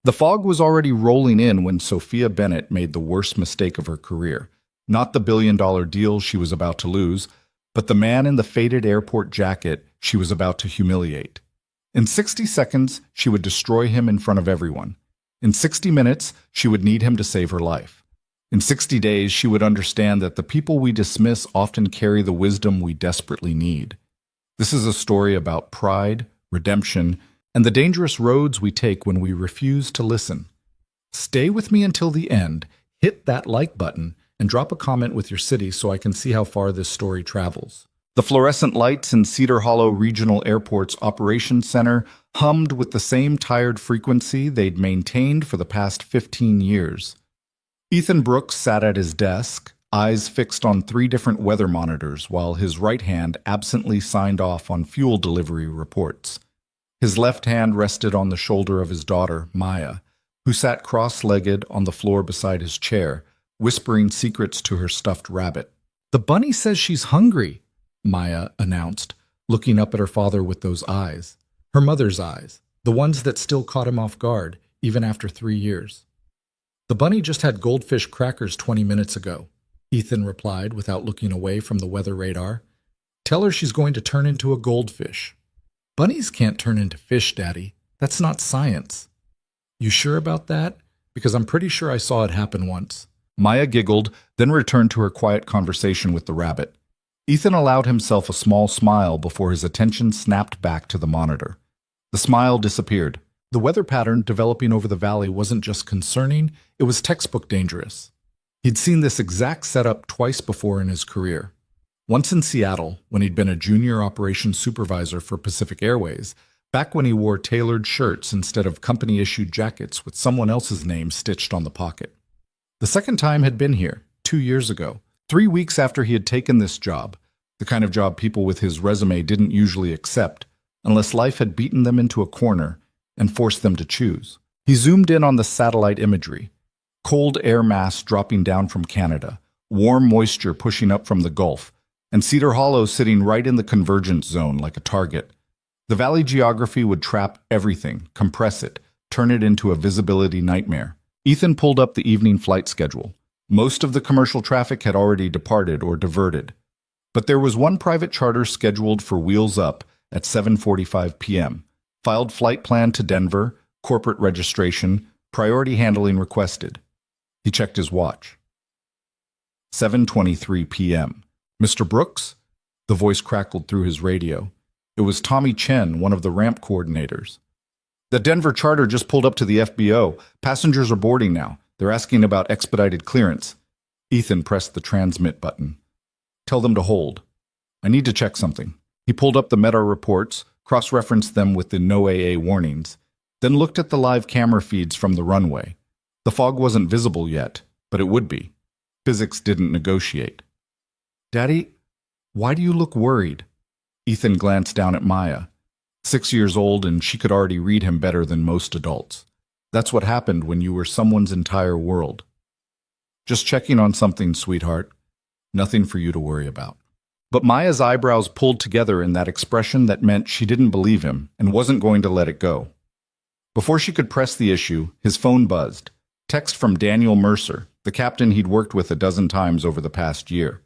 The fog was already rolling in when Sophia Bennett made the worst mistake of her career. Not the billion-dollar deal she was about to lose, but the man in the faded airport jacket she was about to humiliate. In 60 seconds, she would destroy him in front of everyone. In 60 minutes, she would need him to save her life. In 60 days, she would understand that the people we dismiss often carry the wisdom we desperately need. This is a story about pride, redemption, and the dangerous roads we take when we refuse to listen. Stay with me until the end, hit that like button, and drop a comment with your city so I can see how far this story travels. The fluorescent lights in Cedar Hollow Regional Airport's Operations Center hummed with the same tired frequency they'd maintained for the past 15 years. Ethan Brooks sat at his desk, eyes fixed on 3 different weather monitors while his right hand absently signed off on fuel delivery reports. His left hand rested on the shoulder of his daughter, Maya, who sat cross-legged on the floor beside his chair, whispering secrets to her stuffed rabbit. "The bunny says she's hungry," Maya announced, looking up at her father with those eyes. Her mother's eyes, the ones that still caught him off guard, even after 3 years. "The bunny just had goldfish crackers 20 minutes ago," Ethan replied without looking away from the weather radar. "Tell her she's going to turn into a goldfish." "Bunnies can't turn into fish, Daddy. That's not science." "You sure about that? Because I'm pretty sure I saw it happen once." Maya giggled, then returned to her quiet conversation with the rabbit. Ethan allowed himself a small smile before his attention snapped back to the monitor. The smile disappeared. The weather pattern developing over the valley wasn't just concerning, it was textbook dangerous. He'd seen this exact setup twice before in his career. Once in Seattle, when he'd been a junior operations supervisor for Pacific Airways, back when he wore tailored shirts instead of company-issued jackets with someone else's name stitched on the pocket. The second time had been here, 2 years ago, 3 weeks after he had taken this job, the kind of job people with his resume didn't usually accept, unless life had beaten them into a corner and forced them to choose. He zoomed in on the satellite imagery. Cold air mass dropping down from Canada, warm moisture pushing up from the Gulf, and Cedar Hollow sitting right in the convergence zone like a target. The valley geography would trap everything, compress it, turn it into a visibility nightmare. Ethan pulled up the evening flight schedule. Most of the commercial traffic had already departed or diverted. But there was one private charter scheduled for Wheels Up at 7:45 p.m. Filed flight plan to Denver, corporate registration, priority handling requested. He checked his watch. 7:23 p.m. "Mr. Brooks?" The voice crackled through his radio. It was Tommy Chen, one of the ramp coordinators. "The Denver charter just pulled up to the FBO. Passengers are boarding now. They're asking about expedited clearance." Ethan pressed the transmit button. "Tell them to hold. I need to check something." He pulled up the meta reports, cross-referenced them with the no AA warnings, then looked at the live camera feeds from the runway. The fog wasn't visible yet, but it would be. Physics didn't negotiate. "Daddy, why do you look worried?" Ethan glanced down at Maya. 6 years old, and she could already read him better than most adults. That's what happened when you were someone's entire world. "Just checking on something, sweetheart. Nothing for you to worry about." But Maya's eyebrows pulled together in that expression that meant she didn't believe him and wasn't going to let it go. Before she could press the issue, his phone buzzed. Text from Daniel Mercer, the captain he'd worked with a dozen times over the past year.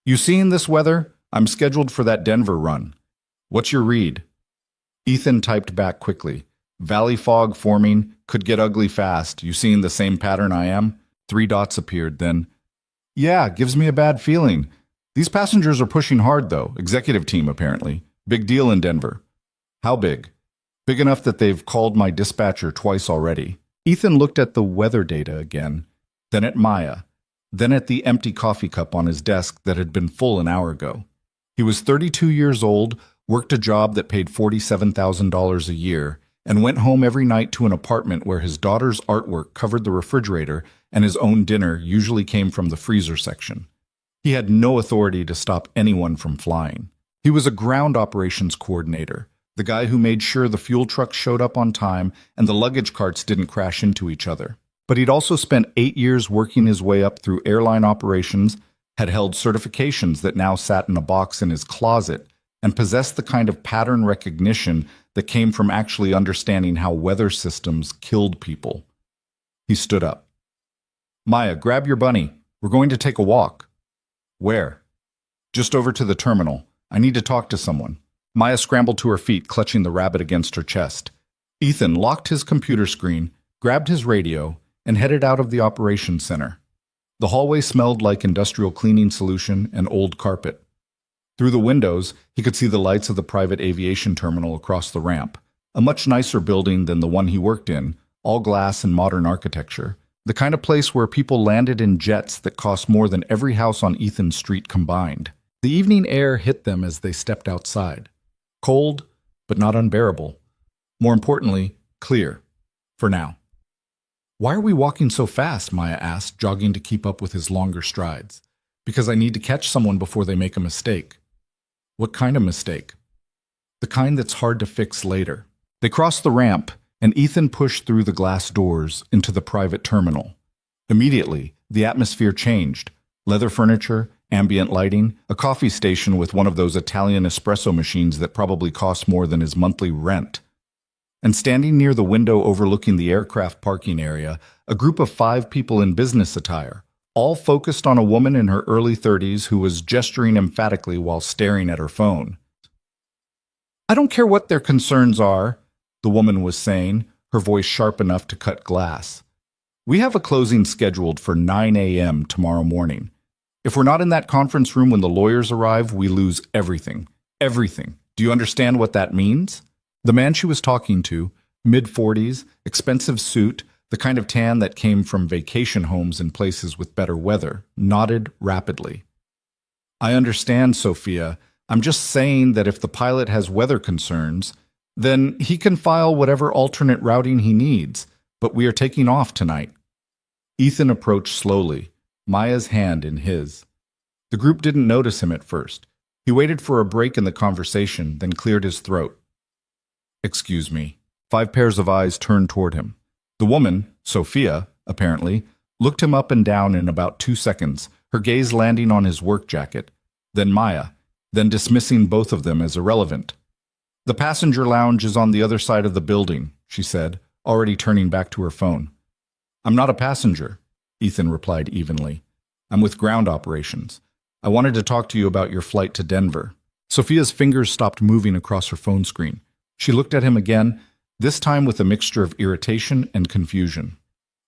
"You seeing this weather? I'm scheduled for that Denver run. What's your read?" Ethan typed back quickly. "Valley fog forming, could get ugly fast. You seeing the same pattern I am?" 3 dots appeared, then, "Yeah, gives me a bad feeling. These passengers are pushing hard, though. Executive team, apparently. Big deal in Denver." "How big?" "Big enough that they've called my dispatcher twice already." Ethan looked at the weather data again, then at Maya, then at the empty coffee cup on his desk that had been full an hour ago. He was 32 years old, worked a job that paid $47,000 a year, and went home every night to an apartment where his daughter's artwork covered the refrigerator and his own dinner usually came from the freezer section. He had no authority to stop anyone from flying. He was a ground operations coordinator, the guy who made sure the fuel trucks showed up on time and the luggage carts didn't crash into each other. But he'd also spent 8 years working his way up through airline operations, had held certifications that now sat in a box in his closet, and possessed the kind of pattern recognition that came from actually understanding how weather systems killed people. He stood up. Maya, grab your bunny. We're going to take a walk. Where? Just over to the terminal. I need to talk to someone. Maya scrambled to her feet, clutching the rabbit against her chest. Ethan locked his computer screen, grabbed his radio, and headed out of the operations center. The hallway smelled like industrial cleaning solution and old carpet. Through the windows, he could see the lights of the private aviation terminal across the ramp, a much nicer building than the one he worked in, all glass and modern architecture, the kind of place where people landed in jets that cost more than every house on Ethan's street combined. The evening air hit them as they stepped outside. Cold, but not unbearable. More importantly, clear. For now. Why are we walking so fast? Maya asked, jogging to keep up with his longer strides. Because I need to catch someone before they make a mistake. What kind of mistake? The kind that's hard to fix later. They crossed the ramp, and Ethan pushed through the glass doors into the private terminal. Immediately, the atmosphere changed. Leather furniture, ambient lighting, a coffee station with one of those Italian espresso machines that probably cost more than his monthly rent. And standing near the window overlooking the aircraft parking area, a group of 5 people in business attire, all focused on a woman in her early 30s who was gesturing emphatically while staring at her phone. I don't care what their concerns are, the woman was saying, her voice sharp enough to cut glass. We have a closing scheduled for 9 a.m. tomorrow morning. If we're not in that conference room when the lawyers arrive, we lose everything. Everything. Do you understand what that means? The man she was talking to, mid-40s, expensive suit, the kind of tan that came from vacation homes in places with better weather, nodded rapidly. I understand, Sophia. I'm just saying that if the pilot has weather concerns, then he can file whatever alternate routing he needs, but we are taking off tonight. Ethan approached slowly, Maya's hand in his. The group didn't notice him at first. He waited for a break in the conversation, then cleared his throat. Excuse me. 5 pairs of eyes turned toward him. The woman, Sophia, apparently, looked him up and down in about 2 seconds, her gaze landing on his work jacket, then Maya, then dismissing both of them as irrelevant. The passenger lounge is on the other side of the building, she said, already turning back to her phone. I'm not a passenger, Ethan replied evenly. I'm with ground operations. I wanted to talk to you about your flight to Denver. Sophia's fingers stopped moving across her phone screen. She looked at him again, this time with a mixture of irritation and confusion.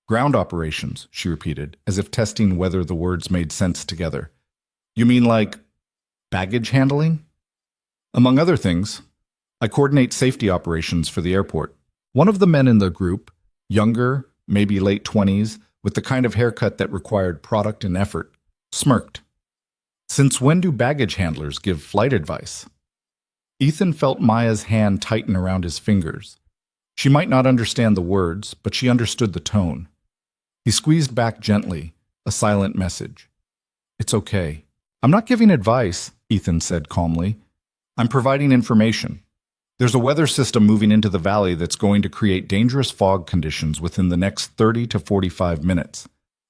Ground operations, she repeated, as if testing whether the words made sense together. You mean like baggage handling? Among other things, I coordinate safety operations for the airport. One of the men in the group, younger, maybe late 20s, with the kind of haircut that required product and effort, smirked. Since when do baggage handlers give flight advice? Ethan felt Maya's hand tighten around his fingers. She might not understand the words, but she understood the tone. He squeezed back gently, a silent message. It's okay. I'm not giving advice, Ethan said calmly. I'm providing information. There's a weather system moving into the valley that's going to create dangerous fog conditions within the next 30 to 45 minutes.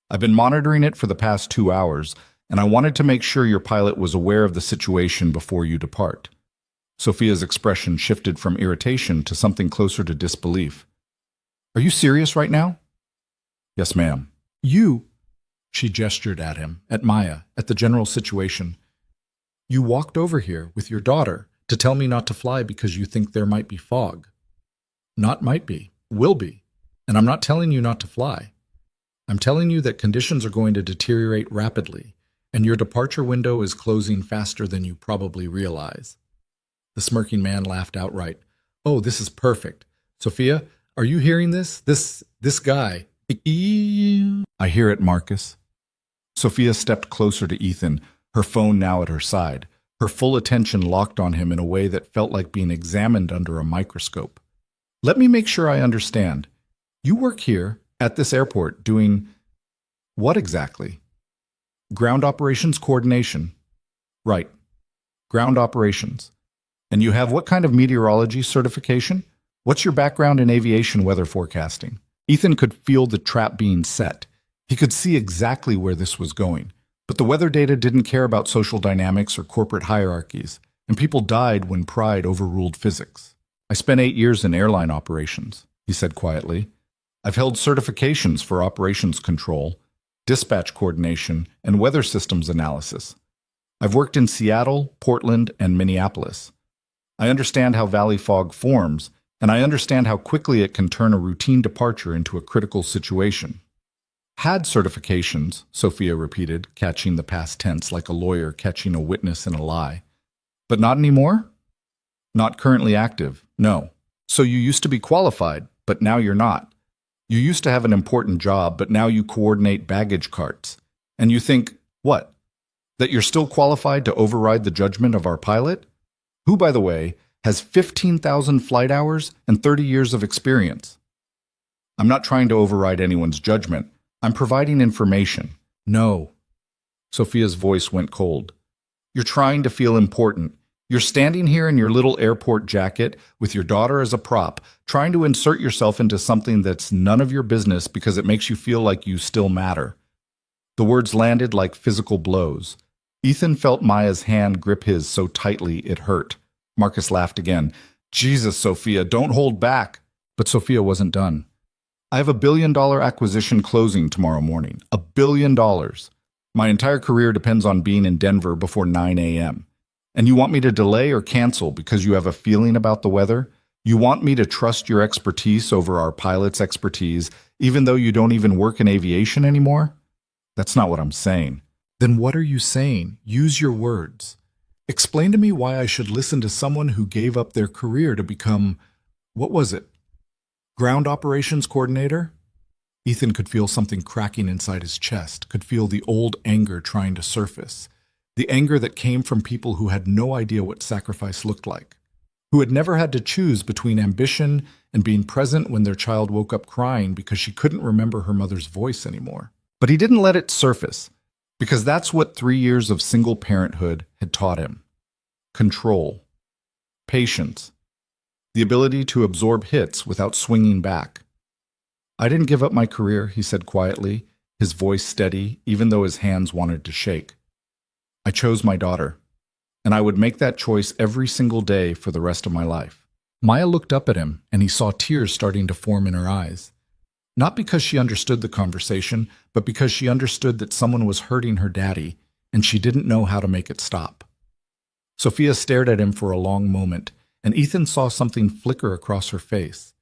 I've been monitoring it for the past 2 hours, and I wanted to make sure your pilot was aware of the situation before you depart. Sophia's expression shifted from irritation to something closer to disbelief. Are you serious right now? Yes, ma'am. You, she gestured at him, at Maya, at the general situation. You walked over here with your daughter to tell me not to fly because you think there might be fog. Not might be, will be. And I'm not telling you not to fly. I'm telling you that conditions are going to deteriorate rapidly, and your departure window is closing faster than you probably realize. The smirking man laughed outright. Oh, this is perfect. Sophia, are you hearing this? This guy. I hear it, Marcus. Sophia stepped closer to Ethan, her phone now at her side, her full attention locked on him in a way that felt like being examined under a microscope. Let me make sure I understand. You work here, at this airport, doing what exactly? Ground operations coordination. Right. Ground operations. And you have what kind of meteorology certification? What's your background in aviation weather forecasting? Ethan could feel the trap being set. He could see exactly where this was going. But the weather data didn't care about social dynamics or corporate hierarchies. and people died when pride overruled physics. I spent 8 years in airline operations, he said quietly. I've held certifications for operations control, dispatch coordination, and weather systems analysis. I've worked in Seattle, Portland, and Minneapolis. I understand how valley fog forms, and I understand how quickly it can turn a routine departure into a critical situation. Had certifications, Sophia repeated, catching the past tense like a lawyer catching a witness in a lie. But not anymore? Not currently active, no. So you used to be qualified, but now you're not. You used to have an important job, but now you coordinate baggage carts. And you think, what? That you're still qualified to override the judgment of our pilot? Who, by the way, has 15,000 flight hours and 30 years of experience. I'm not trying to override anyone's judgment. I'm providing information. No. Sophia's voice went cold. You're trying to feel important. You're standing here in your little airport jacket with your daughter as a prop, trying to insert yourself into something that's none of your business because it makes you feel like you still matter. The words landed like physical blows. Ethan felt Maya's hand grip his so tightly it hurt. Marcus laughed again. Jesus, Sophia, don't hold back. But Sophia wasn't done. I have $1 billion acquisition closing tomorrow morning. $1 billion. My entire career depends on being in Denver before 9 a.m. And you want me to delay or cancel because you have a feeling about the weather? You want me to trust your expertise over our pilot's expertise, even though you don't even work in aviation anymore? That's not what I'm saying. Then what are you saying? Use your words. Explain to me why I should listen to someone who gave up their career to become, what was it? Ground operations coordinator? Ethan could feel something cracking inside his chest, could feel the old anger trying to surface. The anger that came from people who had no idea what sacrifice looked like, who had never had to choose between ambition and being present when their child woke up crying because she couldn't remember her mother's voice anymore. But he didn't let it surface, because that's what 3 years of single parenthood had taught him. Control, patience, the ability to absorb hits without swinging back. I didn't give up my career, he said quietly, his voice steady, even though his hands wanted to shake. I chose my daughter, and I would make that choice every single day for the rest of my life. Maya looked up at him, and he saw tears starting to form in her eyes. Not because she understood the conversation, but because she understood that someone was hurting her daddy, and she didn't know how to make it stop. Sophia stared at him for a long moment, and Ethan saw something flicker across her face.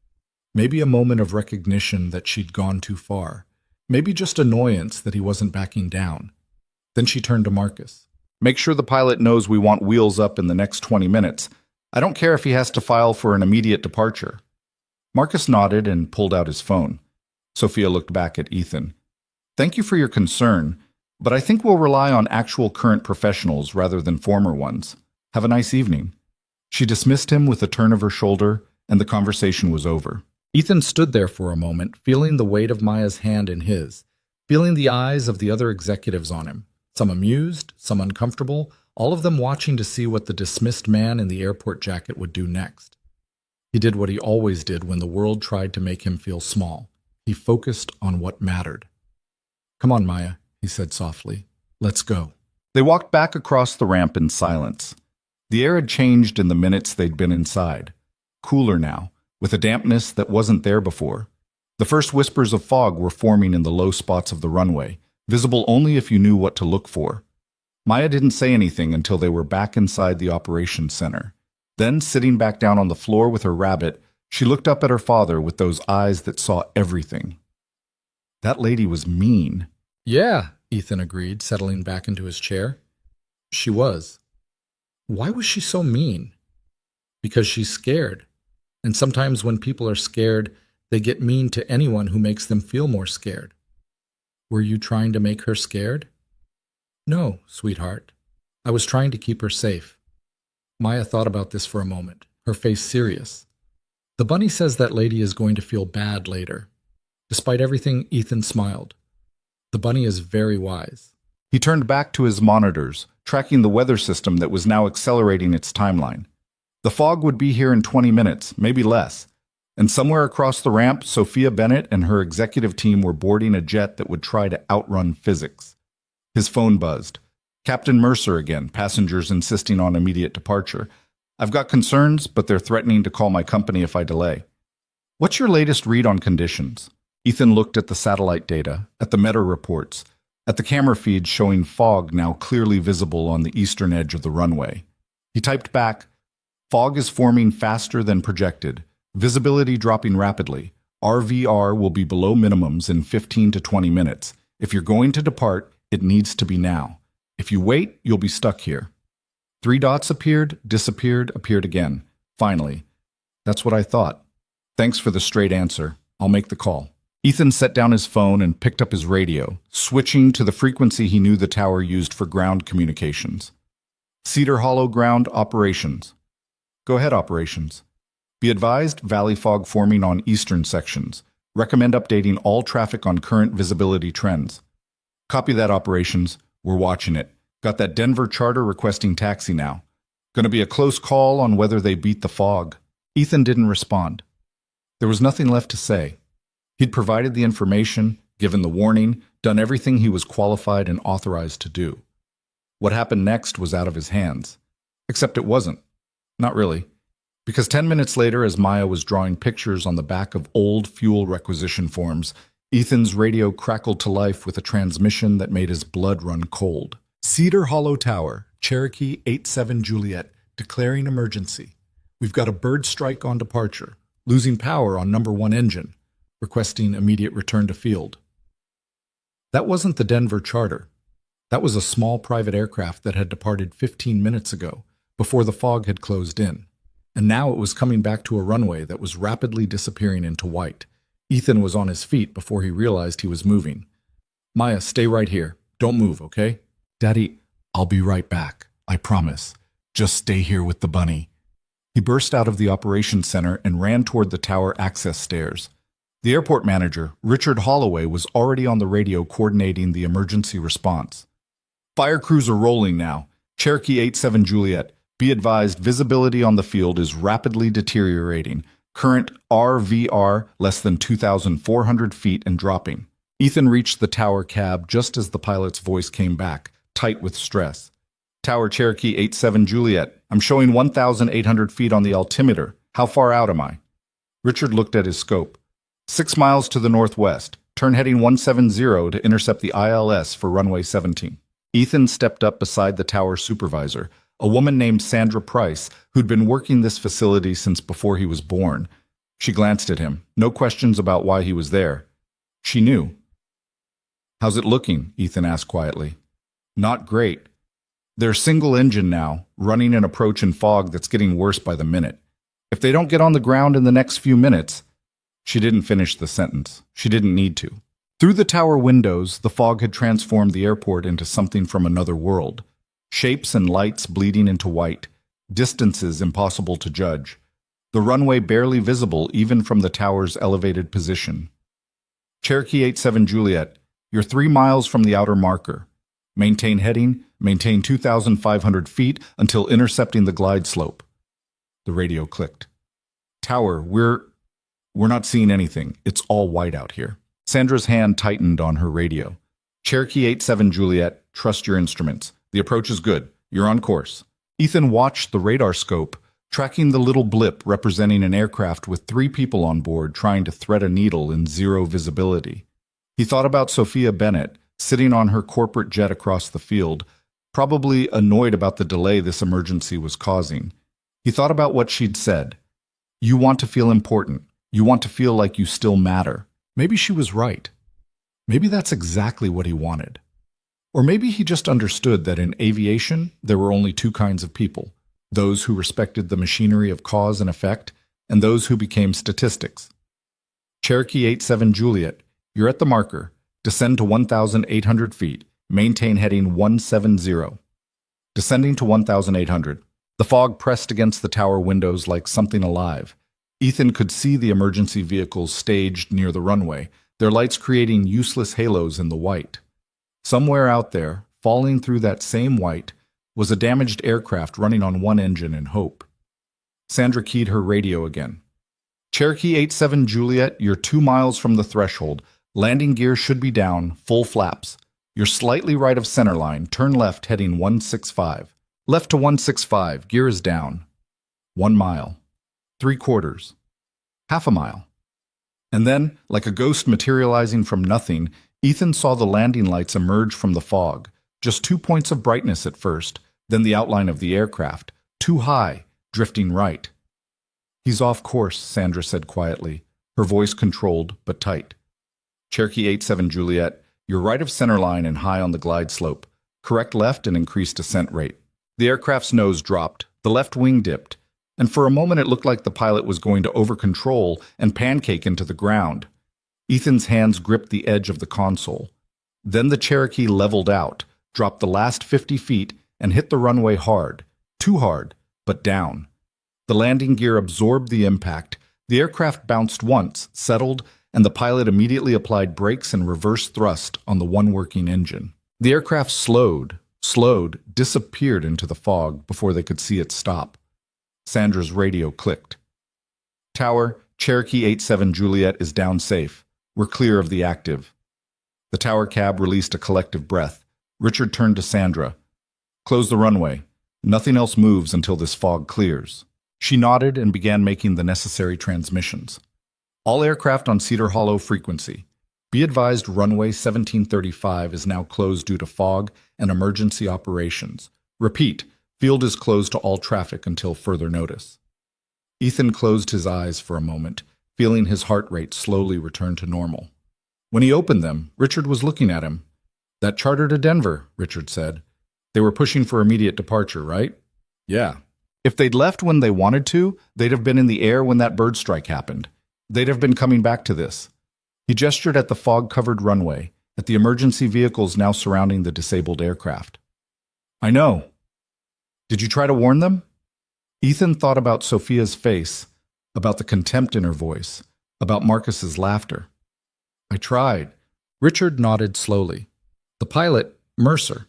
Maybe a moment of recognition that she'd gone too far. Maybe just annoyance that he wasn't backing down. Then she turned to Marcus. Make sure the pilot knows we want wheels up in the next 20 minutes. I don't care if he has to file for an immediate departure. Marcus nodded and pulled out his phone. Sophia looked back at Ethan. Thank you for your concern, but I think we'll rely on actual current professionals rather than former ones. Have a nice evening. She dismissed him with a turn of her shoulder, and the conversation was over. Ethan stood there for a moment, feeling the weight of Maya's hand in his, feeling the eyes of the other executives on him. Some amused, some uncomfortable, all of them watching to see what the dismissed man in the airport jacket would do next. He did what he always did when the world tried to make him feel small. He focused on what mattered. Come on, Maya, he said softly. Let's go. They walked back across the ramp in silence. The air had changed in the minutes they'd been inside. Cooler now, with a dampness that wasn't there before. The first whispers of fog were forming in the low spots of the runway, visible only if you knew what to look for. Maya didn't say anything until they were back inside the operations center. Then, sitting back down on the floor with her rabbit, she looked up at her father with those eyes that saw everything. That lady was mean. Yeah, Ethan agreed, settling back into his chair. She was. Why was she so mean? Because she's scared. And sometimes when people are scared, they get mean to anyone who makes them feel more scared. Were you trying to make her scared? No, sweetheart. I was trying to keep her safe. Maya thought about this for a moment, her face serious. The bunny says that lady is going to feel bad later. Despite everything, Ethan smiled. The bunny is very wise. He turned back to his monitors, tracking the weather system that was now accelerating its timeline. The fog would be here in 20 minutes, maybe less. And somewhere across the ramp, Sophia Bennett and her executive team were boarding a jet that would try to outrun physics. His phone buzzed. Captain Mercer again, passengers insisting on immediate departure. I've got concerns, but they're threatening to call my company if I delay. What's your latest read on conditions? Ethan looked at the satellite data, at the meta reports, at the camera feeds showing fog now clearly visible on the eastern edge of the runway. He typed back, "Fog is forming faster than projected. Visibility dropping rapidly. RVR will be below minimums in 15 to 20 minutes. If you're going to depart, it needs to be now. If you wait, you'll be stuck here." 3 dots appeared, disappeared, appeared again. Finally, "That's what I thought. Thanks for the straight answer. I'll make the call." Ethan set down his phone and picked up his radio, switching to the frequency he knew the tower used for ground communications. "Cedar Hollow ground operations." "Go ahead, operations. Be advised, valley fog forming on eastern sections. Recommend updating all traffic on current visibility trends." "Copy that, operations. We're watching it. Got that Denver charter requesting taxi now. Gonna be a close call on whether they beat the fog." Ethan didn't respond. There was nothing left to say. He'd provided the information, given the warning, done everything he was qualified and authorized to do. What happened next was out of his hands. Except it wasn't. Not really. Because 10 minutes later, as Maya was drawing pictures on the back of old fuel requisition forms, Ethan's radio crackled to life with a transmission that made his blood run cold. "Cedar Hollow Tower, Cherokee 87 Juliet, declaring emergency. We've got a bird strike on departure, losing power on number 1 engine. Requesting immediate return to field." That wasn't the Denver charter. That was a small private aircraft that had departed 15 minutes ago, before the fog had closed in. And now it was coming back to a runway that was rapidly disappearing into white. Ethan was on his feet before he realized he was moving. "Maya, stay right here. Don't move, okay?" "Daddy, I'll be right back. I promise. Just stay here with the bunny." He burst out of the operations center and ran toward the tower access stairs. The airport manager, Richard Holloway, was already on the radio coordinating the emergency response. "Fire crews are rolling now. Cherokee 87 Juliet. Be advised, visibility on the field is rapidly deteriorating. Current RVR less than 2,400 feet and dropping." Ethan reached the tower cab just as the pilot's voice came back, tight with stress. "Tower Cherokee 87 Juliet. I'm showing 1,800 feet on the altimeter. How far out am I?" Richard looked at his scope. 6 miles to the northwest. Turn heading 170 to intercept the ILS for runway 17. Ethan stepped up beside the tower supervisor, a woman named Sandra Price, who'd been working this facility since before he was born. She glanced at him. No questions about why he was there. She knew. "How's it looking?" Ethan asked quietly. "Not great. They're single engine now, running an approach in fog that's getting worse by the minute. If they don't get on the ground in the next few minutes—" She didn't finish the sentence. She didn't need to. Through the tower windows, the fog had transformed the airport into something from another world. Shapes and lights bleeding into white. Distances impossible to judge. The runway barely visible even from the tower's elevated position. "Cherokee 87 Juliet, you're 3 miles from the outer marker. Maintain heading, maintain 2,500 feet until intercepting the glide slope." The radio clicked. "Tower, we're not seeing anything. It's all white out here." Sandra's hand tightened on her radio. "Cherokee 87 Juliet, trust your instruments. The approach is good. You're on course." Ethan watched the radar scope, tracking the little blip representing an aircraft with 3 people on board trying to thread a needle in 0 visibility. He thought about Sophia Bennett, sitting on her corporate jet across the field, probably annoyed about the delay this emergency was causing. He thought about what she'd said. "You want to feel important. You want to feel like you still matter." Maybe she was right. Maybe that's exactly what he wanted. Or maybe he just understood that in aviation, there were only 2 kinds of people: those who respected the machinery of cause and effect, and those who became statistics. "Cherokee 87 Juliet, you're at the marker. Descend to 1,800 feet. Maintain heading 170. Descending to 1,800. The fog pressed against the tower windows like something alive. Ethan could see the emergency vehicles staged near the runway, their lights creating useless halos in the white. Somewhere out there, falling through that same white, was a damaged aircraft running on 1 engine in hope. Sandra keyed her radio again. "Cherokee 87 Juliet, you're 2 miles from the threshold. Landing gear should be down, full flaps. You're slightly right of centerline. Turn left heading 165. Left to 165. Gear is down. 1 mile. 3/4. Half a mile. And then, like a ghost materializing from nothing, Ethan saw the landing lights emerge from the fog. Just 2 points of brightness at first, then the outline of the aircraft. Too high, drifting right. He's off course, Sandra said quietly, her voice controlled but tight. Cherokee 87 Juliet, you're right of center line and high on the glide slope. Correct left and increase descent rate. The aircraft's nose dropped, the left wing dipped, and for a moment it looked like the pilot was going to over-control and pancake into the ground. Ethan's hands gripped the edge of the console. Then the Cherokee leveled out, dropped the last 50 feet, and hit the runway hard. Too hard, but down. The landing gear absorbed the impact. The aircraft bounced once, settled, and the pilot immediately applied brakes and reverse thrust on the one working engine. The aircraft slowed, disappeared into the fog before they could see it stop. Sandra's radio clicked. Tower, Cherokee 87 Juliet is down safe. We're clear of the active. The tower cab released a collective breath. Richard turned to Sandra. Close the runway. Nothing else moves until this fog clears. She nodded and began making the necessary transmissions. All aircraft on Cedar Hollow frequency. Be advised runway 1735 is now closed due to fog and emergency operations. Repeat, field is closed to all traffic until further notice. Ethan closed his eyes for a moment, feeling his heart rate slowly return to normal. When he opened them, Richard was looking at him. That charter to Denver, Richard said. They were pushing for immediate departure, right? Yeah. If they'd left when they wanted to, they'd have been in the air when that bird strike happened. They'd have been coming back to this. He gestured at the fog-covered runway, at the emergency vehicles now surrounding the disabled aircraft. I know. Did you try to warn them? Ethan thought about Sophia's face, about the contempt in her voice, about Marcus's laughter. I tried. Richard nodded slowly. The pilot, Mercer.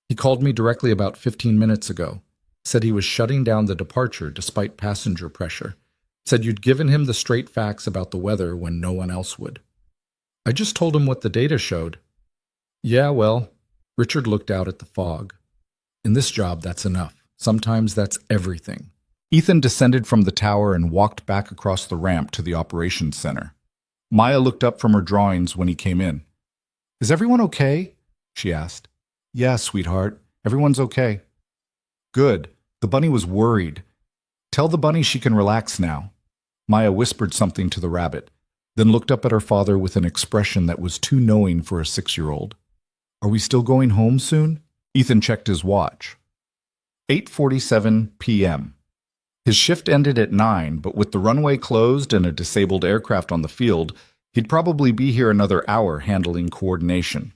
He called me directly about 15 minutes ago. Said he was shutting down the departure despite passenger pressure. Said you'd given him the straight facts about the weather when no one else would. I just told him what the data showed. Yeah, well, Richard looked out at the fog. In this job, that's enough. Sometimes that's everything. Ethan descended from the tower and walked back across the ramp to the operations center. Maya looked up from her drawings when he came in. Is everyone okay? She asked. Yeah, sweetheart. Everyone's okay. Good. The bunny was worried. Tell the bunny she can relax now. Maya whispered something to the rabbit, then looked up at her father with an expression that was too knowing for a 6-year-old. Are we still going home soon? Ethan checked his watch. 8:47 p.m. His shift ended at 9, but with the runway closed and a disabled aircraft on the field, he'd probably be here another hour handling coordination.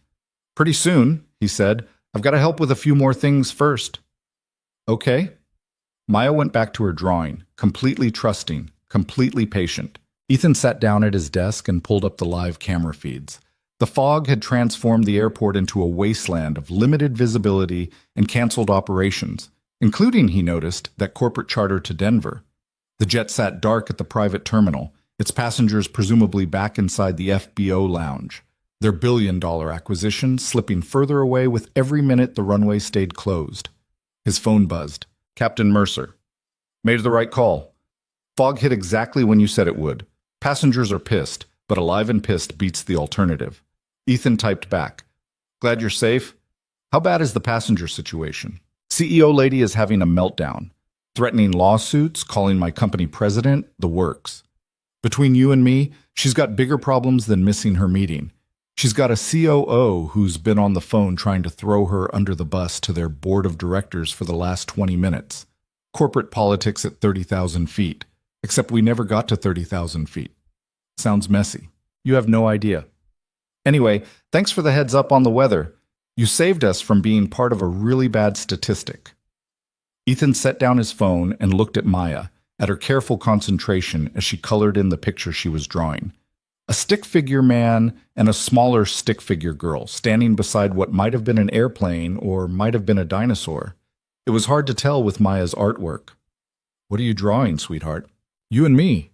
Pretty soon, he said. I've got to help with a few more things first. Okay. Maya went back to her drawing, completely trusting, completely patient. Ethan sat down at his desk and pulled up the live camera feeds. The fog had transformed the airport into a wasteland of limited visibility and canceled operations, including, he noticed, that corporate charter to Denver. The jet sat dark at the private terminal, its passengers presumably back inside the FBO lounge, their billion-dollar acquisition slipping further away with every minute the runway stayed closed. His phone buzzed. Captain Mercer. Made the right call. Fog hit exactly when you said it would. Passengers are pissed, but alive and pissed beats the alternative. Ethan typed back. Glad you're safe. How bad is the passenger situation? CEO lady is having a meltdown. Threatening lawsuits, calling my company president, the works. Between you and me, she's got bigger problems than missing her meeting. She's got a COO who's been on the phone trying to throw her under the bus to their board of directors for the last 20 minutes. Corporate politics at 30,000 feet. Except we never got to 30,000 feet. Sounds messy. You have no idea. Anyway, thanks for the heads up on the weather. You saved us from being part of a really bad statistic. Ethan set down his phone and looked at Maya, at her careful concentration as she colored in the picture she was drawing. A stick figure man and a smaller stick figure girl standing beside what might have been an airplane or might have been a dinosaur. It was hard to tell with Maya's artwork. What are you drawing, sweetheart? You and me.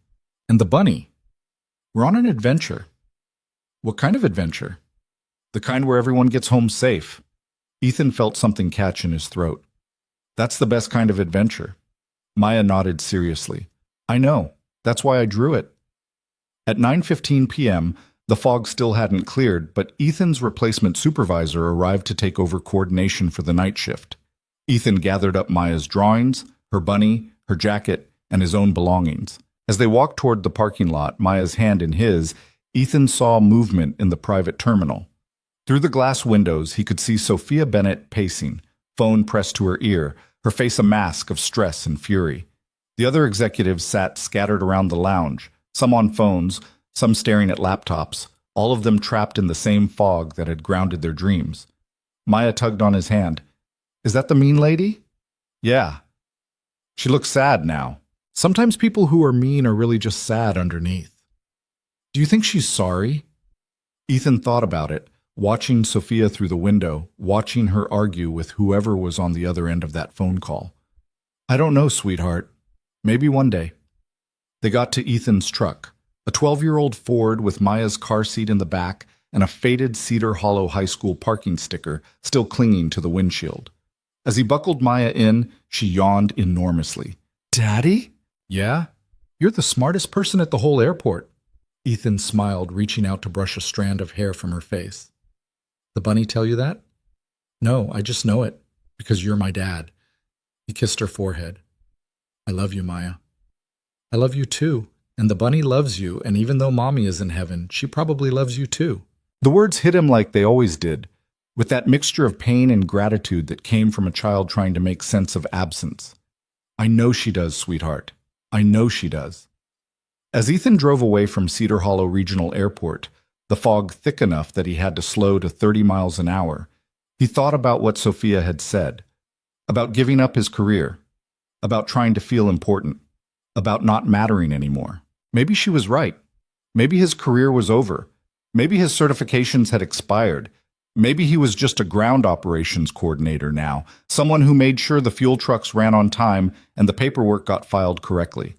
And the bunny. We're on an adventure. What kind of adventure? The kind where everyone gets home safe. Ethan felt something catch in his throat. That's the best kind of adventure. Maya nodded seriously. I know. That's why I drew it. At 9:15 p.m., the fog still hadn't cleared, but Ethan's replacement supervisor arrived to take over coordination for the night shift. Ethan gathered up Maya's drawings, her bunny, her jacket, and his own belongings. As they walked toward the parking lot, Maya's hand in his, Ethan saw movement in the private terminal. Through the glass windows, he could see Sophia Bennett pacing, phone pressed to her ear, her face a mask of stress and fury. The other executives sat scattered around the lounge, some on phones, some staring at laptops, all of them trapped in the same fog that had grounded their dreams. Maya tugged on his hand. Is that the mean lady? Yeah. She looks sad now. Sometimes people who are mean are really just sad underneath. Do you think she's sorry? Ethan thought about it, watching Sophia through the window, watching her argue with whoever was on the other end of that phone call. I don't know, sweetheart. Maybe one day. They got to Ethan's truck, a 12-year-old Ford with Maya's car seat in the back and a faded Cedar Hollow High School parking sticker still clinging to the windshield. As he buckled Maya in, she yawned enormously. Daddy? Yeah? You're the smartest person at the whole airport. Ethan smiled, reaching out to brush a strand of hair from her face. The bunny tell you that? No, I just know it, because you're my dad. He kissed her forehead. I love you, Maya. I love you too, and the bunny loves you, and even though Mommy is in heaven, she probably loves you too. The words hit him like they always did, with that mixture of pain and gratitude that came from a child trying to make sense of absence. I know she does, sweetheart. I know she does. As Ethan drove away from Cedar Hollow Regional Airport, the fog thick enough that he had to slow to 30 miles an hour, he thought about what Sophia had said, about giving up his career, about trying to feel important, about not mattering anymore. Maybe she was right. Maybe his career was over. Maybe his certifications had expired. Maybe he was just a ground operations coordinator now, someone who made sure the fuel trucks ran on time and the paperwork got filed correctly.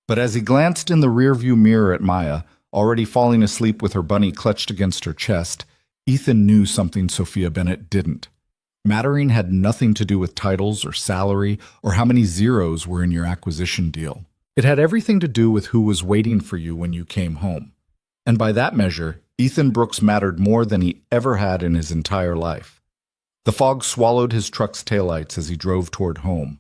But as he glanced in the rearview mirror at Maya, already falling asleep with her bunny clutched against her chest, Ethan knew something Sophia Bennett didn't. Mattering had nothing to do with titles or salary or how many zeros were in your acquisition deal. It had everything to do with who was waiting for you when you came home. And by that measure, Ethan Brooks mattered more than he ever had in his entire life. The fog swallowed his truck's taillights as he drove toward home,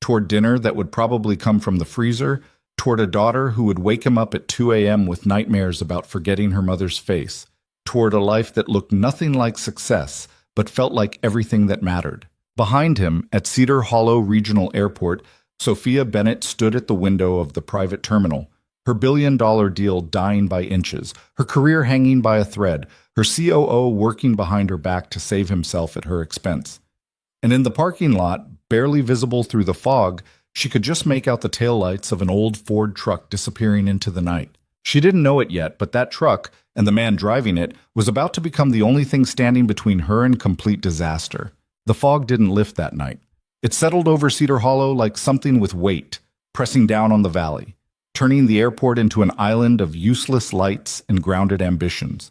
toward dinner that would probably come from the freezer, toward a daughter who would wake him up at 2 a.m. with nightmares about forgetting her mother's face, toward a life that looked nothing like success, but felt like everything that mattered. Behind him, at Cedar Hollow Regional Airport, Sophia Bennett stood at the window of the private terminal, her billion-dollar deal dying by inches, her career hanging by a thread, her COO working behind her back to save himself at her expense. And in the parking lot, barely visible through the fog, she could just make out the taillights of an old Ford truck disappearing into the night. She didn't know it yet, but that truck, and the man driving it, was about to become the only thing standing between her and complete disaster. The fog didn't lift that night. It settled over Cedar Hollow like something with weight, pressing down on the valley, turning the airport into an island of useless lights and grounded ambitions.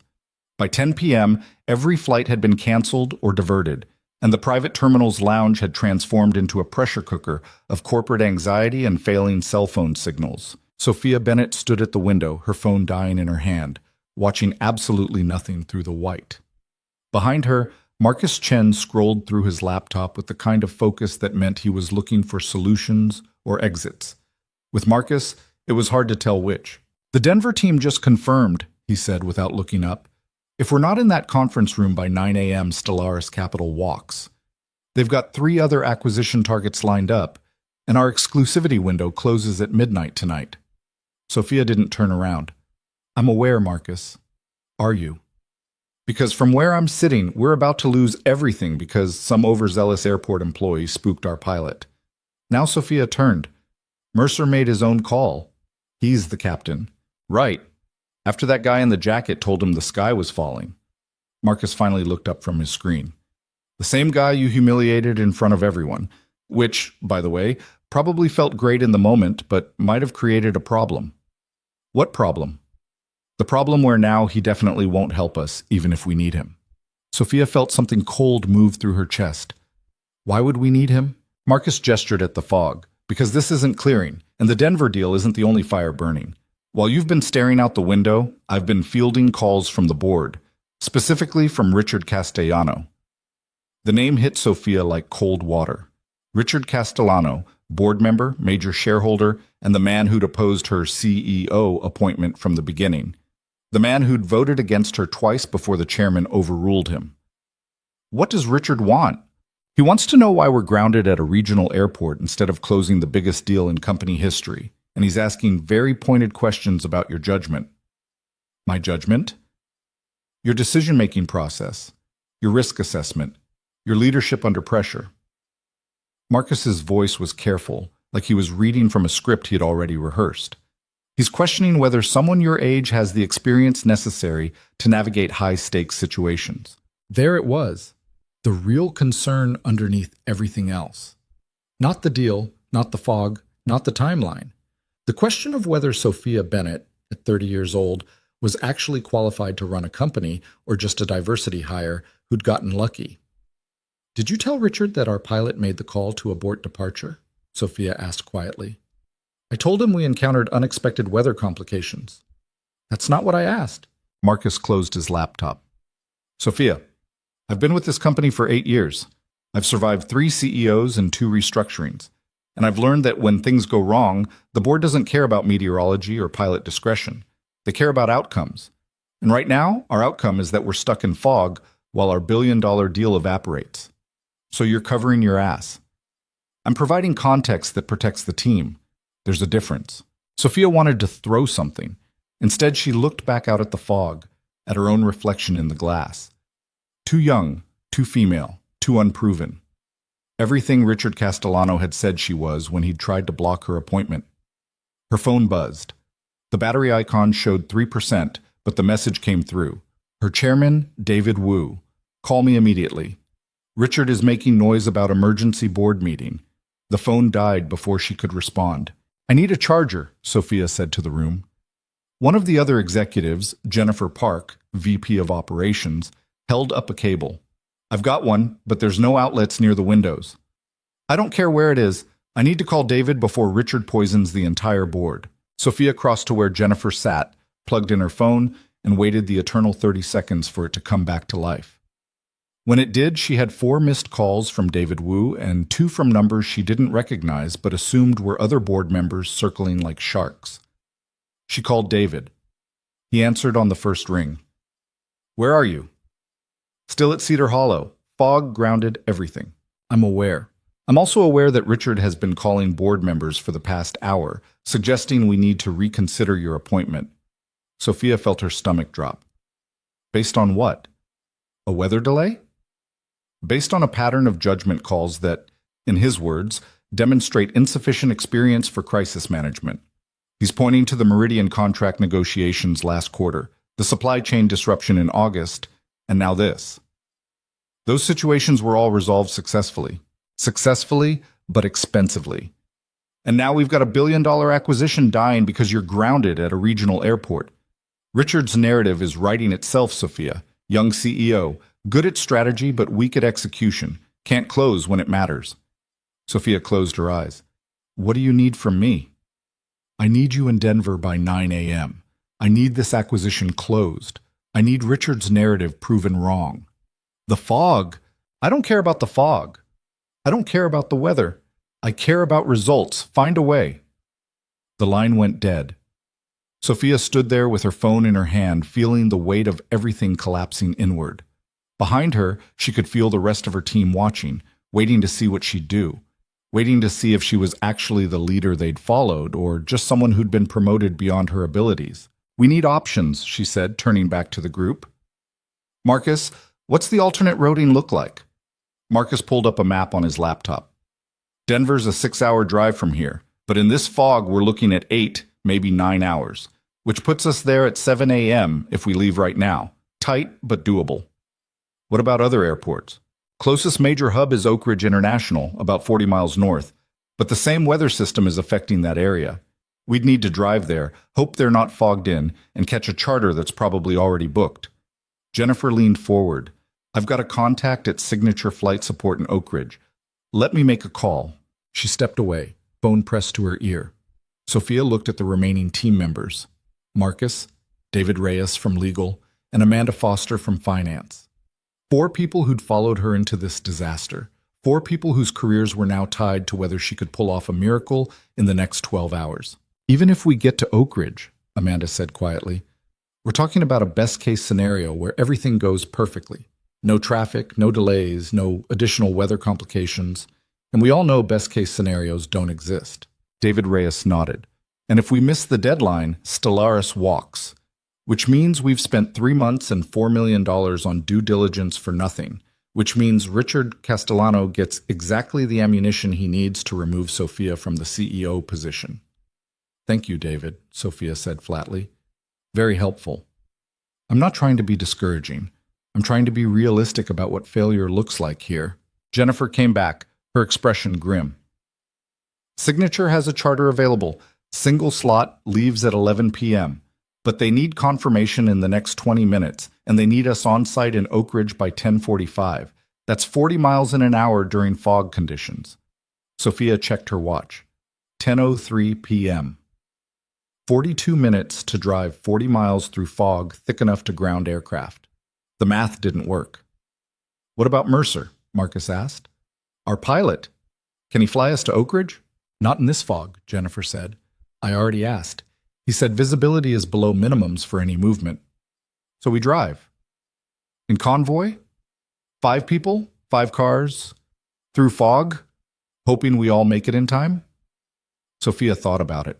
By 10 p.m., every flight had been canceled or diverted, and the private terminal's lounge had transformed into a pressure cooker of corporate anxiety and failing cell phone signals. Sophia Bennett stood at the window, her phone dying in her hand, watching absolutely nothing through the white. Behind her, Marcus Chen scrolled through his laptop with the kind of focus that meant he was looking for solutions or exits. With Marcus, it was hard to tell which. The Denver team just confirmed, he said without looking up. If we're not in that conference room by 9 a.m., Stellaris Capital walks. They've got 3 other acquisition targets lined up, and our exclusivity window closes at midnight tonight. Sophia didn't turn around. I'm aware, Marcus. Are you? Because from where I'm sitting, we're about to lose everything because some overzealous airport employee spooked our pilot. Now Sophia turned. Mercer made his own call. He's the captain. Right. After that guy in the jacket told him the sky was falling. Marcus finally looked up from his screen. The same guy you humiliated in front of everyone, which, by the way, probably felt great in the moment, but might have created a problem. What problem? The problem where now he definitely won't help us, even if we need him. Sophia felt something cold move through her chest. Why would we need him? Marcus gestured at the fog. Because this isn't clearing, and the Denver deal isn't the only fire burning. While you've been staring out the window, I've been fielding calls from the board, specifically from Richard Castellano. The name hit Sophia like cold water. Richard Castellano, board member, major shareholder, and the man who'd opposed her CEO appointment from the beginning. The man who'd voted against her twice before the chairman overruled him. What does Richard want? He wants to know why we're grounded at a regional airport instead of closing the biggest deal in company history, and he's asking very pointed questions about your judgment. My judgment? Your decision-making process, your risk assessment, your leadership under pressure. Marcus's voice was careful, like he was reading from a script he had already rehearsed. He's questioning whether someone your age has the experience necessary to navigate high-stakes situations. There it was. The real concern underneath everything else. Not the deal, not the fog, not the timeline. The question of whether Sophia Bennett, at 30 years old, was actually qualified to run a company or just a diversity hire who'd gotten lucky. Did you tell Richard that our pilot made the call to abort departure? Sophia asked quietly. I told him we encountered unexpected weather complications. That's not what I asked. Marcus closed his laptop. Sophia, I've been with this company for 8 years. I've survived 3 CEOs and 2 restructurings. And I've learned that when things go wrong, the board doesn't care about meteorology or pilot discretion. They care about outcomes. And right now, our outcome is that we're stuck in fog while our billion-dollar deal evaporates. So you're covering your ass. I'm providing context that protects the team. There's a difference. Sophia wanted to throw something. Instead, she looked back out at the fog, at her own reflection in the glass. Too young, too female, too unproven. Everything Richard Castellano had said she was when he'd tried to block her appointment. Her phone buzzed. The battery icon showed 3%, but the message came through. Her chairman, David Wu. Call me immediately. Richard is making noise about emergency board meeting. The phone died before she could respond. I need a charger, Sophia said to the room. One of the other executives, Jennifer Park, VP of Operations, held up a cable. I've got one, but there's no outlets near the windows. I don't care where it is. I need to call David before Richard poisons the entire board. Sophia crossed to where Jennifer sat, plugged in her phone, and waited the eternal 30 seconds for it to come back to life. When it did, she had 4 missed calls from David Wu and 2 from numbers she didn't recognize but assumed were other board members circling like sharks. She called David. He answered on the first ring. Where are you? Still at Cedar Hollow. Fog grounded everything. I'm aware. I'm also aware that Richard has been calling board members for the past hour, suggesting we need to reconsider your appointment. Sophia felt her stomach drop. Based on what? A weather delay? Based on a pattern of judgment calls that, in his words, demonstrate insufficient experience for crisis management. He's pointing to the Meridian contract negotiations last quarter, the supply chain disruption in August, and now this. Those situations were all resolved successfully. Successfully, but expensively. And now we've got a billion-dollar acquisition dying because you're grounded at a regional airport. Richard's narrative is writing itself, Sophia. Young CEO, good at strategy but weak at execution, can't close when it matters. Sophia closed her eyes. What do you need from me? I need you in Denver by 9 a.m. I need this acquisition closed. I need Richard's narrative proven wrong. The fog? I don't care about the fog. I don't care about the weather. I care about results. Find a way. The line went dead. Sophia stood there with her phone in her hand, feeling the weight of everything collapsing inward. Behind her, she could feel the rest of her team watching, waiting to see what she'd do, waiting to see if she was actually the leader they'd followed or just someone who'd been promoted beyond her abilities. We need options, she said, turning back to the group. Marcus, what's the alternate routing look like? Marcus pulled up a map on his laptop. Denver's a 6-hour drive from here, but in this fog we're looking at 8, maybe 9 hours, which puts us there at 7 a.m. if we leave right now. Tight, but doable. What about other airports? Closest major hub is Oak Ridge International, about 40 miles north, but the same weather system is affecting that area. We'd need to drive there, hope they're not fogged in, and catch a charter that's probably already booked. Jennifer leaned forward. I've got a contact at Signature Flight Support in Oak Ridge. Let me make a call. She stepped away, phone pressed to her ear. Sophia looked at the remaining team members. Marcus, David Reyes from legal, and Amanda Foster from finance. 4 people who'd followed her into this disaster. 4 people whose careers were now tied to whether she could pull off a miracle in the next 12 hours. Even if we get to Oak Ridge, Amanda said quietly, we're talking about a best-case scenario where everything goes perfectly. No traffic, no delays, no additional weather complications. And we all know best-case scenarios don't exist. David Reyes nodded. And if we miss the deadline, Stellaris walks. Which means we've spent 3 months and $4 million on due diligence for nothing. Which means Richard Castellano gets exactly the ammunition he needs to remove Sophia from the CEO position. Thank you, David, Sophia said flatly. Very helpful. I'm not trying to be discouraging. I'm trying to be realistic about what failure looks like here. Jennifer came back, her expression grim. Signature has a charter available. Single slot leaves at 11 p.m. But they need confirmation in the next 20 minutes, and they need us on site in Oak Ridge by 10:45. That's 40 miles in an hour during fog conditions. Sophia checked her watch. 10:03 p.m. 42 minutes to drive 40 miles through fog thick enough to ground aircraft. The math didn't work. What about Mercer? Marcus asked. Our pilot. Can he fly us to Oak Ridge? Not in this fog, Jennifer said. I already asked. He said visibility is below minimums for any movement. So we drive. In convoy? 5 people, 5 cars, through fog, hoping we all make it in time? Sophia thought about it.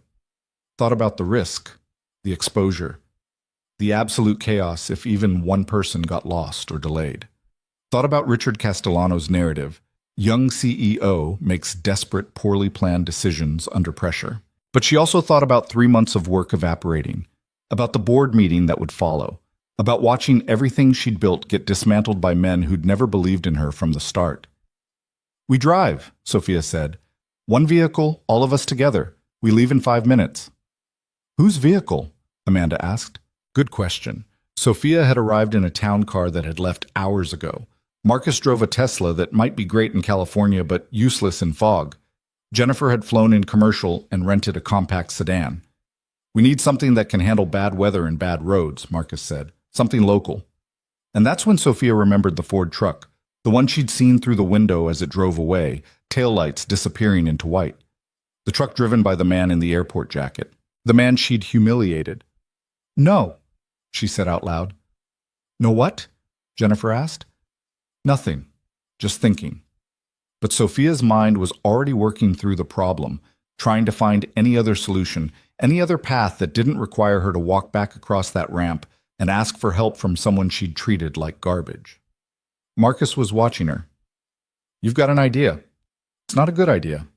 Thought about the risk, the exposure, the absolute chaos if even one person got lost or delayed. Thought about Richard Castellano's narrative. Young CEO makes desperate, poorly planned decisions under pressure. But she also thought about 3 months of work evaporating, about the board meeting that would follow, about watching everything she'd built get dismantled by men who'd never believed in her from the start. We drive, Sophia said. 1 vehicle, all of us together. We leave in 5 minutes. Whose vehicle? Amanda asked. Good question. Sophia had arrived in a town car that had left hours ago. Marcus drove a Tesla that might be great in California but useless in fog. Jennifer had flown in commercial and rented a compact sedan. We need something that can handle bad weather and bad roads, Marcus said. Something local. And that's when Sophia remembered the Ford truck, the one she'd seen through the window as it drove away, taillights disappearing into white. The truck driven by the man in the airport jacket. The man she'd humiliated. No, she said out loud. No what? Jennifer asked. Nothing. Just thinking. But Sophia's mind was already working through the problem, trying to find any other solution, any other path that didn't require her to walk back across that ramp and ask for help from someone she'd treated like garbage. Marcus was watching her. You've got an idea. It's not a good idea.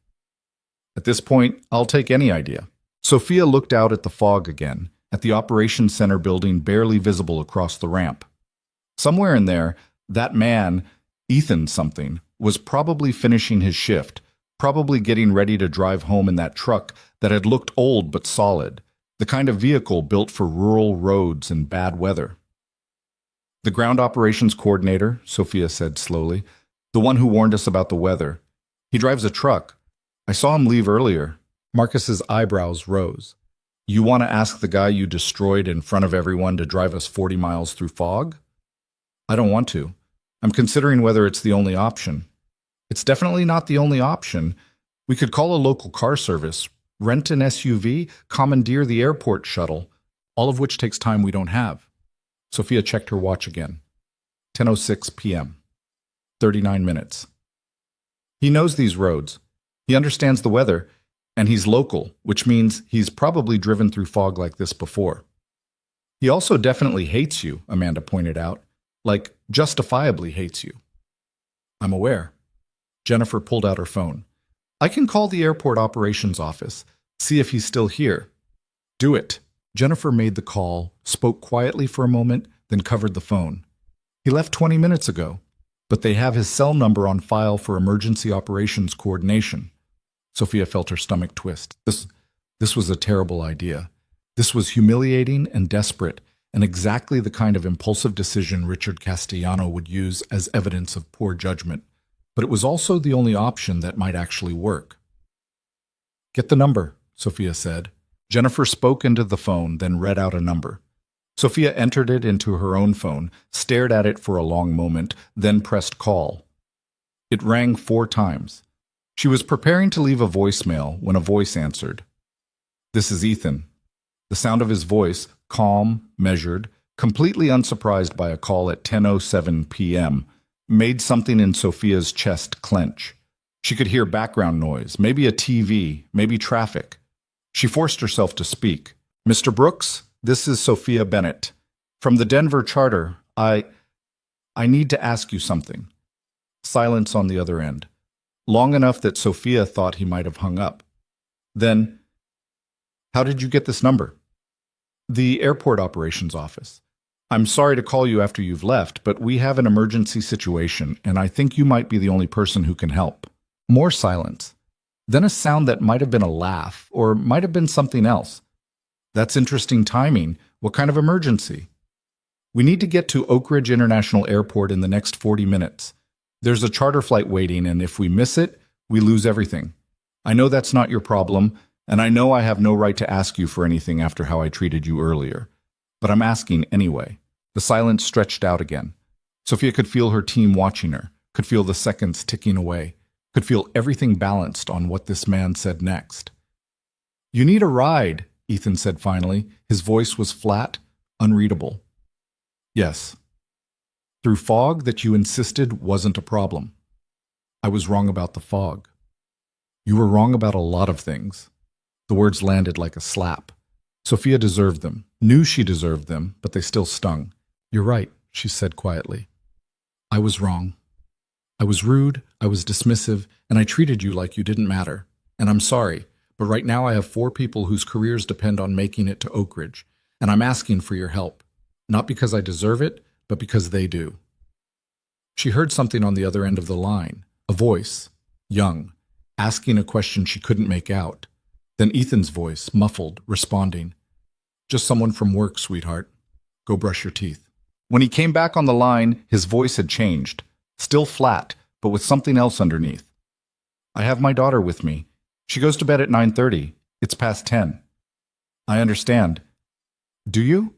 At this point, I'll take any idea. Sophia looked out at the fog again, at the operations center building barely visible across the ramp. Somewhere in there, that man, Ethan something, was probably finishing his shift, probably getting ready to drive home in that truck that had looked old but solid, the kind of vehicle built for rural roads and bad weather. The ground operations coordinator, Sophia said slowly, the one who warned us about the weather. He drives a truck. I saw him leave earlier. Marcus's eyebrows rose. You want to ask the guy you destroyed in front of everyone to drive us 40 miles through fog? I don't want to. I'm considering whether it's the only option. It's definitely not the only option. We could call a local car service, rent an SUV, commandeer the airport shuttle, all of which takes time we don't have. Sophia checked her watch again. 10:06 p.m. 39 minutes. He knows these roads. He understands the weather, and he's local, which means he's probably driven through fog like this before. He also definitely hates you, Amanda pointed out. Like, justifiably hates you. I'm aware. Jennifer pulled out her phone. I can call the airport operations office, see if he's still here. Do it. Jennifer made the call, spoke quietly for a moment, then covered the phone. He left 20 minutes ago, but they have his cell number on file for emergency operations coordination. Sophia felt her stomach twist. This was a terrible idea. This was humiliating and desperate, and exactly the kind of impulsive decision Richard Castellano would use as evidence of poor judgment. But it was also the only option that might actually work. "Get the number," Sophia said. Jennifer spoke into the phone, then read out a number. Sophia entered it into her own phone, stared at it for a long moment, then pressed call. It rang 4 times. She was preparing to leave a voicemail when a voice answered. "This is Ethan." The sound of his voice, calm, measured, completely unsurprised by a call at 10:07 p.m., made something in Sophia's chest clench. She could hear background noise, maybe a TV, maybe traffic. She forced herself to speak. "Mr. Brooks, this is Sophia Bennett. From the Denver Charter, I need to ask you something." Silence on the other end. Long enough that Sophia thought he might have hung up. Then, "How did you get this number?" "The airport operations office. I'm sorry to call you after you've left, but we have an emergency situation, and I think you might be the only person who can help." More silence. Then a sound that might have been a laugh, or might have been something else. "That's interesting timing. What kind of emergency?" "We need to get to Oak Ridge International Airport in the next 40 minutes. There's a charter flight waiting, and if we miss it, we lose everything. I know that's not your problem, and I know I have no right to ask you for anything after how I treated you earlier. But I'm asking anyway." The silence stretched out again. Sophia could feel her team watching her, could feel the seconds ticking away, could feel everything balanced on what this man said next. "You need a ride," Ethan said finally. His voice was flat, unreadable. "Yes. Through fog that you insisted wasn't a problem. I was wrong about the fog. You were wrong about a lot of things." The words landed like a slap. Sophia deserved them, knew she deserved them, but they still stung. "You're right," she said quietly. "I was wrong. I was rude, I was dismissive, and I treated you like you didn't matter. And I'm sorry, but right now I have 4 people whose careers depend on making it to Oak Ridge, and I'm asking for your help. Not because I deserve it, but because they do." She heard something on the other end of the line, a voice, young, asking a question she couldn't make out. Then Ethan's voice, muffled, responding, "Just someone from work, sweetheart. Go brush your teeth." When he came back on the line, his voice had changed. Still flat, but with something else underneath. "I have my daughter with me. She goes to bed at 9:30. It's past 10. "I understand." "Do you?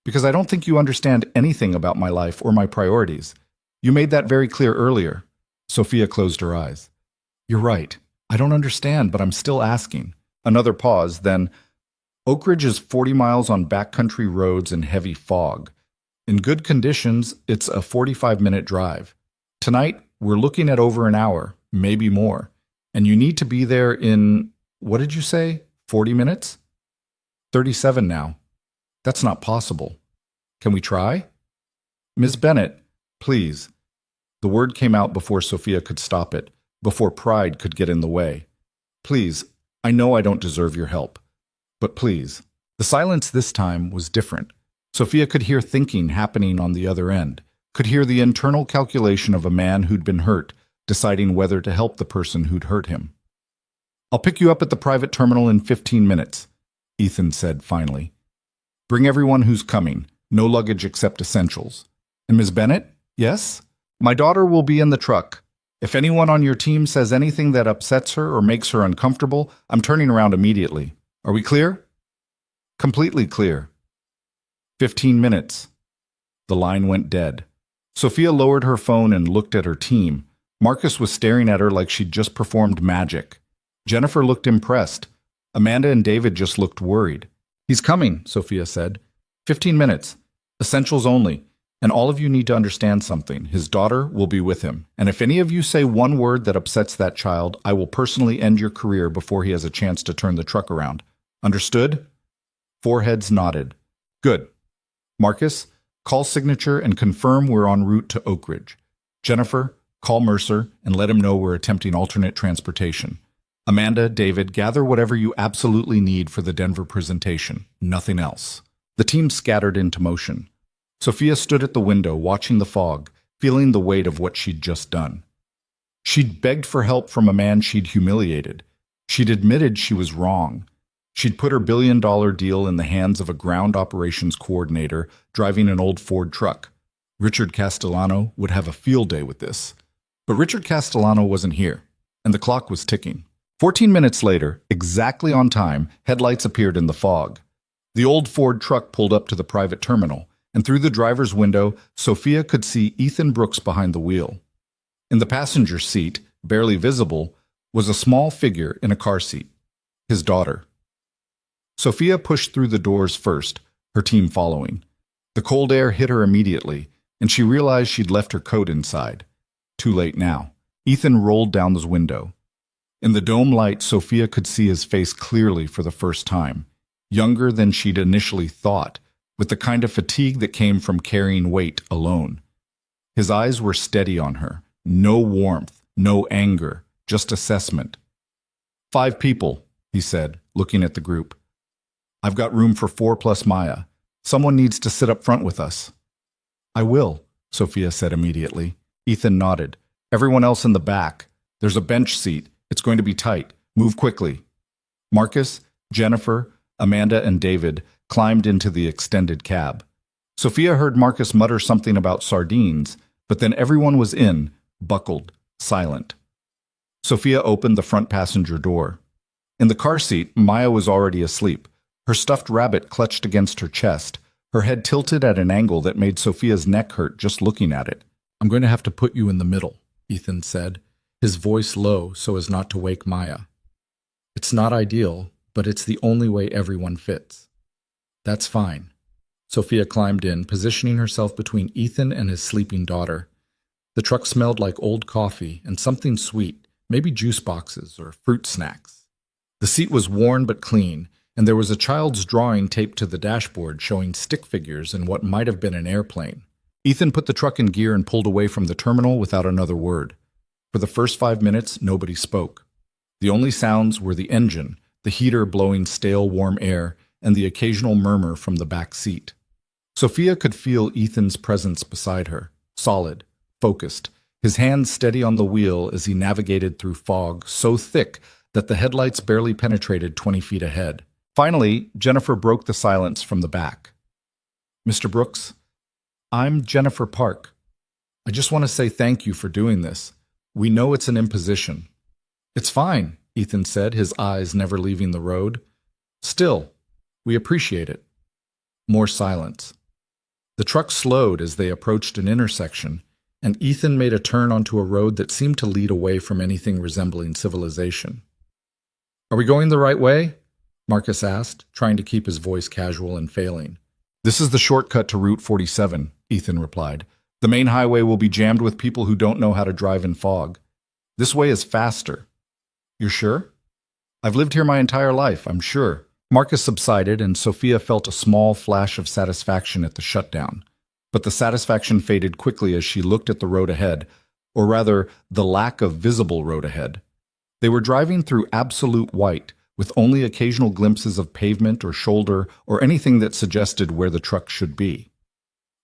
Because I don't think you understand anything about my life or my priorities. You made that very clear earlier." Sophia closed her eyes. "You're right. I don't understand, but I'm still asking." Another pause, then, "Oak Ridge is 40 miles on backcountry roads in heavy fog. In good conditions, it's a 45-minute drive. Tonight, we're looking at over an hour, maybe more. And you need to be there in, what did you say, 40 minutes? 37 now. That's not possible. Can we try?" "Miss Bennett, please." The word came out before Sophia could stop it, before pride could get in the way. "Please, I know I don't deserve your help. But please." The silence this time was different. Sophia could hear thinking happening on the other end, could hear the internal calculation of a man who'd been hurt, deciding whether to help the person who'd hurt him. "I'll pick you up at the private terminal in 15 minutes, Ethan said finally. "Bring everyone who's coming. No luggage except essentials. And Miss Bennett? Yes? My daughter will be in the truck. If anyone on your team says anything that upsets her or makes her uncomfortable, I'm turning around immediately. Are we clear?" "Completely clear." 15 minutes. The line went dead. Sophia lowered her phone and looked at her team. Marcus was staring at her like she'd just performed magic. Jennifer looked impressed. Amanda and David just looked worried. "He's coming," Sophia said. 15 minutes. Essentials only. And all of you need to understand something. His daughter will be with him. And if any of you say one word that upsets that child, I will personally end your career before he has a chance to turn the truck around. Understood?" 4 heads nodded. "Good. Marcus, call Signature and confirm we're en route to Oak Ridge. Jennifer, call Mercer and let him know we're attempting alternate transportation. Amanda, David, gather whatever you absolutely need for the Denver presentation. Nothing else." The team scattered into motion. Sophia stood at the window, watching the fog, feeling the weight of what she'd just done. She'd begged for help from a man she'd humiliated. She'd admitted she was wrong. She'd put her billion-dollar deal in the hands of a ground operations coordinator driving an old Ford truck. Richard Castellano would have a field day with this. But Richard Castellano wasn't here, and the clock was ticking. 14 minutes later, exactly on time, headlights appeared in the fog. The old Ford truck pulled up to the private terminal, and through the driver's window, Sophia could see Ethan Brooks behind the wheel. In the passenger seat, barely visible, was a small figure in a car seat, his daughter. Sophia pushed through the doors first, her team following. The cold air hit her immediately, and she realized she'd left her coat inside. Too late now. Ethan rolled down the window. In the dome light, Sophia could see his face clearly for the first time, younger than she'd initially thought, with the kind of fatigue that came from carrying weight alone. His eyes were steady on her, no warmth, no anger, just assessment. 5 people, he said, looking at the group. I've got room for 4 plus Maya. Someone needs to sit up front with us. I will, Sophia said immediately. Ethan nodded. Everyone else in the back. There's a bench seat. It's going to be tight. Move quickly. Marcus, Jennifer, Amanda, and David climbed into the extended cab. Sophia heard Marcus mutter something about sardines, but then everyone was in, buckled, silent. Sophia opened the front passenger door. In the car seat, Maya was already asleep. Her stuffed rabbit clutched against her chest, her head tilted at an angle that made Sophia's neck hurt just looking at it. I'm going to have to put you in the middle, Ethan said, his voice low so as not to wake Maya. It's not ideal, but it's the only way everyone fits. That's fine. Sophia climbed in, positioning herself between Ethan and his sleeping daughter. The truck smelled like old coffee and something sweet, maybe juice boxes or fruit snacks. The seat was worn but clean, and there was a child's drawing taped to the dashboard showing stick figures in what might have been an airplane. Ethan put the truck in gear and pulled away from the terminal without another word. For the first 5 minutes, nobody spoke. The only sounds were the engine, the heater blowing stale, warm air, and the occasional murmur from the back seat. Sophia could feel Ethan's presence beside her, solid, focused, his hands steady on the wheel as he navigated through fog so thick that the headlights barely penetrated 20 feet ahead. Finally, Jennifer broke the silence from the back. Mr. Brooks, I'm Jennifer Park. I just want to say thank you for doing this. We know it's an imposition. It's fine, Ethan said, his eyes never leaving the road. Still, we appreciate it. More silence. The truck slowed as they approached an intersection, and Ethan made a turn onto a road that seemed to lead away from anything resembling civilization. Are we going the right way? Marcus asked, trying to keep his voice casual and failing. This is the shortcut to Route 47, Ethan replied. The main highway will be jammed with people who don't know how to drive in fog. This way is faster. You're sure? I've lived here my entire life, I'm sure. Marcus subsided, and Sophia felt a small flash of satisfaction at the shutdown. But the satisfaction faded quickly as she looked at the road ahead, or rather, the lack of visible road ahead. They were driving through absolute white, with only occasional glimpses of pavement or shoulder or anything that suggested where the truck should be.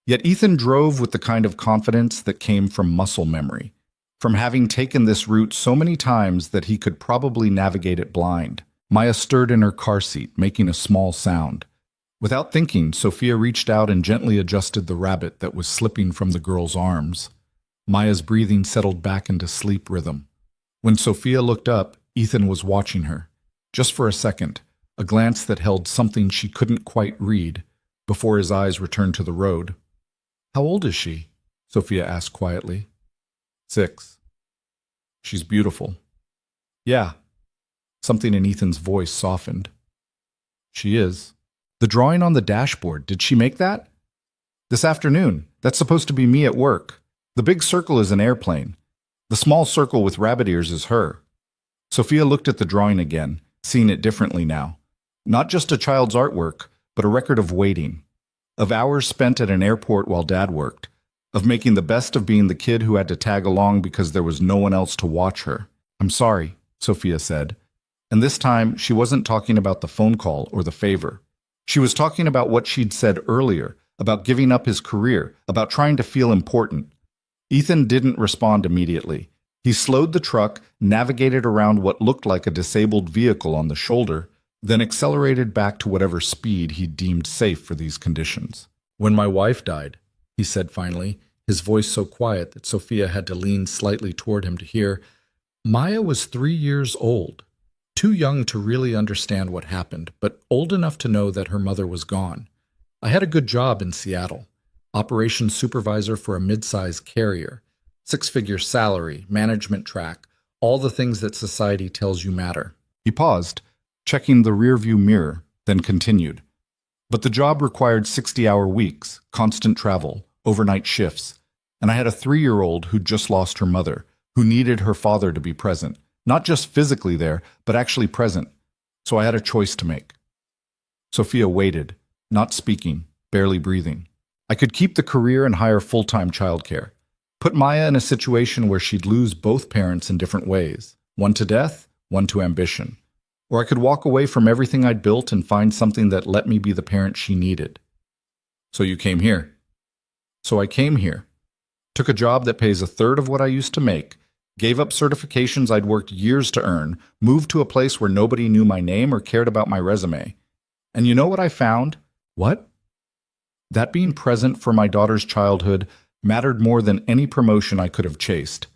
Yet Ethan drove with the kind of confidence that came from muscle memory, from having taken this route so many times that he could probably navigate it blind. Maya stirred in her car seat, making a small sound. Without thinking, Sophia reached out and gently adjusted the rabbit that was slipping from the girl's arms. Maya's breathing settled back into sleep rhythm. When Sophia looked up, Ethan was watching her. Just for a second, a glance that held something she couldn't quite read, before his eyes returned to the road. How old is she? Sophia asked quietly. 6. She's beautiful. Yeah. Something in Ethan's voice softened. She is. The drawing on the dashboard, did she make that? This afternoon. That's supposed to be me at work. The big circle is an airplane. The small circle with rabbit ears is her. Sophia looked at the drawing again, seeing it differently now. Not just a child's artwork, but a record of waiting. Of hours spent at an airport while Dad worked. Of making the best of being the kid who had to tag along because there was no one else to watch her. I'm sorry, Sophia said. And this time, she wasn't talking about the phone call or the favor. She was talking about what she'd said earlier, about giving up his career, about trying to feel important. Ethan didn't respond immediately. He slowed the truck, navigated around what looked like a disabled vehicle on the shoulder, then accelerated back to whatever speed he deemed safe for these conditions. "When my wife died," he said finally, his voice so quiet that Sophia had to lean slightly toward him to hear, "Maya was 3 years old, too young to really understand what happened, but old enough to know that her mother was gone. I had a good job in Seattle, operations supervisor for a mid-sized carrier, six-figure salary, management track, all the things that society tells you matter." He paused, checking the rearview mirror, then continued. "But the job required 60-hour weeks, constant travel, overnight shifts, and I had a 3-year-old who'd just lost her mother, who needed her father to be present, not just physically there, but actually present. So I had a choice to make." Sophia waited, not speaking, barely breathing. "I could keep the career and hire full-time childcare, put Maya in a situation where she'd lose both parents in different ways, one to death, one to ambition. Or I could walk away from everything I'd built and find something that let me be the parent she needed." "So you came here?" "So I came here. Took a job that pays a third of what I used to make, gave up certifications I'd worked years to earn, moved to a place where nobody knew my name or cared about my resume. And you know what I found?" "What?" "That being present for my daughter's childhood mattered more than any promotion I could have chased.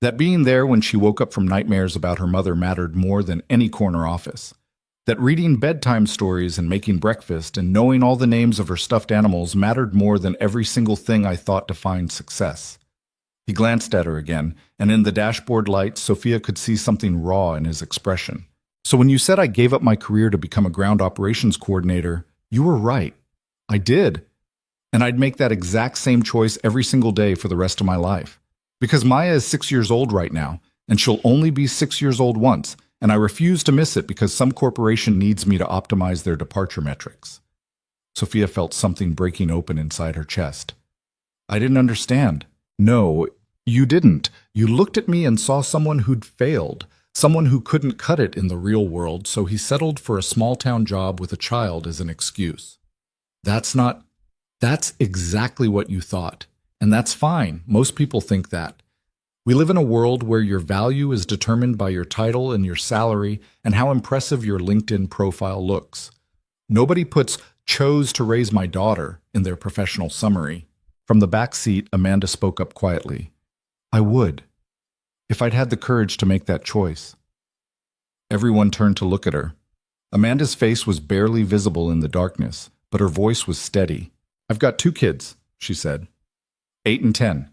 That being there when she woke up from nightmares about her mother mattered more than any corner office. That reading bedtime stories and making breakfast and knowing all the names of her stuffed animals mattered more than every single thing I thought defined success." He glanced at her again, and in the dashboard light, Sophia could see something raw in his expression. "So when you said I gave up my career to become a ground operations coordinator, you were right. I did. And I'd make that exact same choice every single day for the rest of my life. Because Maya is 6 years old right now, and she'll only be 6 years old once, and I refuse to miss it because some corporation needs me to optimize their departure metrics." Sophia felt something breaking open inside her chest. "I didn't understand." "No, you didn't. You looked at me and saw someone who'd failed, someone who couldn't cut it in the real world, so he settled for a small-town job with a child as an excuse. That's exactly what you thought. And that's fine. Most people think that. We live in a world where your value is determined by your title and your salary and how impressive your LinkedIn profile looks. Nobody puts "chose to raise my daughter" in their professional summary. From the back seat, Amanda spoke up quietly. "I would, if I'd had the courage to make that choice." Everyone turned to look at her. Amanda's face was barely visible in the darkness, but her voice was steady. "I've got 2 kids," she said. 8 and 10.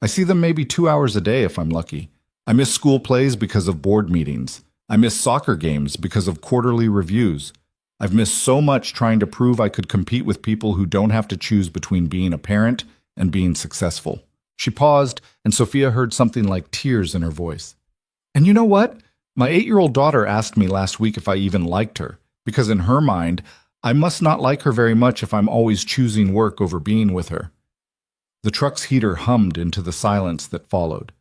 I see them maybe 2 hours a day if I'm lucky. I miss school plays because of board meetings. I miss soccer games because of quarterly reviews. I've missed so much trying to prove I could compete with people who don't have to choose between being a parent and being successful." She paused, and Sophia heard something like tears in her voice. "And you know what? My 8-year-old daughter asked me last week if I even liked her, because in her mind, I must not like her very much if I'm always choosing work over being with her." The truck's heater hummed into the silence that followed.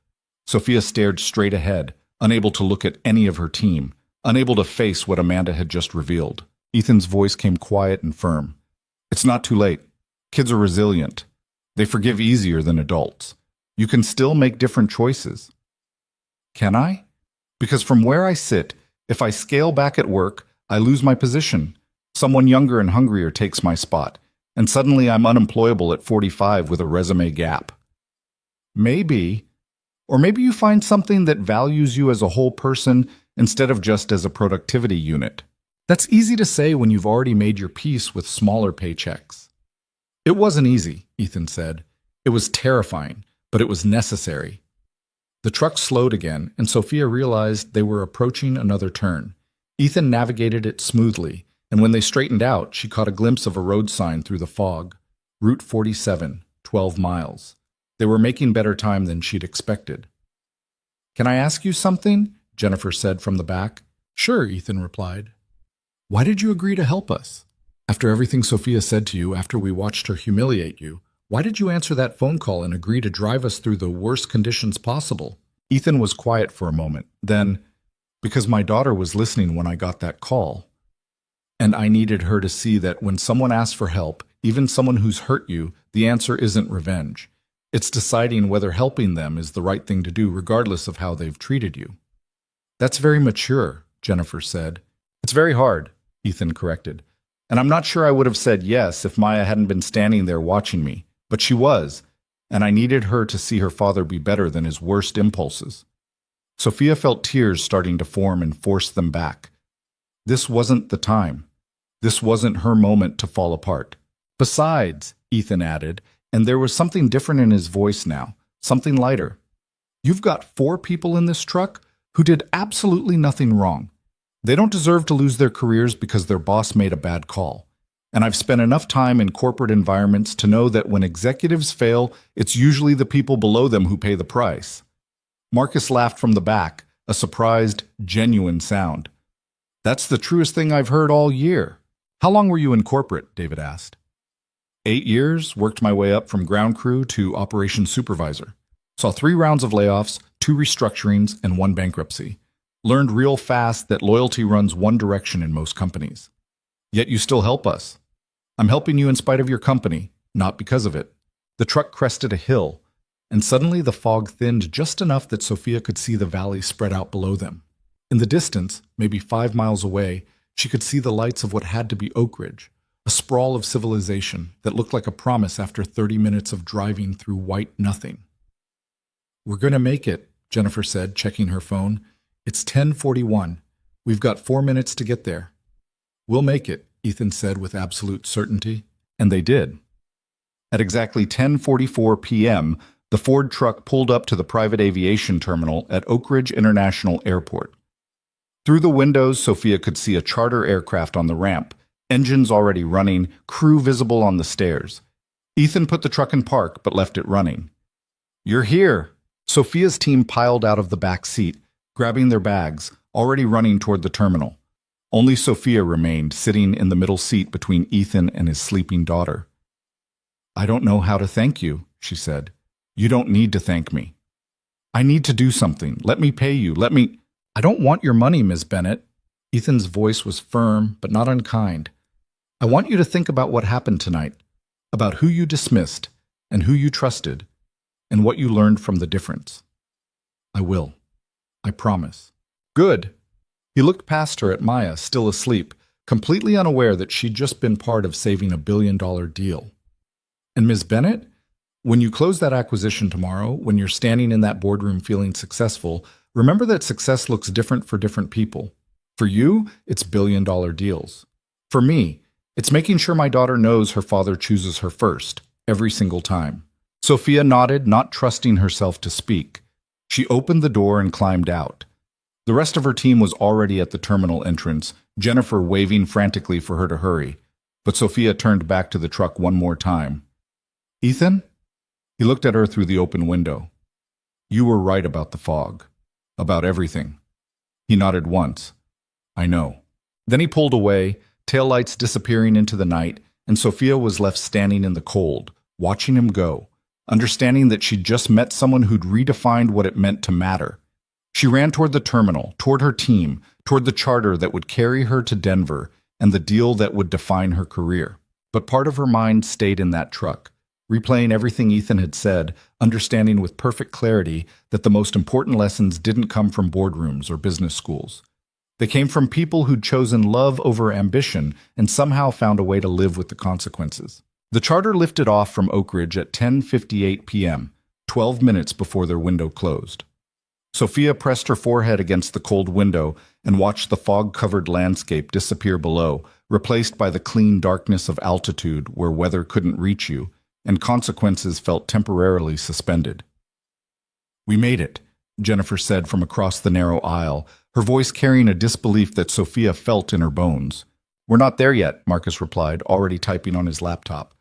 Sophia stared straight ahead, unable to look at any of her team, unable to face what Amanda had just revealed. Ethan's voice came quiet and firm. "It's not too late. Kids are resilient. They forgive easier than adults. You can still make different choices." "Can I? Because from where I sit, if I scale back at work, I lose my position. Someone younger and hungrier takes my spot, and suddenly I'm unemployable at 45 with a resume gap." "Maybe. Or maybe you find something that values you as a whole person instead of just as a productivity unit. That's easy to say when you've already made your peace with smaller paychecks." "It wasn't easy," Ethan said. "It was terrifying, but it was necessary." The truck slowed again, and Sophia realized they were approaching another turn. Ethan navigated it smoothly, and when they straightened out, she caught a glimpse of a road sign through the fog. Route 47, 12 miles. They were making better time than she'd expected. "Can I ask you something?" Jennifer said from the back. "Sure," Ethan replied. "Why did you agree to help us? After everything Sophia said to you, after we watched her humiliate you, why did you answer that phone call and agree to drive us through the worst conditions possible?" Ethan was quiet for a moment. Then, "Because my daughter was listening when I got that call. And I needed her to see that when someone asks for help, even someone who's hurt you, the answer isn't revenge. It's deciding whether helping them is the right thing to do regardless of how they've treated you." "That's very mature," Jennifer said. "It's very hard. Ethan corrected. And I'm not sure I would have said yes if Maya hadn't been standing there watching me, but she was, and I needed her to see her father be better than his worst impulses. Sophia felt tears starting to form and forced them back. This wasn't the time. This wasn't her moment to fall apart. Besides, Ethan added, and there was something different in his voice now, something lighter. You've got 4 people in this truck who did absolutely nothing wrong. They don't deserve to lose their careers because their boss made a bad call. And I've spent enough time in corporate environments to know that when executives fail, it's usually the people below them who pay the price. Marcus laughed from the back, a surprised, genuine sound. That's the truest thing I've heard all year. How long were you in corporate? David asked. 8 years, worked my way up from ground crew to operations supervisor. Saw 3 rounds of layoffs, 2 restructurings, and 1 bankruptcy. Learned real fast that loyalty runs one direction in most companies. Yet you still help us. I'm helping you in spite of your company, not because of it. The truck crested a hill, and suddenly the fog thinned just enough that Sophia could see the valley spread out below them. In the distance, maybe 5 miles away, she could see the lights of what had to be Oak Ridge, a sprawl of civilization that looked like a promise after 30 minutes of driving through white nothing. We're going to make it, Jennifer said, checking her phone. It's 10:41. We've got 4 minutes to get there. We'll make it, Ethan said with absolute certainty. And they did. At exactly 10:44 p.m., the Ford truck pulled up to the private aviation terminal at Oak Ridge International Airport. Through the windows, Sophia could see a charter aircraft on the ramp, engines already running, crew visible on the stairs. Ethan put the truck in park but left it running. You're here. Sophia's team piled out of the back seat, grabbing their bags, already running toward the terminal. Only Sophia remained, sitting in the middle seat between Ethan and his sleeping daughter. I don't know how to thank you, she said. You don't need to thank me. I need to do something. Let me pay you. I don't want your money, Ms. Bennett. Ethan's voice was firm, but not unkind. I want you to think about what happened tonight, about who you dismissed and who you trusted, and what you learned from the difference. I will. I promise. Good. He looked past her at Maya, still asleep, completely unaware that she'd just been part of saving a billion-dollar deal. And Ms. Bennett, when you close that acquisition tomorrow, when you're standing in that boardroom feeling successful, remember that success looks different for different people. For you, it's billion-dollar deals. For me, it's making sure my daughter knows her father chooses her first, every single time. Sophia nodded, not trusting herself to speak. She opened the door and climbed out. The rest of her team was already at the terminal entrance, Jennifer waving frantically for her to hurry. But Sophia turned back to the truck one more time. Ethan? He looked at her through the open window. You were right about the fog. About everything. He nodded once. I know. Then he pulled away, taillights disappearing into the night, and Sophia was left standing in the cold, watching him go, understanding that she'd just met someone who'd redefined what it meant to matter. She ran toward the terminal, toward her team, toward the charter that would carry her to Denver and the deal that would define her career. But part of her mind stayed in that truck, replaying everything Ethan had said, understanding with perfect clarity that the most important lessons didn't come from boardrooms or business schools. They came from people who'd chosen love over ambition and somehow found a way to live with the consequences. The charter lifted off from Oak Ridge at 10:58 p.m., 12 minutes before their window closed. Sophia pressed her forehead against the cold window and watched the fog-covered landscape disappear below, replaced by the clean darkness of altitude where weather couldn't reach you, and consequences felt temporarily suspended. We made it, Jennifer said from across the narrow aisle, her voice carrying a disbelief that Sophia felt in her bones. We're not there yet, Marcus replied, already typing on his laptop.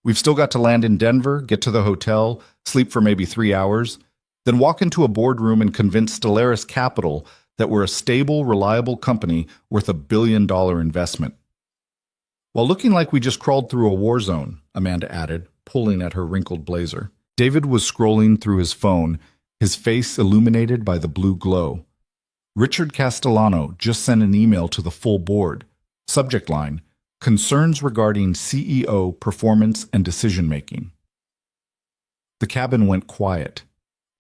We've still got to land in Denver, get to the hotel, sleep for maybe 3 hours, then walk into a boardroom and convince Stellaris Capital that we're a stable, reliable company worth $1 billion investment. While looking like we just crawled through a war zone, Amanda added, pulling at her wrinkled blazer. David was scrolling through his phone, his face illuminated by the blue glow. Richard Castellano just sent an email to the full board. Subject line, Concerns regarding CEO performance and decision-making. The cabin went quiet.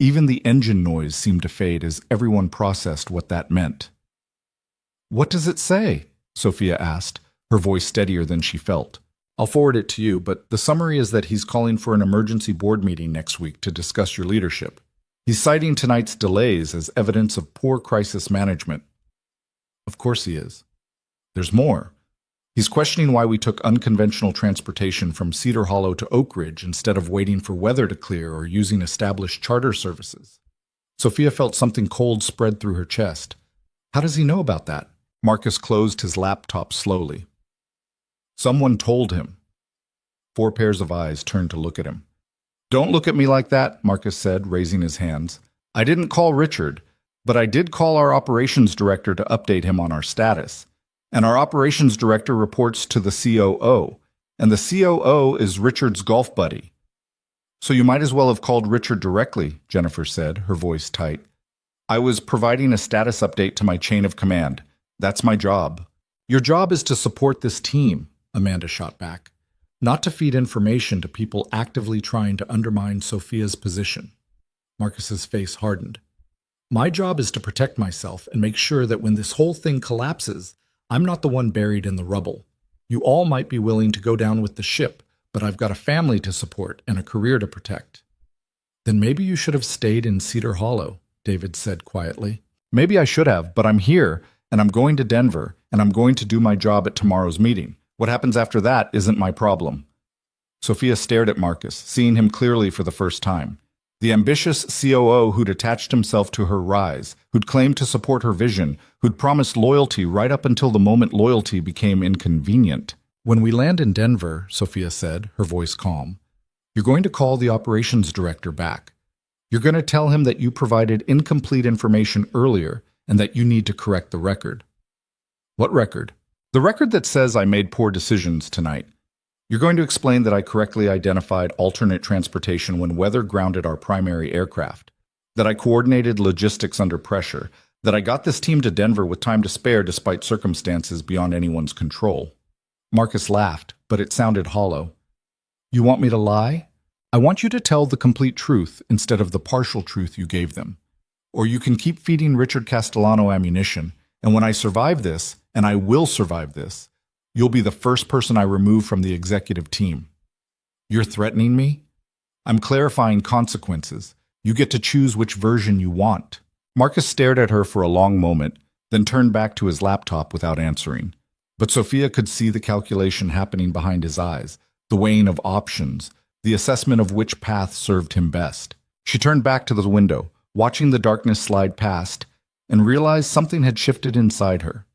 Even the engine noise seemed to fade as everyone processed what that meant. What does it say? Sophia asked, her voice steadier than she felt. I'll forward it to you, but the summary is that he's calling for an emergency board meeting next week to discuss your leadership. He's citing tonight's delays as evidence of poor crisis management. Of course he is. There's more. He's questioning why we took unconventional transportation from Cedar Hollow to Oak Ridge instead of waiting for weather to clear or using established charter services. Sophia felt something cold spread through her chest. How does he know about that? Marcus closed his laptop slowly. Someone told him. 4 pairs of eyes turned to look at him. Don't look at me like that, Marcus said, raising his hands. I didn't call Richard, but I did call our operations director to update him on our status. And our operations director reports to the COO, and the COO is Richard's golf buddy. So you might as well have called Richard directly, Jennifer said, her voice tight. I was providing a status update to my chain of command. That's my job. Your job is to support this team, Amanda shot back, not to feed information to people actively trying to undermine Sophia's position. Marcus's face hardened. My job is to protect myself and make sure that when this whole thing collapses, I'm not the one buried in the rubble. You all might be willing to go down with the ship, but I've got a family to support and a career to protect. Then maybe you should have stayed in Cedar Hollow, David said quietly. Maybe I should have, but I'm here, and I'm going to Denver, and I'm going to do my job at tomorrow's meeting. What happens after that isn't my problem. Sophia stared at Marcus, seeing him clearly for the first time. The ambitious COO who'd attached himself to her rise, who'd claimed to support her vision, who'd promised loyalty right up until the moment loyalty became inconvenient. When we land in Denver, Sophia said, her voice calm, you're going to call the operations director back. You're going to tell him that you provided incomplete information earlier and that you need to correct the record. What record? The record that says I made poor decisions tonight. You're going to explain that I correctly identified alternate transportation when weather grounded our primary aircraft, that I coordinated logistics under pressure, that I got this team to Denver with time to spare despite circumstances beyond anyone's control. Marcus laughed, but it sounded hollow. You want me to lie? I want you to tell the complete truth instead of the partial truth you gave them. Or you can keep feeding Richard Castellano ammunition, and when I survive this, and I will survive this, you'll be the first person I remove from the executive team. You're threatening me? I'm clarifying consequences. You get to choose which version you want. Marcus stared at her for a long moment, then turned back to his laptop without answering. But Sophia could see the calculation happening behind his eyes, the weighing of options, the assessment of which path served him best. She turned back to the window, watching the darkness slide past, and realized something had shifted inside her.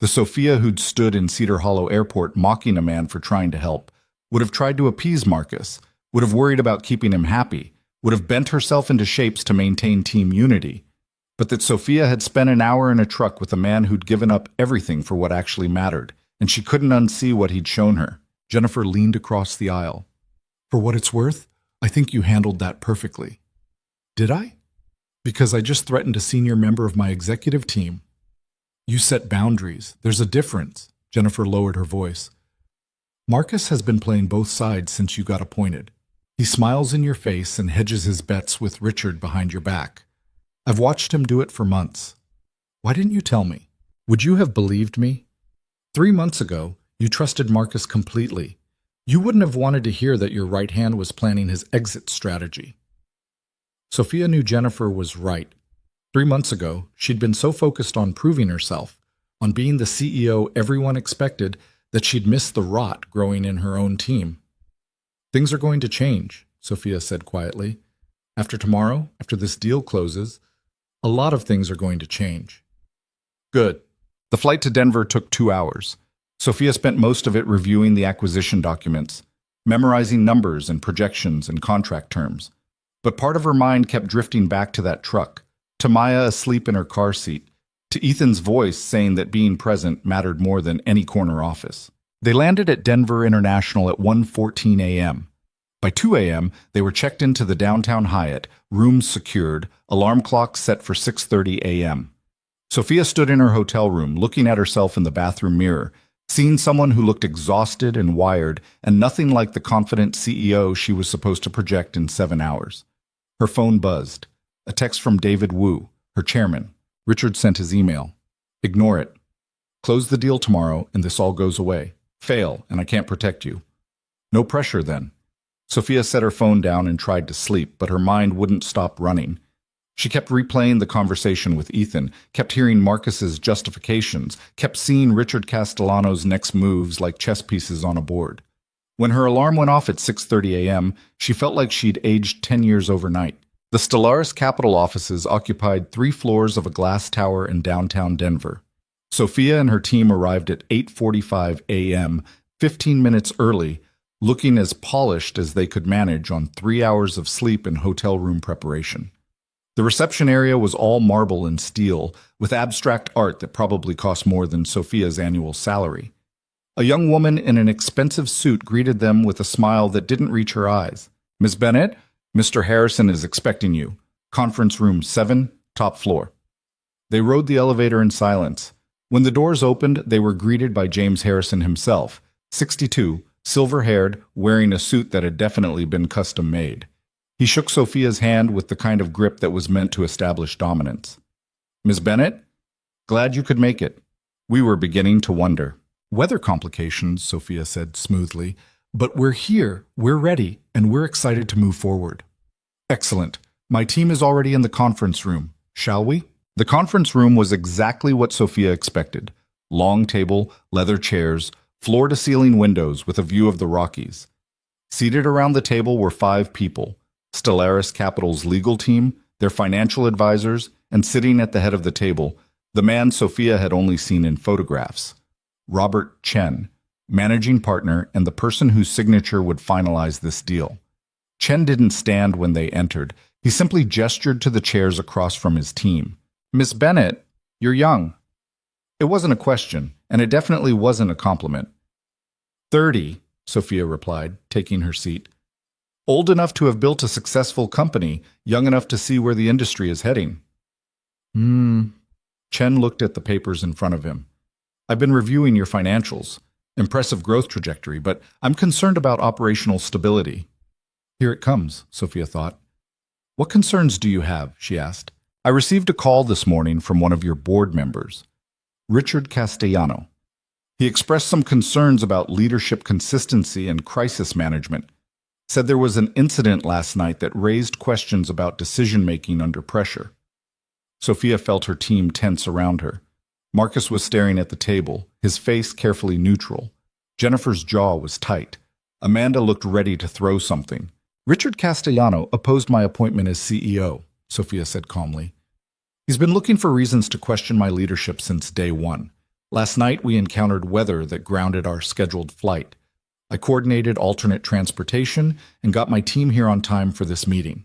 The Sophia who'd stood in Cedar Hollow Airport mocking a man for trying to help would have tried to appease Marcus, would have worried about keeping him happy, would have bent herself into shapes to maintain team unity. But that Sophia had spent an hour in a truck with a man who'd given up everything for what actually mattered, and she couldn't unsee what he'd shown her. Jennifer leaned across the aisle. For what it's worth, I think you handled that perfectly. Did I? Because I just threatened a senior member of my executive team. You set boundaries. There's a difference. Jennifer lowered her voice. Marcus has been playing both sides since you got appointed. He smiles in your face and hedges his bets with Richard behind your back. I've watched him do it for months. Why didn't you tell me? Would you have believed me? 3 months ago, you trusted Marcus completely. You wouldn't have wanted to hear that your right hand was planning his exit strategy. Sophia knew Jennifer was right. 3 months ago, she'd been so focused on proving herself, on being the CEO everyone expected, that she'd missed the rot growing in her own team. Things are going to change, Sophia said quietly. After tomorrow, after this deal closes, a lot of things are going to change. Good. The flight to Denver took 2 hours. Sophia spent most of it reviewing the acquisition documents, memorizing numbers and projections and contract terms. But part of her mind kept drifting back to that truck, to Maya asleep in her car seat, to Ethan's voice saying that being present mattered more than any corner office. They landed at Denver International at 1:14 a.m. By 2 a.m., they were checked into the downtown Hyatt, rooms secured, alarm clocks set for 6:30 a.m. Sophia stood in her hotel room, looking at herself in the bathroom mirror, seeing someone who looked exhausted and wired and nothing like the confident CEO she was supposed to project in 7 hours. Her phone buzzed. A text from David Wu, her chairman. Richard sent his email. Ignore it. Close the deal tomorrow, and this all goes away. Fail, and I can't protect you. No pressure, then. Sophia set her phone down and tried to sleep, but her mind wouldn't stop running. She kept replaying the conversation with Ethan, kept hearing Marcus's justifications, kept seeing Richard Castellano's next moves like chess pieces on a board. When her alarm went off at 6:30 a.m., she felt like she'd aged 10 years overnight. The Stellaris Capital offices occupied 3 floors of a glass tower in downtown Denver. Sophia and her team arrived at 8:45 a.m., 15 minutes early, looking as polished as they could manage on 3 hours of sleep and hotel room preparation. The reception area was all marble and steel, with abstract art that probably cost more than Sophia's annual salary. A young woman in an expensive suit greeted them with a smile that didn't reach her eyes. "Miss Bennett, Mr. Harrison is expecting you. Conference room 7, top floor." They rode the elevator in silence. When the doors opened, they were greeted by James Harrison himself, 62, silver-haired, wearing a suit that had definitely been custom-made. He shook Sophia's hand with the kind of grip that was meant to establish dominance. "Miss Bennett, glad you could make it. We were beginning to wonder." "Weather complications," Sophia said smoothly. "But we're here, we're ready, and we're excited to move forward." "Excellent. My team is already in the conference room. Shall we?" The conference room was exactly what Sophia expected. Long table, leather chairs, floor-to-ceiling windows with a view of the Rockies. Seated around the table were 5 people: Stellaris Capital's legal team, their financial advisors, and sitting at the head of the table, the man Sophia had only seen in photographs, Robert Chen, managing partner and the person whose signature would finalize this deal. Chen didn't stand when they entered. He simply gestured to the chairs across from his team. "Miss Bennett, you're young." It wasn't a question, and it definitely wasn't a compliment. 30, Sophia replied, taking her seat. "Old enough to have built a successful company, young enough to see where the industry is heading." Chen looked at the papers in front of him. "I've been reviewing your financials. Impressive growth trajectory, but I'm concerned about operational stability." "Here it comes," Sophia thought. "What concerns do you have?" she asked. "I received a call this morning from one of your board members, Richard Castellano. He expressed some concerns about leadership consistency and crisis management. Said there was an incident last night that raised questions about decision-making under pressure." Sophia felt her team tense around her. Marcus was staring at the table, his face carefully neutral. Jennifer's jaw was tight. Amanda looked ready to throw something. "Richard Castellano opposed my appointment as CEO," Sophia said calmly. "He's been looking for reasons to question my leadership since day one. Last night we encountered weather that grounded our scheduled flight. I coordinated alternate transportation and got my team here on time for this meeting.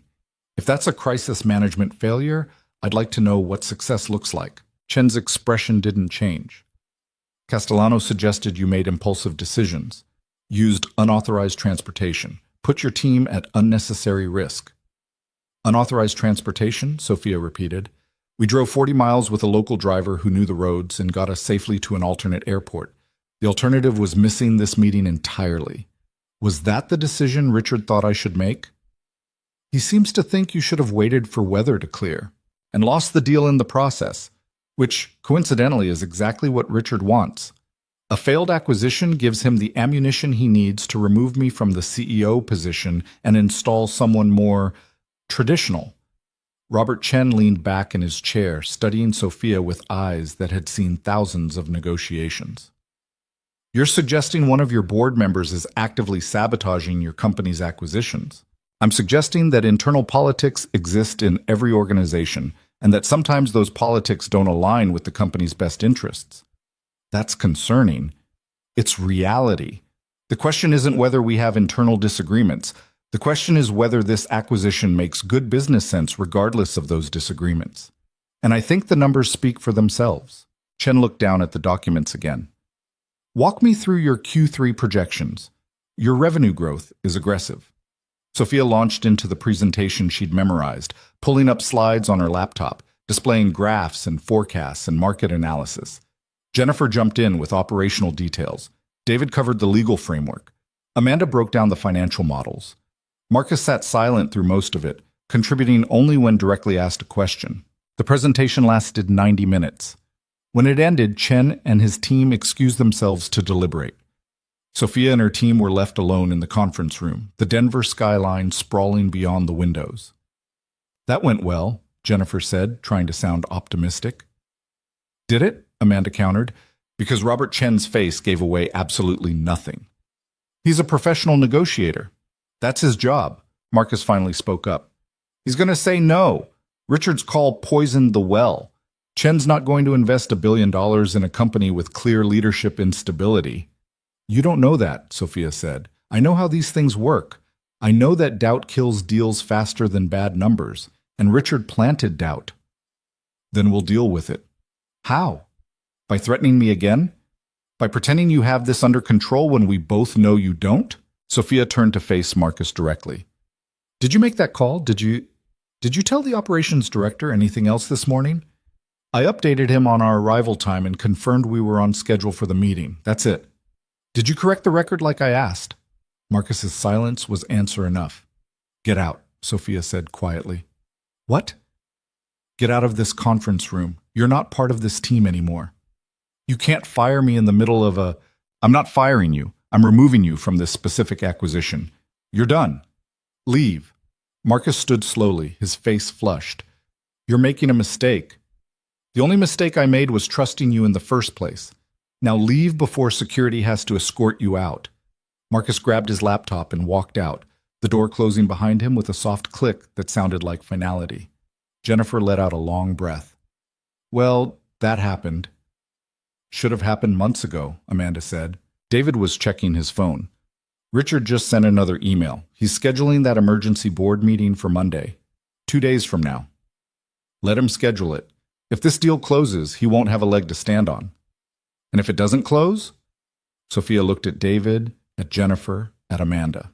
If that's a crisis management failure, I'd like to know what success looks like." Chen's expression didn't change. "Castellano suggested you made impulsive decisions, used unauthorized transportation, put your team at unnecessary risk." "Unauthorized transportation?" Sophia repeated. "We drove 40 miles with a local driver who knew the roads and got us safely to an alternate airport. The alternative was missing this meeting entirely. Was that the decision Richard thought I should make?" "He seems to think you should have waited for weather to clear and lost the deal in the process, which, coincidentally, is exactly what Richard wants. A failed acquisition gives him the ammunition he needs to remove me from the CEO position and install someone more traditional." Robert Chen leaned back in his chair, studying Sophia with eyes that had seen thousands of negotiations. "You're suggesting one of your board members is actively sabotaging your company's acquisitions. I'm suggesting that internal politics exist in every organization, and that sometimes those politics don't align with the company's best interests. That's concerning. It's reality. The question isn't whether we have internal disagreements. The question is whether this acquisition makes good business sense regardless of those disagreements. And I think the numbers speak for themselves." Chen looked down at the documents again. "Walk me through your Q3 projections. Your revenue growth is aggressive." Sophia launched into the presentation she'd memorized, pulling up slides on her laptop, displaying graphs and forecasts and market analysis. Jennifer jumped in with operational details. David covered the legal framework. Amanda broke down the financial models. Marcus sat silent through most of it, contributing only when directly asked a question. The presentation lasted 90 minutes. When it ended, Chen and his team excused themselves to deliberate. Sophia and her team were left alone in the conference room, the Denver skyline sprawling beyond the windows. "That went well," Jennifer said, trying to sound optimistic. "Did it?" Amanda countered, because Robert Chen's face gave away absolutely nothing. "He's a professional negotiator. That's his job," Marcus finally spoke up. "He's going to say no. Richard's call poisoned the well. Chen's not going to invest $1 billion in a company with clear leadership instability." "You don't know that," Sophia said. "I know how these things work. I know that doubt kills deals faster than bad numbers, and Richard planted doubt." "Then we'll deal with it." "How? By threatening me again? By pretending you have this under control when we both know you don't?" Sophia turned to face Marcus directly. "Did you make that call? Did you tell the operations director anything else this morning?" "I updated him on our arrival time and confirmed we were on schedule for the meeting. That's it." "Did you correct the record like I asked?" Marcus's silence was answer enough. "Get out," Sophia said quietly. "What?" "Get out of this conference room. You're not part of this team anymore. You can't fire me in the middle of a... I'm not firing you. I'm removing you from this specific acquisition. You're done. Leave." Marcus stood slowly, his face flushed. "You're making a mistake. The only mistake I made was trusting you in the first place. Now leave before security has to escort you out." Marcus grabbed his laptop and walked out, the door closing behind him with a soft click that sounded like finality. Jennifer let out a long breath. "Well, that happened." "Should have happened months ago," Amanda said. David was checking his phone. "Richard just sent another email. He's scheduling that emergency board meeting for Monday, 2 days from now. Let him schedule it. If this deal closes, he won't have a leg to stand on. And if it doesn't close?" Sophia looked at David, at Jennifer, at Amanda.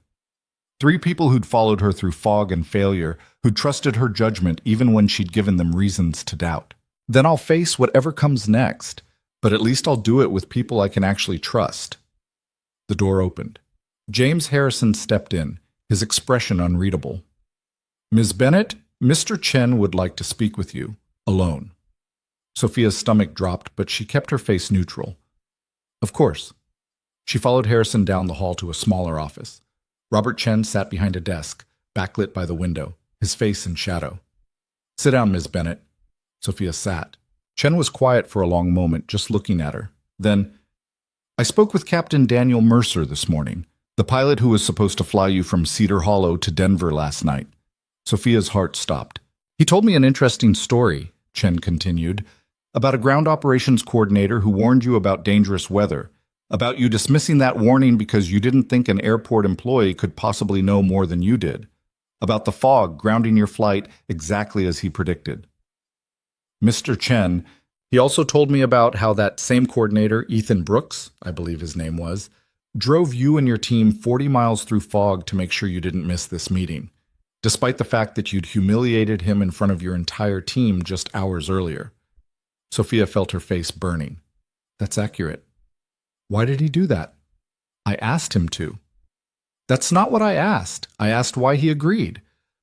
3 people who'd followed her through fog and failure, who'd trusted her judgment even when she'd given them reasons to doubt. "Then I'll face whatever comes next, but at least I'll do it with people I can actually trust." The door opened. James Harrison stepped in, his expression unreadable. "Ms. Bennett, Mr. Chen would like to speak with you, alone." Sophia's stomach dropped, but she kept her face neutral. "Of course." She followed Harrison down the hall to a smaller office. Robert Chen sat behind a desk, backlit by the window, his face in shadow. "Sit down, Ms. Bennett." Sophia sat. Chen was quiet for a long moment, just looking at her. Then, "I spoke with Captain Daniel Mercer this morning, the pilot who was supposed to fly you from Cedar Hollow to Denver last night." Sophia's heart stopped. "He told me an interesting story," Chen continued, "about a ground operations coordinator who warned you about dangerous weather, about you dismissing that warning because you didn't think an airport employee could possibly know more than you did, about the fog grounding your flight exactly as he predicted. Mr. Chen, he also told me about how that same coordinator, Ethan Brooks, I believe his name was, drove you and your team 40 miles through fog to make sure you didn't miss this meeting, despite the fact that you'd humiliated him in front of your entire team just hours earlier." Sophia felt her face burning. "That's accurate." "Why did he do that?" "I asked him to." "That's not what I asked. I asked why he agreed.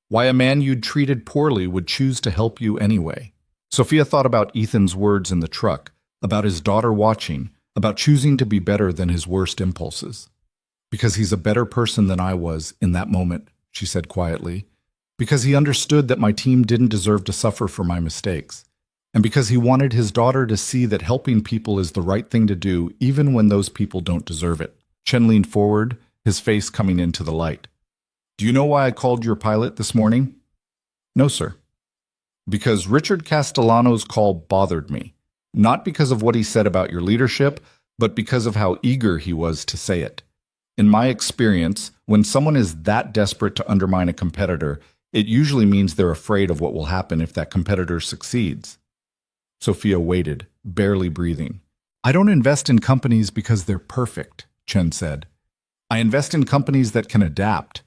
Why a man you'd treated poorly would choose to help you anyway." Sophia thought about Ethan's words in the truck, about his daughter watching, about choosing to be better than his worst impulses. "Because he's a better person than I was in that moment," she said quietly. "Because he understood that my team didn't deserve to suffer for my mistakes. And because he wanted his daughter to see that helping people is the right thing to do even when those people don't deserve it." Chen leaned forward, his face coming into the light. "Do you know why I called your pilot this morning?" "No, sir." "Because Richard Castellano's call bothered me. Not because of what he said about your leadership, but because of how eager he was to say it. In my experience, when someone is that desperate to undermine a competitor, it usually means they're afraid of what will happen if that competitor succeeds." Sophia waited, barely breathing. "I don't invest in companies because they're perfect," Chen said. "I invest in companies that can adapt,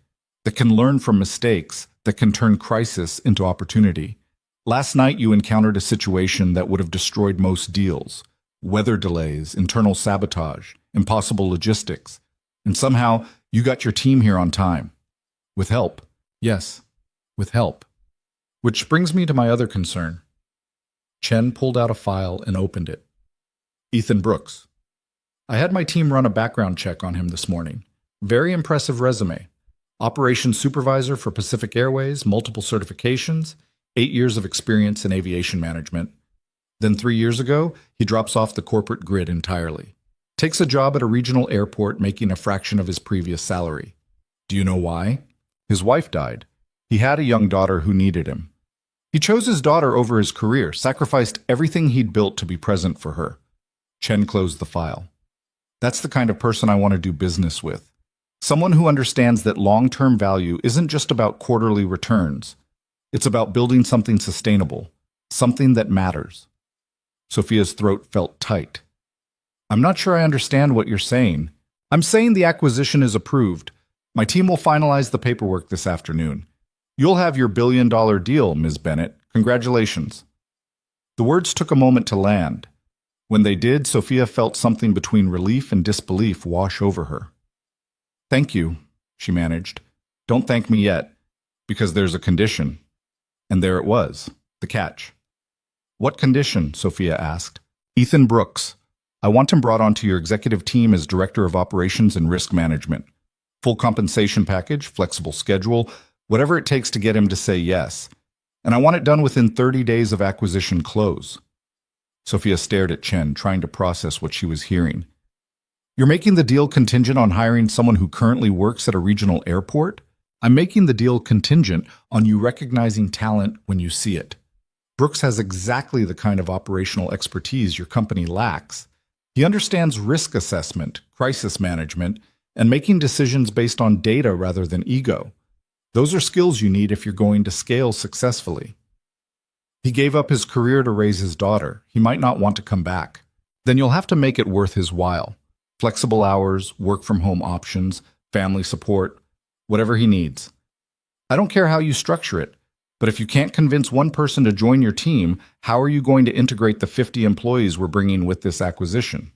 that can learn from mistakes, that can turn crisis into opportunity. Last night you encountered a situation that would have destroyed most deals. Weather delays, internal sabotage, impossible logistics. And somehow you got your team here on time. With help. Yes, with help. Which brings me to my other concern." Chen pulled out a file and opened it. Ethan Brooks. I had my team run a background check on him this morning. Very impressive resume. Operations supervisor for Pacific Airways, multiple certifications, 8 years of experience in aviation management. Then 3 years ago, he drops off the corporate grid entirely. Takes a job at a regional airport making a fraction of his previous salary. Do you know why? His wife died. He had a young daughter who needed him. He chose his daughter over his career, sacrificed everything he'd built to be present for her. Chen closed the file. That's the kind of person I want to do business with. Someone who understands that long-term value isn't just about quarterly returns. It's about building something sustainable, something that matters. Sophia's throat felt tight. I'm not sure I understand what you're saying. I'm saying the acquisition is approved. My team will finalize the paperwork this afternoon. You'll have your billion-dollar deal, Ms. Bennett. Congratulations. The words took a moment to land. When they did, Sophia felt something between relief and disbelief wash over her. Thank you, she managed. Don't thank me yet, because there's a condition. And there it was, the catch. What condition? Sophia asked. Ethan Brooks. I want him brought onto your executive team as Director of Operations and Risk Management. Full compensation package, flexible schedule, whatever it takes to get him to say yes. And I want it done within 30 days of acquisition close. Sophia stared at Chen, trying to process what she was hearing. You're making the deal contingent on hiring someone who currently works at a regional airport? I'm making the deal contingent on you recognizing talent when you see it. Brooks has exactly the kind of operational expertise your company lacks. He understands risk assessment, crisis management, and making decisions based on data rather than ego. Those are skills you need if you're going to scale successfully. He gave up his career to raise his daughter. He might not want to come back. Then you'll have to make it worth his while. Flexible hours, work-from-home options, family support, whatever he needs. I don't care how you structure it, but if you can't convince one person to join your team, how are you going to integrate the 50 employees we're bringing with this acquisition?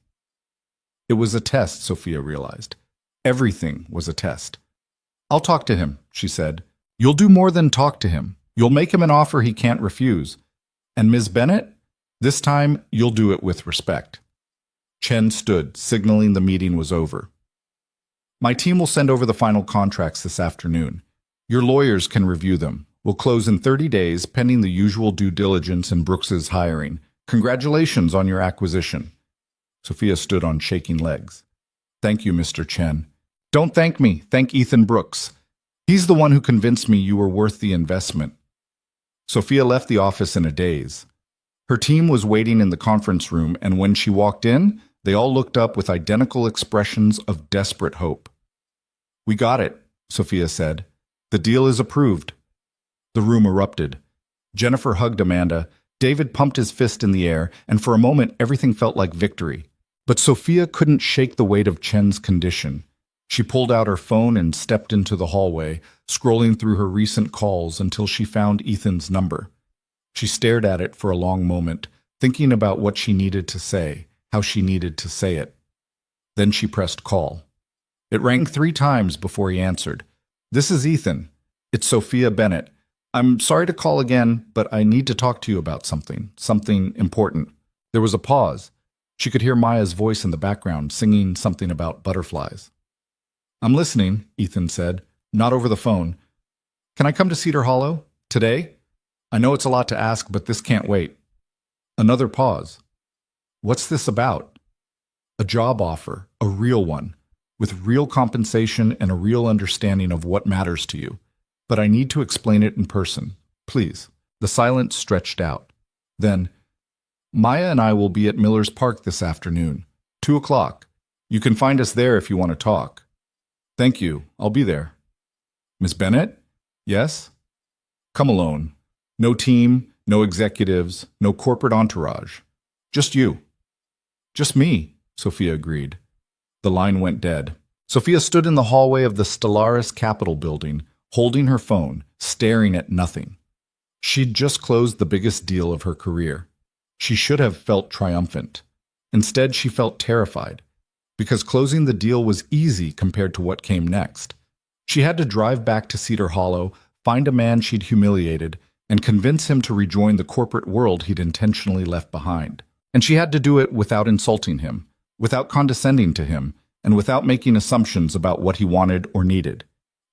It was a test, Sophia realized. Everything was a test. I'll talk to him, she said. You'll do more than talk to him. You'll make him an offer he can't refuse. And Ms. Bennett, this time you'll do it with respect. Chen stood, signaling the meeting was over. My team will send over the final contracts this afternoon. Your lawyers can review them. We'll close in 30 days, pending the usual due diligence and Brooks's hiring. Congratulations on your acquisition. Sophia stood on shaking legs. Thank you, Mr. Chen. Don't thank me. Thank Ethan Brooks. He's the one who convinced me you were worth the investment. Sophia left the office in a daze. Her team was waiting in the conference room, and when she walked in, they all looked up with identical expressions of desperate hope. We got it, Sophia said. The deal is approved. The room erupted. Jennifer hugged Amanda. David pumped his fist in the air, and for a moment everything felt like victory. But Sophia couldn't shake the weight of Chen's condition. She pulled out her phone and stepped into the hallway, scrolling through her recent calls until she found Ethan's number. She stared at it for a long moment, thinking about what she needed to say, how she needed to say it. Then she pressed call. It rang 3 times before he answered. This is Ethan. It's Sophia Bennett. I'm sorry to call again, but I need to talk to you about something important. There was a pause. She could hear Maya's voice in the background, singing something about butterflies. I'm listening, Ethan said, not over the phone. Can I come to Cedar Hollow? Today? I know it's a lot to ask, but this can't wait. Another pause. What's this about? A job offer, a real one, with real compensation and a real understanding of what matters to you. But I need to explain it in person. Please. The silence stretched out. Then, Maya and I will be at Miller's Park this afternoon, 2 o'clock. You can find us there if you want to talk. Thank you. I'll be there. Miss Bennett? Yes? Come alone. No team, no executives, no corporate entourage. Just you. Just me, Sophia agreed. The line went dead. Sophia stood in the hallway of the Stellaris Capitol building, holding her phone, staring at nothing. She'd just closed the biggest deal of her career. She should have felt triumphant. Instead, she felt terrified, because closing the deal was easy compared to what came next. She had to drive back to Cedar Hollow, find a man she'd humiliated, and convince him to rejoin the corporate world he'd intentionally left behind. And she had to do it without insulting him, without condescending to him, and without making assumptions about what he wanted or needed.